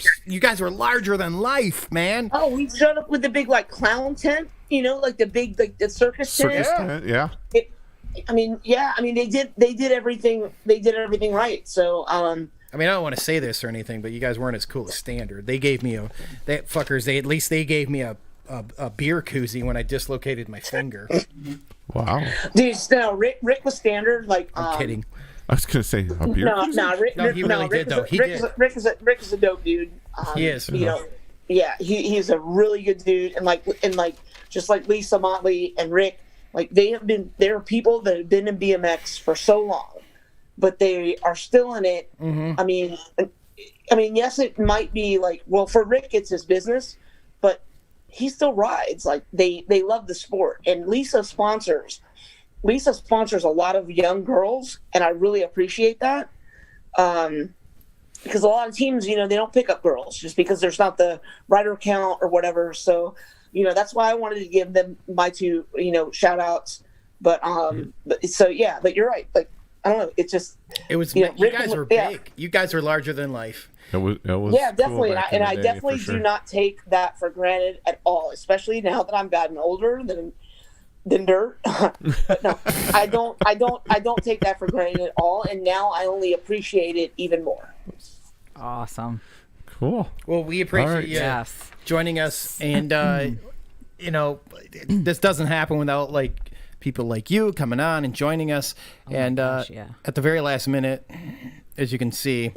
larger than life, man. Oh, we showed up with the big like clown tent. Like the big the circus tent. Circus tent, yeah. They did everything. They did everything right. So, I mean, I don't want to say this or anything, but you guys weren't as cool as Standard. They gave me they gave me a beer koozie when I dislocated my finger. Wow. dude, no, Rick was Standard. Like, I'm kidding. I was gonna say a beer. No, Rick. No, he really Rick did, though. He Rick did. Rick is a dope dude. He is. Yeah, he's a really good dude, and just like Lisa Motley and Rick, like there are people that have been in BMX for so long, but they are still in it. Mm-hmm. I mean, yes, it might be like, well, for Rick, it's his business, but he still rides. Like they love the sport, and Lisa sponsors a lot of young girls, and I really appreciate that. Because a lot of teams, they don't pick up girls just because there's not the rider count or whatever. So, that's why I wanted to give them my two, shout outs. But you're right. Like, I don't know. It was, you guys were big. You guys were larger than life. It was yeah, definitely. Cool back in the I day, definitely for sure. do not take that for granted at all, especially now that I'm gotten older, that than dirt. But no, I don't take that for granted at all. And now I only appreciate it even more. Awesome. Cool. Well, we appreciate you Yes. joining us, and you know, this doesn't happen without like people like you coming on and joining us. And gosh, yeah. at the very last minute, as you can see,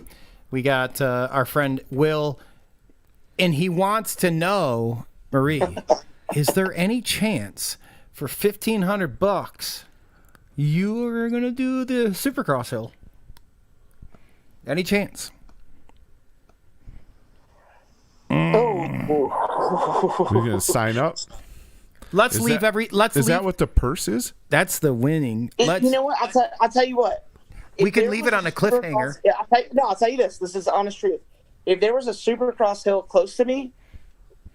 we got our friend Will, and he wants to know, Marie, is there any chance for $1,500 you are gonna do the Supercross hill? Any chance? We're gonna sign up. Let's Is leave that- every. Let's Is leave. that what the purse is? That's the winning. You know what? I'll tell you what. We If could there leave was it on a Supercross- cliffhanger. Yeah, I'll tell you this. This is the honest truth. If there was a Supercross hill close to me,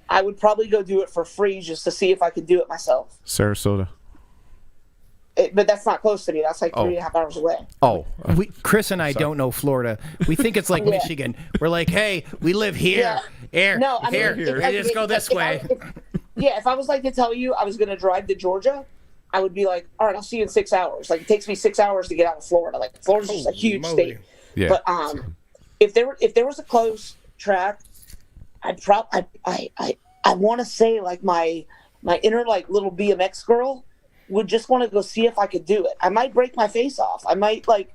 I would probably go do it for free just to see if I could do it myself. Sarasota. But that's not close to me. That's like Oh. 3.5 hours away. Oh, Chris and I don't know Florida. We think it's like Yeah. Michigan. We're like, hey, we live here. Yeah. Here. No, I mean, here. if- We just go this way. If I was like to tell you I was going to drive to Georgia, I would be like, all right, I'll see you in 6 hours. Like, it takes me 6 hours to get out of Florida. Like, Florida's just a huge moly. state. yeah. But if there was a close track, I want to say like my inner like little BMX girl would just want to go see if I could do it. I might break my face off. I might like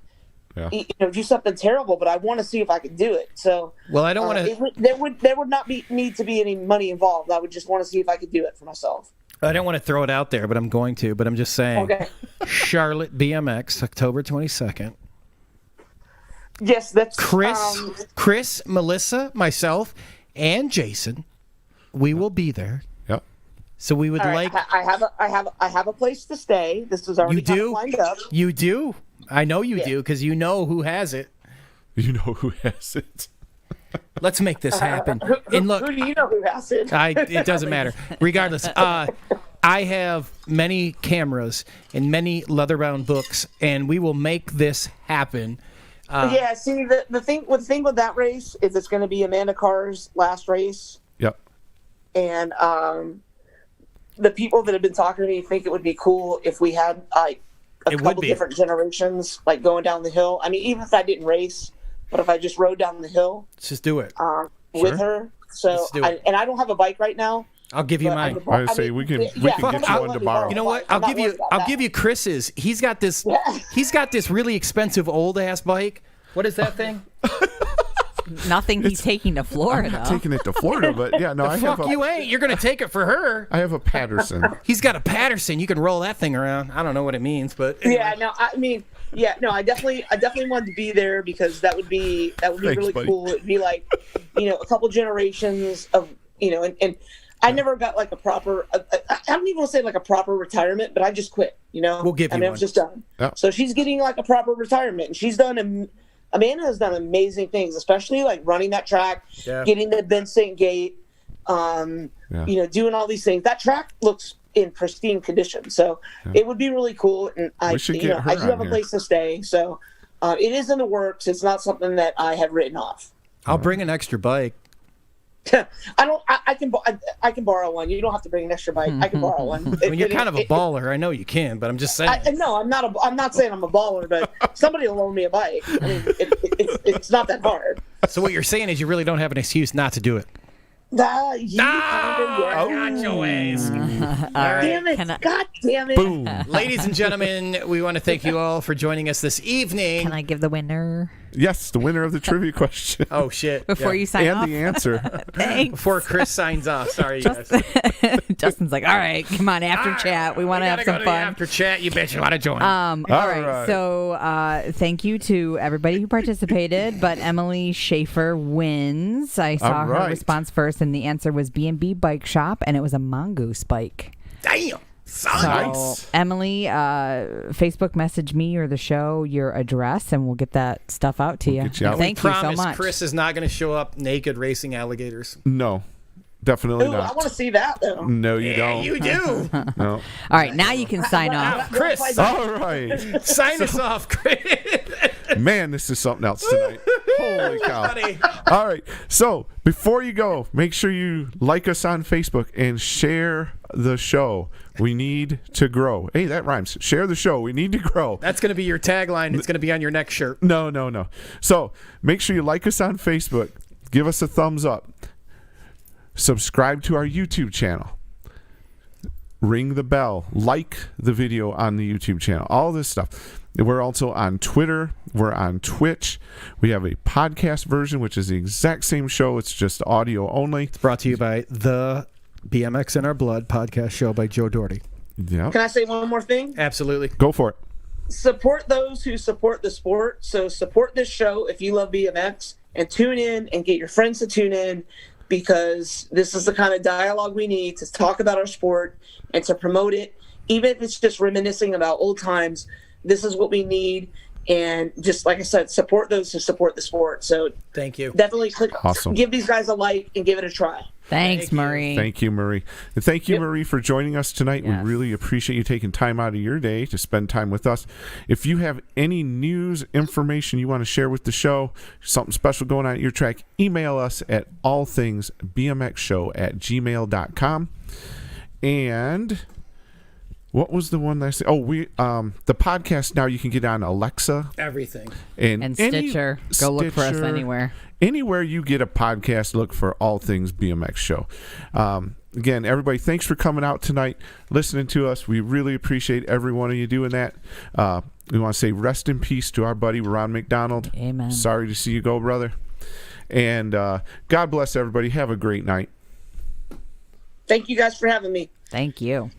do something terrible, but I want to see if I could do it. So Well, I don't want to. there would not need to be any money involved. I would just want to see if I could do it for myself. I don't want to throw it out there, but I'm going to. But I'm just saying. Okay. Charlotte BMX, October 22nd. Yes, that's Chris, Melissa, myself, and Jason. We will be there. Yep. So we would all right, like. I have a place to stay. This is already You do? kind of lined up. You do. I know you do because you know who has it. You know who has it. Let's make this happen. And look, Who do you know who has it? it doesn't matter. Regardless, I have many cameras and many leather-bound books, and we will make this happen. Yeah, see, the thing with that race is it's going to be Amanda Carr's last race, Yep. and the people that have been talking to me think it would be cool if we had like a It would couple be. different generations like going down the hill. I mean, even if I didn't race, but if I just rode down the hill Let's just do it. with her. So, Let's do it. and I don't have a bike right now. I'll give you but mine. I would say we can get you one to borrow. You know what? I'll give you Chris's. He's got this. He's got this really expensive old ass bike. What is that thing? Nothing he's taking to Florida. I'm not taking it to Florida, but yeah, no, I have Fuck a, you ain't. You're gonna take it for her. I have a Patterson. He's got a Patterson. You can roll that thing around. I don't know what it means, but Yeah, no, I mean, yeah, no, I definitely wanted to be there because that would be Thanks, really buddy. cool. It'd be like, a couple generations of, and I never got like a proper, I don't even want to say like a proper retirement, but I just quit, We'll give you I one. was just done. Yeah. So she's getting like a proper retirement, and she's done, Amanda has done amazing things, especially like running that track, Yeah. getting the Vincent Gate, doing all these things. That track looks in pristine condition, so it would be really cool. And I, We should get her I do on have a here. place to stay, so it is in the works. It's not something that I have written off. I'll bring an extra bike. I can borrow one. You don't have to bring an extra bike. I can borrow one. I mean, you're kind of a baller. I know you can, but I'm just saying. No, I'm not. I'm not saying I'm a baller, but somebody will loan me a bike. I mean, it's not that hard. So what you're saying is you really don't have an excuse not to do it. Got your ways. Damn it! Can I- God damn it! Boom. Ladies and gentlemen, we want to thank you all for joining us this evening. Can I give the winner Yes, the winner of the trivia question Oh shit! before Yeah. you sign and off? the answer. Thanks. Before Chris signs off. Sorry, you guys. Justin's like, all right, come on, after chat. We want to have Gotta go some to the fun. after chat, you bet you want to join. All right. right. So thank you to everybody who participated, but Emily Schaefer wins. I saw All her right. response first, and the answer was B&B Bike Shop, and it was a Mongoose bike. Damn, son. So, Nice. Emily, Facebook message me or the show your address, and we'll get that stuff out to you. get you out. Thank you so Promise much. Chris is not going to show up naked racing alligators. No, definitely Ooh, I not. want to see that though. No, you don't. You do. No. All right, now you can sign off. Chris, All right. sign us off, Chris. Man, this is something else tonight. Holy Holy cow. All right. So before you go, make sure you like us on Facebook and share the show. We need to grow. Hey, that rhymes. Share the show. We need to grow. That's going to be your tagline. It's going to be on your next shirt. No. So make sure you like us on Facebook. Give us a thumbs up. Subscribe to our YouTube channel. Ring the bell. Like the video on the YouTube channel. All this stuff. We're also on Twitter. We're on Twitch. We have a podcast version, which is the exact same show. It's just audio only. It's brought to you by the BMX in Our Blood podcast show by Joe Doherty. Yeah. Can I say one more thing? Absolutely. Go for it. Support those who support the sport. So support this show if you love BMX, and tune in and get your friends to tune in, because this is the kind of dialogue we need to talk about our sport and to promote it. Even if it's just reminiscing about old times, this is what we need. And just like I said, support those who support the sport. So thank you. Definitely Awesome. Give these guys a like and give it a try. Thanks, Marie. Thank you, Marie. And thank you, Yep. Marie, for joining us tonight. Yes. We really appreciate you taking time out of your day to spend time with us. If you have any news, information you want to share with the show, something special going on at your track, email us at allthingsbmxshow@gmail.com. And what was the one that I said? Oh, the podcast now you can get on Alexa Everything. And Stitcher. Go look for us anywhere. Anywhere you get a podcast, look for All Things BMX Show. Again, everybody, thanks for coming out tonight, listening to us. We really appreciate every one of you doing that. We want to say rest in peace to our buddy Ron McDonald. Amen. Sorry to see you go, brother. And God bless everybody. Have a great night. Thank you guys for having me. Thank you.